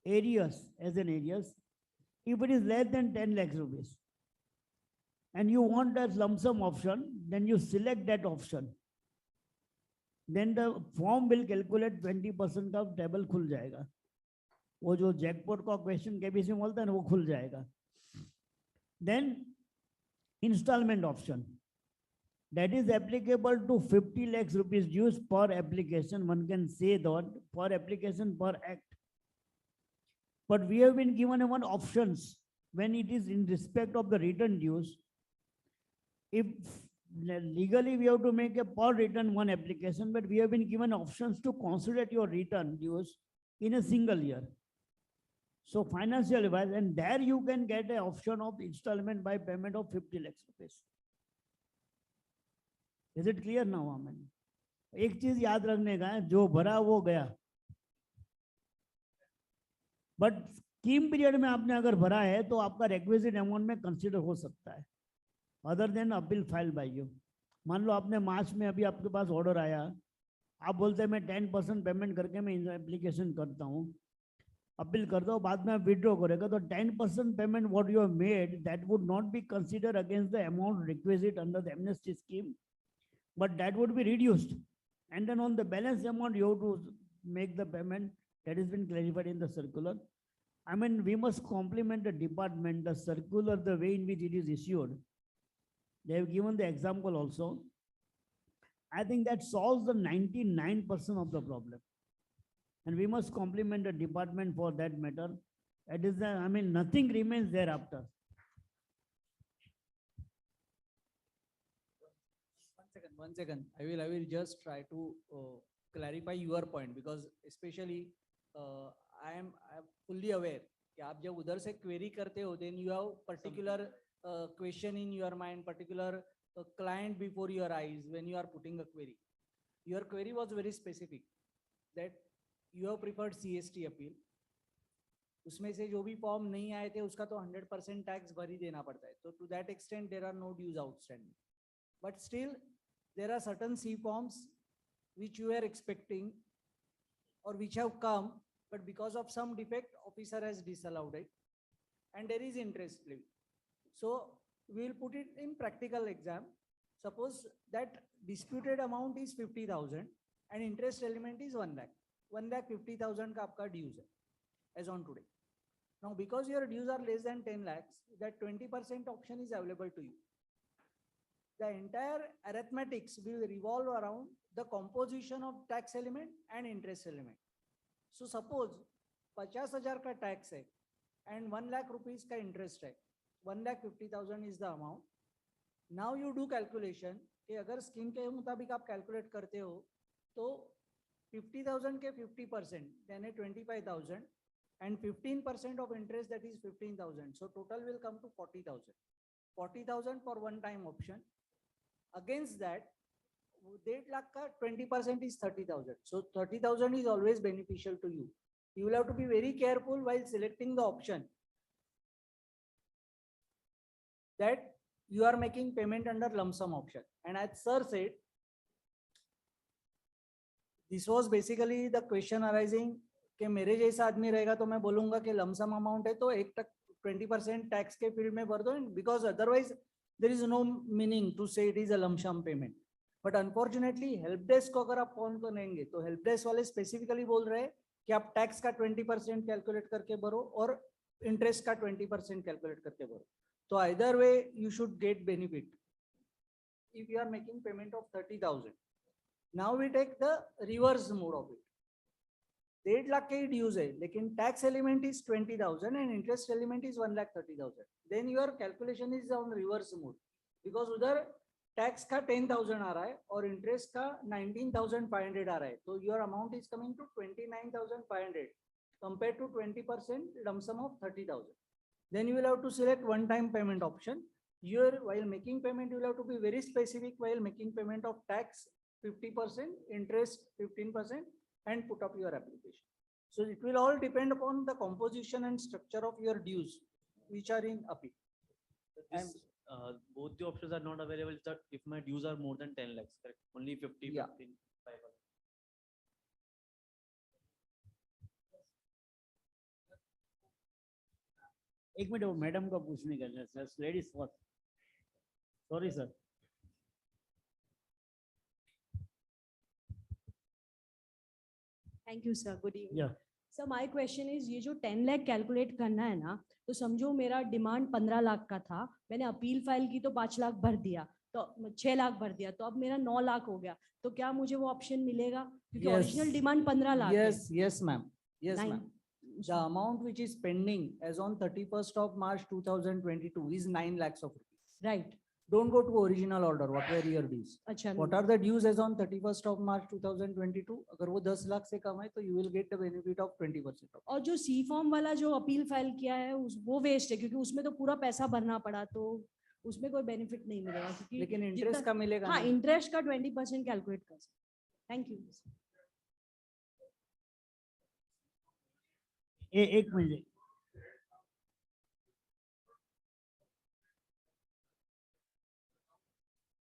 arrears as an arrears. If it is less than 10 lakhs rupees and you want that lump sum option, then you select that option. Then the form will calculate 20% का table खुल जाएगा. वो जो jackpot का question KBC में बोलता है ना वो खुल जाएगा. Then installment option that is applicable to 50 lakhs rupees dues per application. One can say that per application per act. But we have been given one options when it is in respect of the return dues. If legally we have to make a per return one application, but we have been given options to consider your return dues in a single year. So financial advice, and there you can get an option of installment by payment of 50 lakhs rupees. Is it clear now, Aman? एक चीज याद रखने का है, जो भरा वो गया. बट स्कीम पीरियड में आपने अगर भरा है तो आपका रिक्विजिट अमाउंट में कंसीडर हो सकता है. Other than appeal file by you. मान लो आपने मार्च में अभी आपके पास ऑर्डर आया, आप बोलते हैं मैं 10% पेमेंट करके मैं एप्लीकेशन करता हूँ, अपील करता हूँ, बाद में आप विड्रॉ करेगा तो 10% payment what you have made that would not be consider against the amount requisite under the amnesty scheme, but that would be reduced and then on the balance amount you have to make the payment. That has been clarified in the circular. I mean, we must compliment the department, the circular, the way in which it is issued. They have given the example also. I think that solves the 99% of the problem. And we must compliment the department for that matter. It is, I mean, nothing remains thereafter. One second. I will just try to clarify your point, because especially I am fully aware कि आप जब उधर से query करते हो, then you have particular question in your mind, particular client before your eyes when you are putting a query. Your query was very specific that you have preferred CST appeal. उसमें से जो भी form नहीं आए थे उसका तो 100% tax भर ही देना पड़ता है. तो to that extent there are no dues outstanding. But still there are certain C forms which you were expecting or which have come, but because of some defect, officer has disallowed it, and there is interest levy. So we will put it in practical exam. Suppose that disputed amount is 50,000 and interest element is 1 lakh. 1,50,000 का आपका dues है, as on today. Now, because your dues are less than 10 lakhs, that 20% option is available to you. the entire arithmetics will revolve around the composition of tax element and interest element. So suppose 50,000 का tax है and 1 lakh rupees का interest है, 1,50,000 is the amount. Now you do calculation कि अगर scheme के मुताबिक आप calculate करते हो तो 50,000 के 50% यानी 25,000 and 15% of interest, that is 15,000. So total will come to 40,000. 40,000 for one time option. Against that, 1.5 lakh ka 20% is 30,000. So 30,000 is always beneficial to you. You will have to be very careful while selecting the option that you are making payment under lump sum option. And as sir said, this was basically the question arising कि मेरे जैसा आदमी रहेगा तो मैं बोलूंगा कि lump sum amount है तो 20% टैक्स के फील्ड में भर दो, because otherwise there is no meaning to say it is a lumpsum payment. But unfortunately help desk को अगर आप फोन करेंगे तो हेल्प डेस्क वाले स्पेसिफिकली बोल रहे हैं कि आप टैक्स का 20% कैलकुलेट करके भरो और इंटरेस्ट का 20% कैलकुलेट करके भरो. तो either way you should get benefit if you are making payment of 30,000. Now we take the reverse mode of it. 1.5 lakh के ड्यूज है लेकिन tax element is 20,000 and interest element is 1,30,000. Then your calculation is on reverse mode because उधर tax का 10,000 आ रहा है और interest का 19,500 आ रहा है. तो your amount is coming to 29,500 compared to 20% lump sum of 30,000. Then you will have to select one time payment option. Here while making payment you will have to be very specific while making payment of tax 50%, interest 15%, and put up your application. So it will all depend upon the composition and structure of your dues which are in appeal. This, both the options are not available if my dues are more than 10 lakhs, correct? Only 50, Yeah. 15, 5. एक minute वो madam को पूछने का है sir, ladies first. Sorry sir. Thank you, sir. Good evening. Yeah. So my question is, ये जो 10 lakh calculate करना है ना, तो समझो मेरा डिमांड 15 लाख का था, मैंने अपील फाइल की तो 5 लाख भर दिया, तो 6 लाख भर दिया, तो अब मेरा 9 लाख हो गया, तो क्या मुझे वो ऑप्शन मिलेगा? क्योंकि Yes. ओरिजिनल डिमांड 15 लाख है. Yes, ma'am. Yes, Nine. ma'am. The amount which is pending as on 31st of March 2022 is 9 lakhs of rupees. Right. Don't go to original order, what were your dues? अच्छा. What are the dues as on 31st of March 2022? अगर वो 10 लाख से कम है तो you will get the benefit of 20% of. और जो सी form वाला जो अपील फाइल किया है वो वेस्ट है, क्योंकि उसमें तो पूरा पैसा भरना पड़ा, तो उसमें कोई बेनिफिट नहीं मिलेगा, क्योंकि लेकिन इंटरेस्ट का मिलेगा. हाँ, ना. इंटरेस्ट का 20% कैलकुलेट कर सकते. Thank you. एक minute.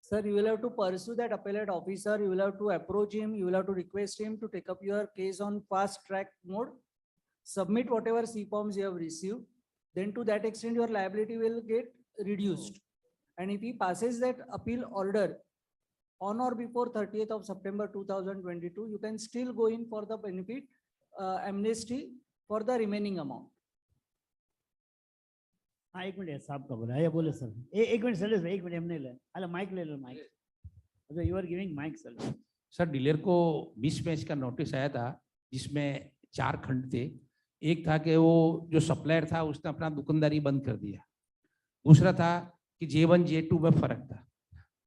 Sir, you will have to pursue that appellate officer, you will have to approach him, you will have to request him to take up your case on fast track mode. Submit whatever C forms you have received, then to that extent your liability will get reduced. And if he passes that appeal order on or before 30th of September 2022, you can still go in for the benefit amnesty for the remaining amount. हाँ एक minute साहब का बोला, ये बोले sir. एक minute sir, एक minute हमने ले, अरे माइक ले लो, माइक. अच्छा, you are giving mike sir. Sir dealer को 20 पेज का नोटिस आया था जिसमें 4 खंड थे. एक था कि वो जो सप्लायर था उसने अपना दुकानदारी बंद कर दिया. दूसरा था कि J1 J2 में फर्क था.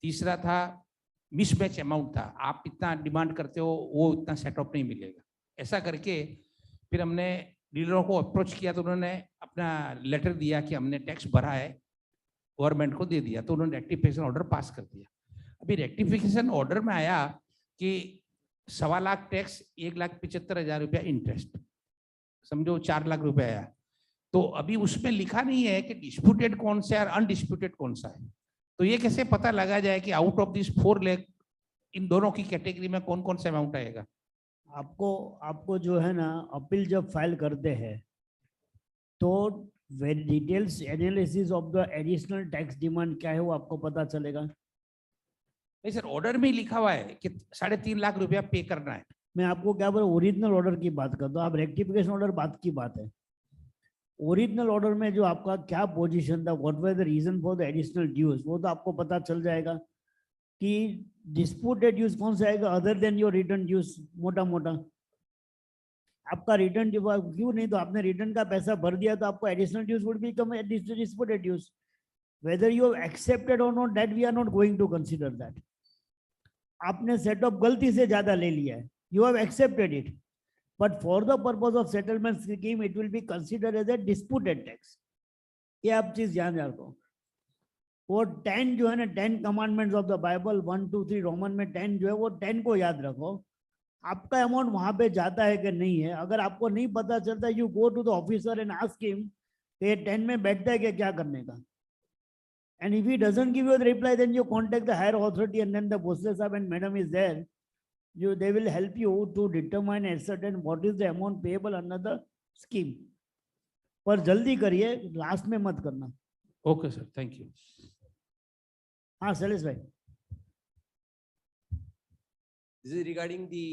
तीसरा था मिसमैच अमाउंट था, आप इतना डिमांड करते हो वो इतना सेटअप नहीं मिलेगा. ऐसा करके फिर हमने डीलरों को अप्रोच किया तो उन्होंने अपना लेटर दिया कि हमने टैक्स भरा है, गवर्नमेंट को दे दिया, तो उन्होंने रेक्टिफिकेशन ऑर्डर पास कर दिया. अभी रेक्टिफिकेशन ऑर्डर में आया कि 1.25 लाख टैक्स, 1,75,000 रुपया इंटरेस्ट, समझो 4 लाख रुपया आया. तो अभी उसमें लिखा नहीं है कि डिस्प्यूटेड कौन सा है और अनडिस्प्यूटेड कौन सा है. तो ये कैसे पता लगा जाए कि आउट ऑफ दिस 4 लाख इन दोनों की कैटेगरी में कौन कौन सा अमाउंट आएगा? आपको जो है ना अपील जब फाइल करते हैं तो very details analysis of the additional tax demand क्या है वो आपको पता चलेगा. नहीं सर, ऑर्डर में लिखा हुआ है कि 3.5 लाख रुपया पे करना है. मैं आपको क्या बोला, ओरिजिनल ऑर्डर की बात करता हूँ, आप रेक्टिफिकेशन ऑर्डर बात की बात है. ओरिजिनल ऑर्डर में जो आपका क्या पोजीशन था, what was the reason for the additional dues, वो तो आपको पता चल जाएगा. कि डिस्प्यूटेड ड्यूज कौन सा आएगा other than your return dues, मोटा मोटा आपका रिटर्न क्यों नहीं, तो आपने रिटर्न का पैसा भर दिया तो आपको additional dues would become disputed dues, whether you have accepted or not, that we are not going to consider that. आपने सेट ऑफ गलती से ज्यादा ले लिया है, you have accepted it, but for the purpose of settlement scheme it will be considered as a disputed tax. ये आप चीज ध्यान रखो। वो 10 जो है ना, 10 commandments of the Bible 1 2 3 Roman में 10 जो है वो 10 को याद रखो। आपका अमाउंट वहां पे जाता है कि नहीं है, अगर आपको नहीं पता चलता, you go to the officer and ask him ये 10 में बैठता है कि क्या करने का। And if he doesn't give you the reply, then you contact the higher authority, and then the postal sahab and madam is there. They will help you to determine and ascertain what is the amount payable under the scheme. पर जल्दी करिए, last में मत करना। Okay sir, thank you. हाँ शैलेश भाई। This is regarding the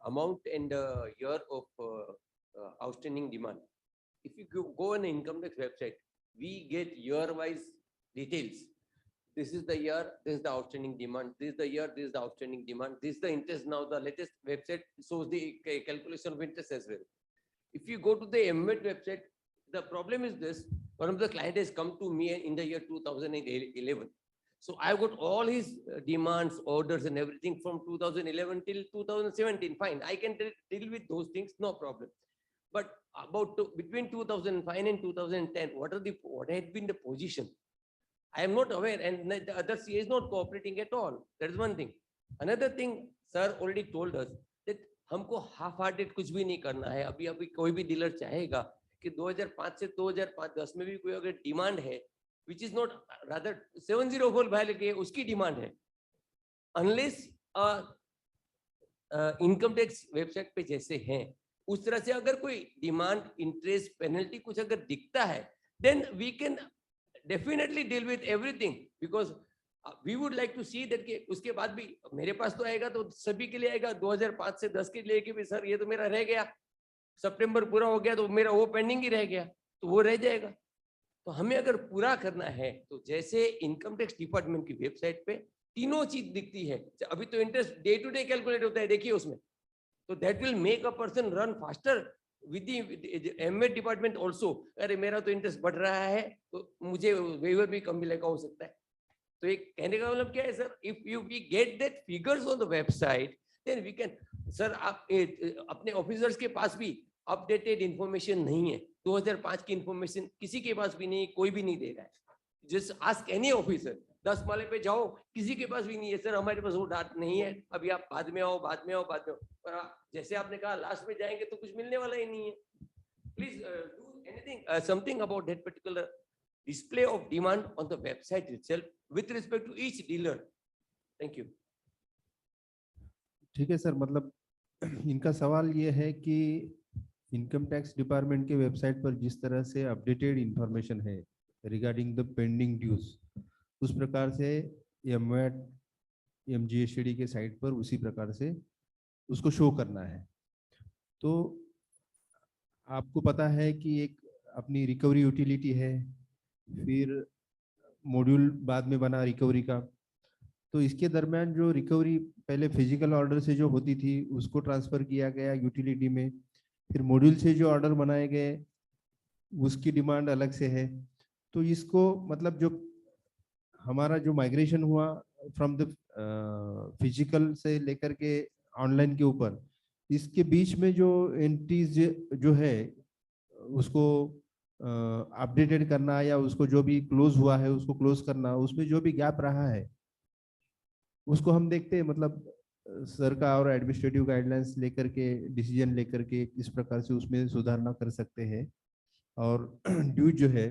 amount and year of outstanding demand. If you go on the income tax website, we get year-wise details. This is the year, this is the outstanding demand, this is the year, this is the outstanding demand, this is the interest. Now the latest website shows the calculation of interest as well. If you go to the MWET website, the problem is this: one of the client has come to me in the year 2011. So I've got all his demands, orders and everything from 2011 till 2017. Fine, I can deal with those things, no problem. But about between 2005 and 2010, what had been the position? I am not aware, and the other CA is not cooperating at all. That is one thing. Another thing, sir already told us that हमको half-hearted कुछ भी नहीं करना है। अभी कोई भी dealer चाहेगा कि 2005 से 2010 में भी कोई अगर डिमांड है, which is not rather 704 वाले के उसकी डिमांड है, unless इनकम टैक्स वेबसाइट पे जैसे हैं उस तरह से अगर कोई डिमांड, इंटरेस्ट, पेनल्टी कुछ अगर दिखता है, then we can definitely deal with everything, because we would like to see that कि उसके बाद भी मेरे पास तो आएगा तो सभी के लिए आएगा। 2005 से 10 के लिए कि भी सर ये तो मेरा रह गया, सितंबर पूरा हो गया तो मेरा वो पेंडिंग ही रह गया, तो वो रह जाएगा। तो हमें अगर पूरा करना है तो जैसे इनकम टैक्स डिपार्टमेंट की वेबसाइट पे तीनों चीज दिखती है। अभी तो interest day to day calculate होता है, देखिए उसमें, तो that will make a person run faster with the MVAT department also. अरे मेरा तो इंटरेस्ट बढ़ रहा है तो मुझे वेवर भी कम मिलेगा, हो सकता है। तो एक कहने का मतलब क्या है sir, if you we get that figures on the website then we can. Sir आप अपने ऑफिसर्स के पास भी अपडेटेड इंफॉर्मेशन नहीं है, 2005 की इंफॉर्मेशन किसी के पास भी नहीं, कोई भी नहीं दे रहा है। जस्ट आस्क एनी ऑफिसर, 10 माले पे जाओ, किसी के पास भी नहीं है, सर हमारे पास वो डाटा नहीं है, अभी आप बाद में आओ, बाद में आओ, बाद में आओ। पर जैसे आपने कहा लास्ट में जाएंगे तो कुछ मिलने वाला ही नहीं है। Please do anything, something about that particular display of demand on the website itself with respect to each dealer. Thank you. ठीक है सर, मतलब इनका सवाल ये है कि इनकम टैक्स डिपार्टमेंट के वेबसाइट पर जिस तरह से अपडेटेड इंफॉर्मेशन है रिगार्डिंग द पेंडिंग ड्यूज, उस प्रकार से एमवेट एमजीएसटी के साइट पर उसी प्रकार से उसको शो करना है। तो आपको पता है कि एक अपनी रिकवरी यूटिलिटी है, फिर मॉड्यूल बाद में बना रिकवरी का। तो इसके दरमियान जो रिकवरी पहले फिजिकल ऑर्डर से जो होती थी उसको ट्रांसफर किया गया यूटिलिटी में, फिर मॉड्यूल से जो ऑर्डर बनाए गए उसकी डिमांड अलग से है। तो इसको मतलब जो हमारा जो माइग्रेशन हुआ फ्रॉम द फिजिकल से लेकर के ऑनलाइन के ऊपर, इसके बीच में जो एंट्रीज जो है उसको अपडेटेड करना या उसको जो भी क्लोज हुआ है उसको क्लोज करना, उसमें जो भी गैप रहा है उसको हम देखते हैं, मतलब सर का और एडमिनिस्ट्रेटिव गाइडलाइंस लेकर के डिसीजन लेकर के इस प्रकार से उसमें सुधारना कर सकते हैं और ड्यू जो है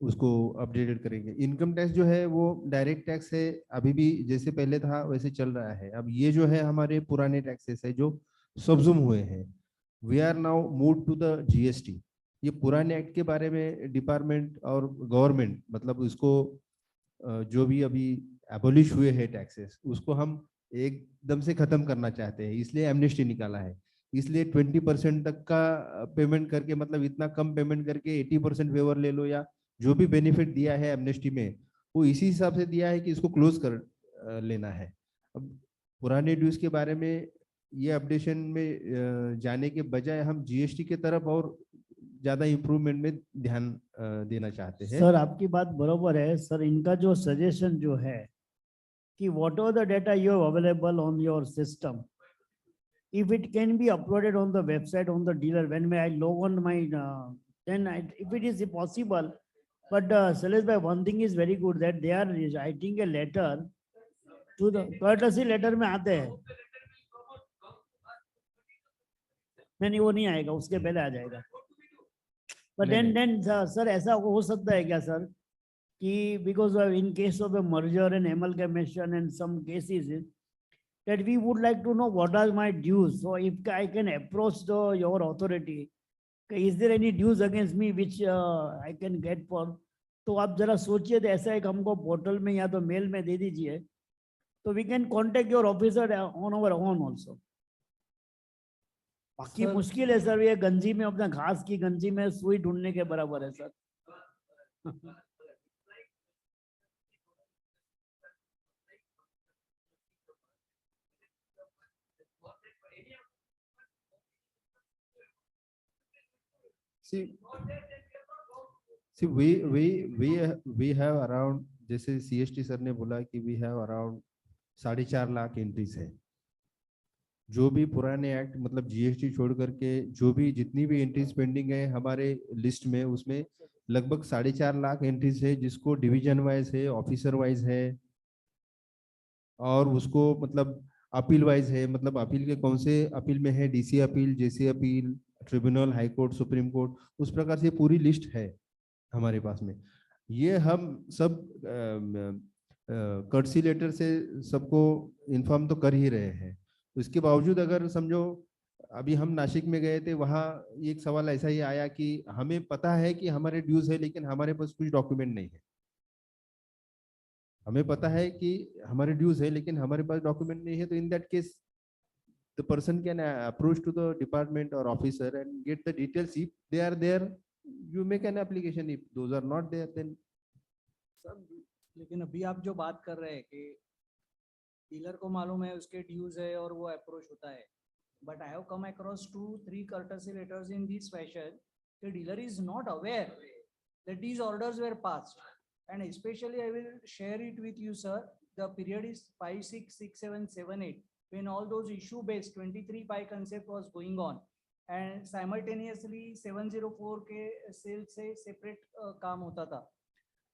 उसको अपडेटेड करेंगे। इनकम टैक्स जो है वो डायरेक्ट टैक्स है, अभी भी जैसे पहले था वैसे चल रहा है। अब ये जो है हमारे पुराने टैक्सेस है जो सब्जुम हुए हैं। We are now move to the GST. ये पुराने एक्ट के बारे में डिपार्टमेंट और गवर्नमेंट मतलब उसको जो भी अभी एबोलिश हुए हैं टैक्सेस उसको हम एकदम से खत्म करना चाहते हैं, इसलिए एमनेस्टी निकाला है। इसलिए 20% तक का पेमेंट करके, मतलब इतना कम पेमेंट करके 80% वेवर ले लो या जो भी बेनिफिट दिया है एमनेस्टी में वो इसी हिसाब से दिया है कि इसको क्लोज कर लेना है। अब पुराने ड्यूज के बारे में ये अपडेशन में जाने के बजाय हम जीएसटी के तरफ और ज्यादा इम्प्रूवमेंट में ध्यान देना चाहते हैं। सर आपकी बात बरोबर है सर, इनका जो सजेशन जो है कि what ever the data you have available on your system, if it can be uploaded on the website on the dealer when I log on my then if it is possible, but Sailesh bhai, one thing is very good that they are writing a letter to the courtesy letter में आते हैं। नहीं वो नहीं आएगा, उसके पहले आ जाएगा। But then sir ऐसा हो सकता है क्या सर कि because in case of a merger and amalgamation and some cases that we would like to know what are my dues. So if I can approach your authority, is there any dues against me which I can get for? तो आप जरा सोचिए, तो ऐसा एक हमको portal में या तो मेल में दे दीजिए, तो we can contact your officer on our own also. बाकी मुश्किल है सर, ये गंजी में अपना घास की गंजी में सुई ढूंढने के बराबर है sir. See, we have around, जैसे CST सर ने बोला कि we have around 4.5 lakh entries है। जो भी पुराने एक्ट मतलब GST छोड़ करके जो भी जितनी भी एंट्रीज पेंडिंग है हमारे लिस्ट में, उसमें लगभग 4.5 लाख एंट्रीज है, जिसको डिवीजन वाइज है, ऑफिसर वाइज है, और उसको मतलब अपील वाइज है। मतलब अपील के कौन से अपील में है, DC appeal, JC appeal, tribunal, high court, supreme court, उस प्रकार से पूरी लिस्ट है हमारे पास में। ये हम सब कर्टसी लेटर से सबको इन्फॉर्म तो कर ही रहे हैं। उसके बावजूद अगर समझो अभी हम नासिक में गए थे, वहाँ एक सवाल ऐसा ही आया कि हमें पता है कि हमारे ड्यूज है लेकिन हमारे पास कुछ डॉक्यूमेंट नहीं है। हमें पता है कि हमारे ड्यूज है लेकिन हमारे पास डॉक्यूमेंट नहीं है, तो in that case the person can approach to the department or officer and get the details. If they are there, you make an application. If those are not there, then लेकिन अभी आप जो बात कर रहे हैं कि डीलर को मालूम है उसके ड्यूज है और वो अप्रोच होता है, but I have come across 2-3 courtesy letters in this fashion. The dealer is not aware that these orders were passed, and especially I will share it with you, sir. The period is 5, 6, 6, 7, 7, 8. When all those issue based 23 pi concept was going on, and simultaneously 704 के cell से separate काम होता था,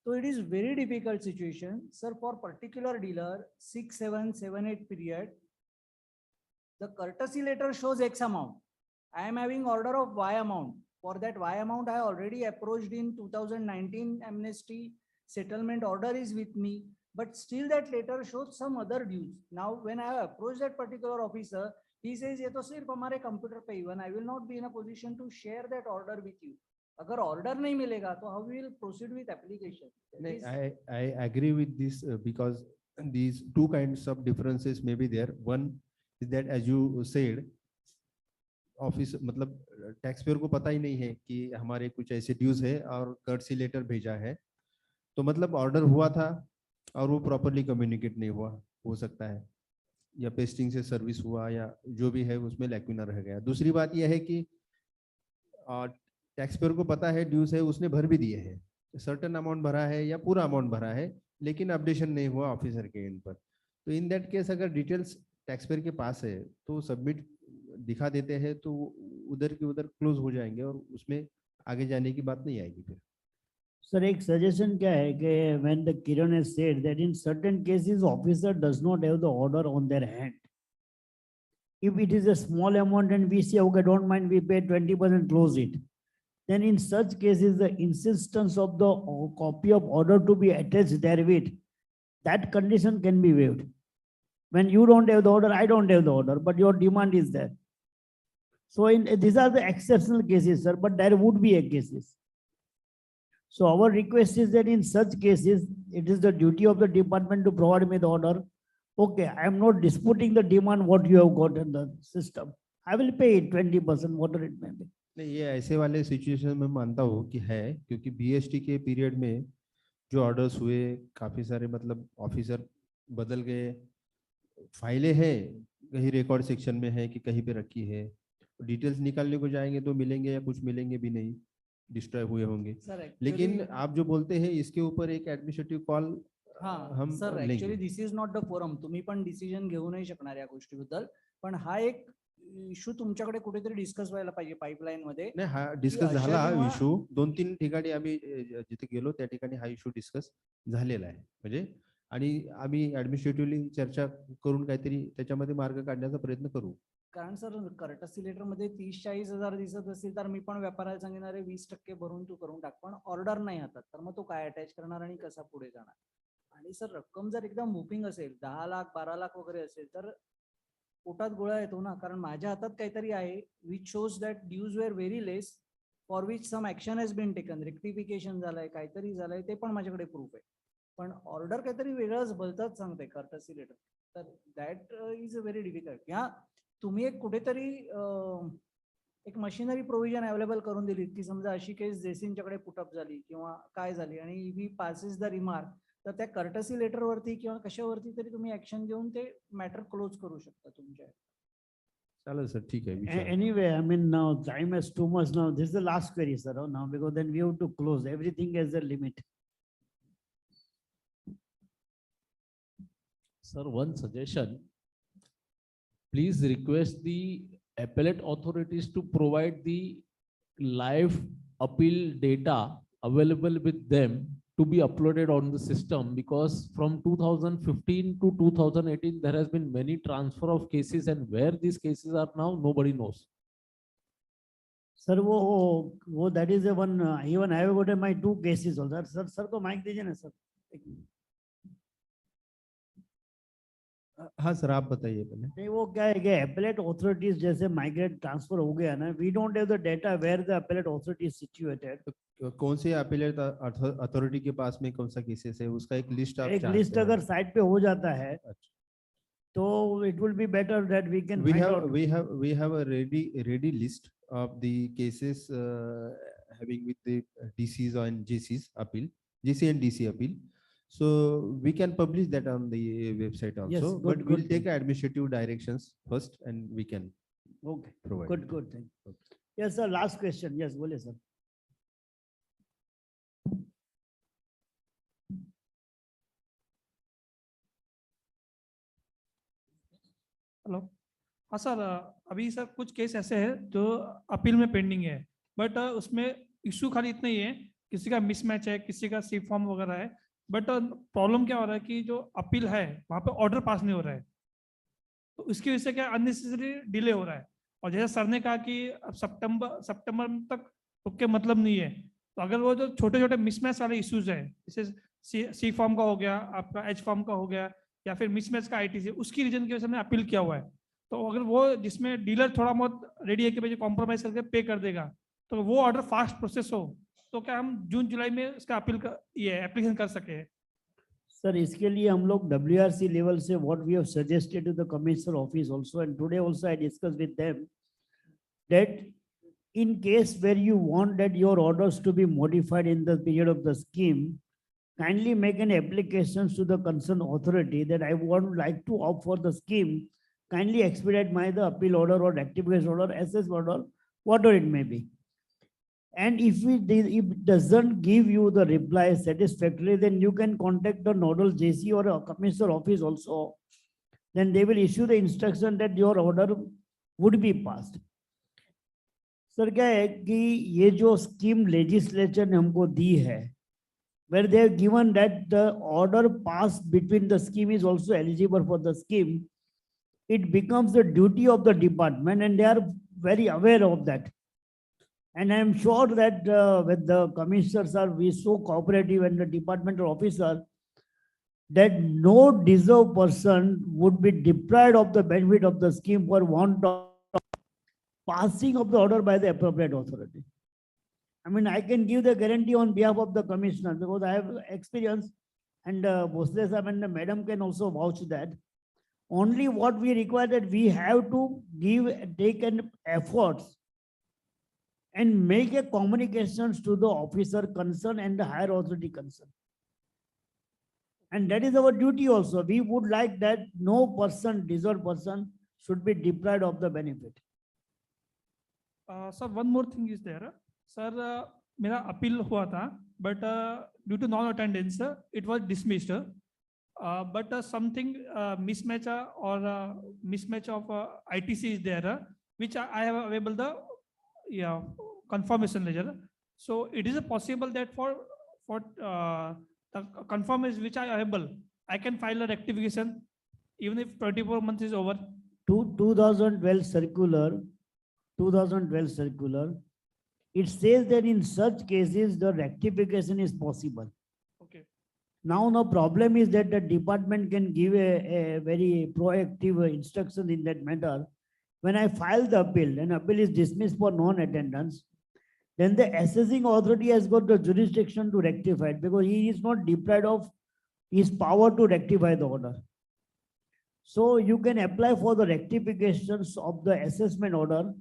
तो it is very difficult situation, sir, for particular dealer 6, 7, 7, 8 period. The courtesy letter shows X amount. I am having order of Y amount. For that Y amount, I already approached in 2019 amnesty settlement order is with me. But still that letter shows some other dues. Now, when I approach that particular officer, he says, "ये तो सिर्फ हमारे computer पे even I will not be in a position to share that order with you." अगर order नहीं मिलेगा, तो how we will proceed with application? I agree with this because these two kinds of differences may be there. One is that as you said, office मतलब tax payer को पता ही नहीं है कि हमारे कुछ ऐसे ड्यूज है और कर्टसी लेटर भेजा है, तो मतलब ऑर्डर हुआ था और वो प्रॉपरली कम्युनिकेट नहीं हुआ, हो सकता है, या पेस्टिंग से सर्विस हुआ या जो भी है उसमें लैक्यूना रह गया। दूसरी बात यह है कि टैक्स पेयर को पता है ड्यूज है, उसने भर भी दिए हैं, सर्टेन अमाउंट भरा है या पूरा अमाउंट भरा है, लेकिन अपडेशन नहीं हुआ ऑफिसर के एंड पर। तो इन दैट केस अगर डिटेल्स टैक्स पेयर के पास है तो सबमिट दिखा देते हैं, तो उधर के उधर क्लोज हो जाएंगे और उसमें आगे जाने की बात नहीं आएगी फिर। सर एक सजेशन क्या है कि when the Kiran has said that in certain cases officer does not have the order on their hand. If it is a small amount and we say okay don't mind we pay 20% close it, then in such cases the insistence of the copy of order to be attached therewith, that condition can be waived. When you don't have the order, I don't have the order, but your demand is there. So these are the exceptional cases, sir, but there would be a cases. So our request is that in such cases, it is the duty of the department to provide me the order. Okay, I am not disputing the demand what you have got in the system. I will pay it 20%, whatever it may be. नहीं, ये ऐसे वाले situation में मानता हूँ कि है, क्योंकि BST के पीरियड में जो ऑर्डर्स हुए, काफी सारे मतलब ऑफिसर बदल गए, फाइलें हैं कहीं रिकॉर्ड सेक्शन में है कि कहीं पे रखी है, डिटेल्स निकालने को जाएंगे तो मिलेंगे या कुछ मिलेंगे भी नहीं, डिस्ट्रॉय हुए होंगे। सर लेकिन आप जो बोलते हैं इसके ऊपर एक एडमिनिस्ट्रेटिव कॉल हा sir, actually this is not the forum. तुम्ही पण डिसिजन घेऊ नाही शकणार या गोष्टीबद्दल, पण हा एक इश्यू तुमच्याकडे कुठेतरी डिस्कस व्हायला पाहिजे पाईपलाईन मध्ये. नाही, हा की डिस्कस अशा झाला जेव्हा- इश्यू 2-3 ठिकाणी आम्ही जिथे गेलो त्या ठिकाणी हा इश्यू डिस्कस झालेला आहे म्हणजे, आणि आम्ही ऍडमिनिस्ट्रेटिव्हली चर्चा करून काहीतरी त्याच्यामध्ये मार्ग काढण्याचा प्रयत्न करू. कारण सर कर्टसी लेटर मध्ये 30-40 हजार दिसत असेल तर मी पण व्यापाऱ्याला सांगणार आहे 20% भरून तू करून टाक, पण ऑर्डर नाही हातात तर मग तो काय अटॅच करणार आणि कसा पुढे जाणार. आणि सर रक्कम जर एकदम मुव्हिंग असेल 10 लाख 12 लाख वगैरे असेल तर पोटात गोळा येतो ना. कारण माझ्या हातात काहीतरी आहे which shows that dues were very less for which some action has been taken, rectification झालंय, काहीतरी झालंय, ते पण माझ्याकडे प्रूफ आहे. पण ऑर्डर काहीतरी वेगळंच भलतंच सांगते कर्टसी लेटर, तर that is a very difficult. ह्या तुम्ही एक कुठेतरी एक मशिनरी प्रोव्हिजन अवेलेबल करून दिली की समजा अशी केस जेसींच्याकडे पुटअप झाली किंवा काय झाली आणि ही पासेस द रिमार्क, तर त्या कर्टसी लेटर वरती किंवा कशावरती तरी तुम्ही ऍक्शन घेऊन ते मॅटर क्लोज करू शकता तुमच्या. चालेल सर, ठीक आहे. विचारा. Anyway, I mean, now time is too much now. This is the last query, sir, now, because then we have to close. Everything has a limit. Sir, one suggestion. Please request the appellate authorities to provide the live appeal data available with them to be uploaded on the system, because from 2015 to 2018, there has been many transfer of cases, and where these cases are now, nobody knows. Sir, वो that is the one, even I have got my 2 cases also. Sir को mic दीजिए ना sir. हाँ sir, आप बताइए पहले. नहीं, वो क्या है कि appellate authorities जैसे migrate transfer हो गया ना, we don't have the data where the appellate authority is situated. कौन से अपीलेट अथॉरिटी के पास में कौन सा केसेस है उसका एक लिस्ट आप एक लिस्ट अगर साइट पे हो जाता है तो it will be better that we can find out. we have a ready list of the cases having with the DCs and GCs appeal, GC and DC appeal. So we can publish that on the website also. Yes, But good, we'll good, take administrative directions first and we can Okay, provide. good, thank you. Yes, sir, last question. Yes, बोलिए sir. Hello, हाँ sir, अभी sir कुछ case ऐसे हैं जो appeal में pending है, but उसमें इशू खाली इतना ही है, किसी का मिसमैच है, किसी का सी फॉर्म वगैरह है, बट प्रॉब्लम क्या हो रहा है कि जो अपील है वहाँ पे ऑर्डर पास नहीं हो रहा है, तो इसकी वजह से क्या अननेसेसरी डिले हो रहा है. और जैसे सर ने कहा कि अब सितंबर तक रुक के मतलब नहीं है, तो अगर वो जो छोटे छोटे मिसमैच वाले इश्यूज हैं, जैसे सी फॉर्म का हो गया, आपका एच फॉर्म का हो गया, या फिर मिसमैच का आईटीसी, उसकी रीजन की वजह से हमने अपील किया हुआ है. तो अगर वो जिसमें डीलर थोड़ा बहुत रेडी है कि भाई कॉम्प्रोमाइज करके पे कर देगा, तो वो ऑर्डर फास्ट प्रोसेस हो, तो क्या हम जून जुलाई में इसका अपील ये एप्लीकेशन कर सके. सर, इसके लिए हम लोग WRC लेवल से what we have suggested to the commissioner office also, and today also I discussed with them that in case where you want that your orders to be modified in the period of the scheme, kindly make an application to the concerned authority that I would like to opt for the scheme. Kindly expedite my the appeal order or rectification order, SS order, whatever it may be. And if it doesn't give you the reply satisfactorily, then you can contact the nodal JC or a commissioner office also. Then they will issue the instruction that your order would be passed. Sir क्या है कि ये जो scheme legislature ने हमको दी है, where they have given that the order passed between the scheme is also eligible for the scheme, it becomes the duty of the department, and they are very aware of that. And I am sure that with the commissioners are we so cooperative and the departmental officer, that no deserved person would be deprived of the benefit of the scheme for want of passing of the order by the appropriate authority. I mean, I can give the guarantee on behalf of the commissioner because I have experience, and Bhosle Sahab and the madam can also vouch that. Only what we require that we have to take an efforts and make a communications to the officer concerned and the higher authority concerned. And that is our duty also. We would like that no person, deserved person should be deprived of the benefit. Sir, one more thing is there. Sir, मेरा appeal हुआ था, but due to non-attendance, it was dismissed. But something mismatch or mismatch of ITC is there, which I have available the confirmation ledger. So it is possible that for the confirmation which I available, I can file a rectification even if 24 months is over. 2012 circular, it says that in such cases, the rectification is possible. Okay. Now, the problem is that the department can give a very proactive instruction in that matter. When I file the appeal, and appeal is dismissed for non-attendance, then the assessing authority has got the jurisdiction to rectify it because he is not deprived of his power to rectify the order. So you can apply for the rectifications of the assessment order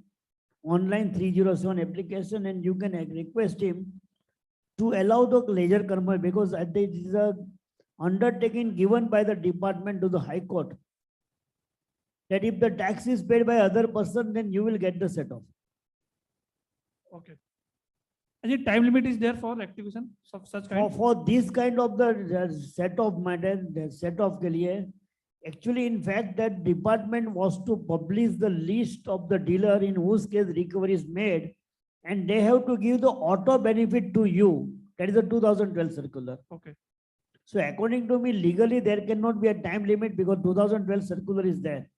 online 307 application, and you can request him to allow the leisure karma because it is a undertaking given by the department to the High Court that if the tax is paid by other person, then you will get the set off. Okay. Any time limit is there for rectification of such kind? For this kind of the set off matter, the set off ke liye, actually, in fact, that department was to publish the list of the dealer in whose case recovery is made, and they have to give the auto benefit to you. That is the 2012 circular. Okay. So according to me, legally, there cannot be a time limit because 2012 circular is there.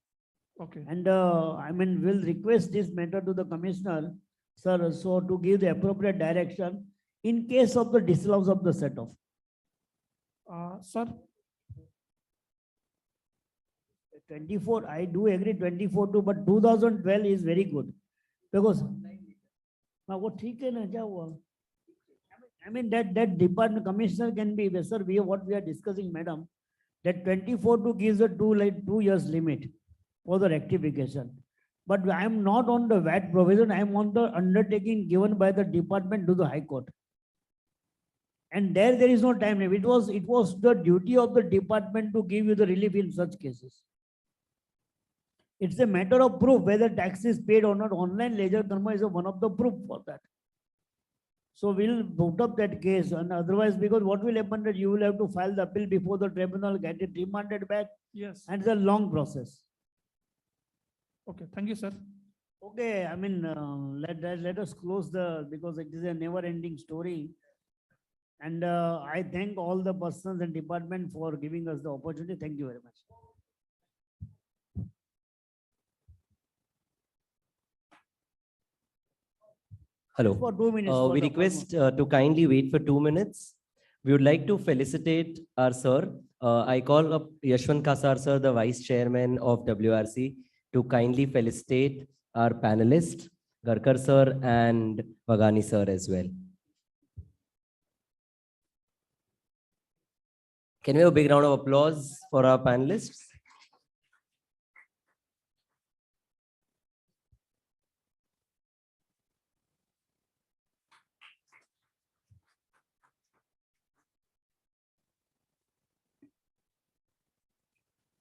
Okay. And I mean, we'll request this matter to the commissioner, sir, so to give the appropriate direction in case of the disallowance of the set off. Sir, 24, I do agree 24 too, but 2012 is very good because what I mean that department commissioner can be, sir, what we are discussing, madam, that 24 to gives a 2 years limit for the rectification. But I am not on the VAT provision, I am on the undertaking given by the department to the High Court. And there is no time limit. It was the duty of the department to give you the relief in such cases. It's a matter of proof whether tax is paid or not. Online ledger karma is one of the proof for that. So we'll put up that case, and otherwise, because what will happen that you will have to file the appeal before the tribunal, get it remanded back. Yes. And it's a long process. Okay, thank you, sir. Okay, I mean, let us close because it is a never ending story. And I thank all the persons and department for giving us the opportunity. Thank you very much. Hello. For 2 minutes. We request to kindly wait for 2 minutes. We would like to felicitate our sir. I call up Yashwant Kasar sir, the Vice Chairman of WRC, to kindly felicitate our panelists, Garkar sir and Vagani sir as well. Can we have a big round of applause for our panelists?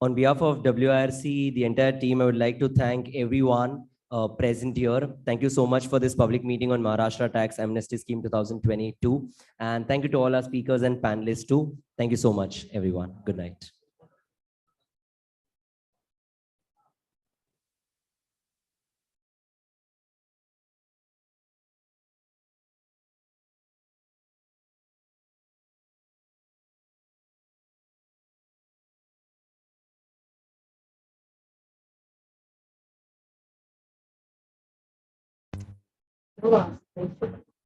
On behalf of WRC, the entire team, I would like to thank everyone present here. Thank you so much for this public meeting on Maharashtra Tax Amnesty Scheme 2022. And thank you to all our speakers and panelists too. Thank you so much, everyone. Good night.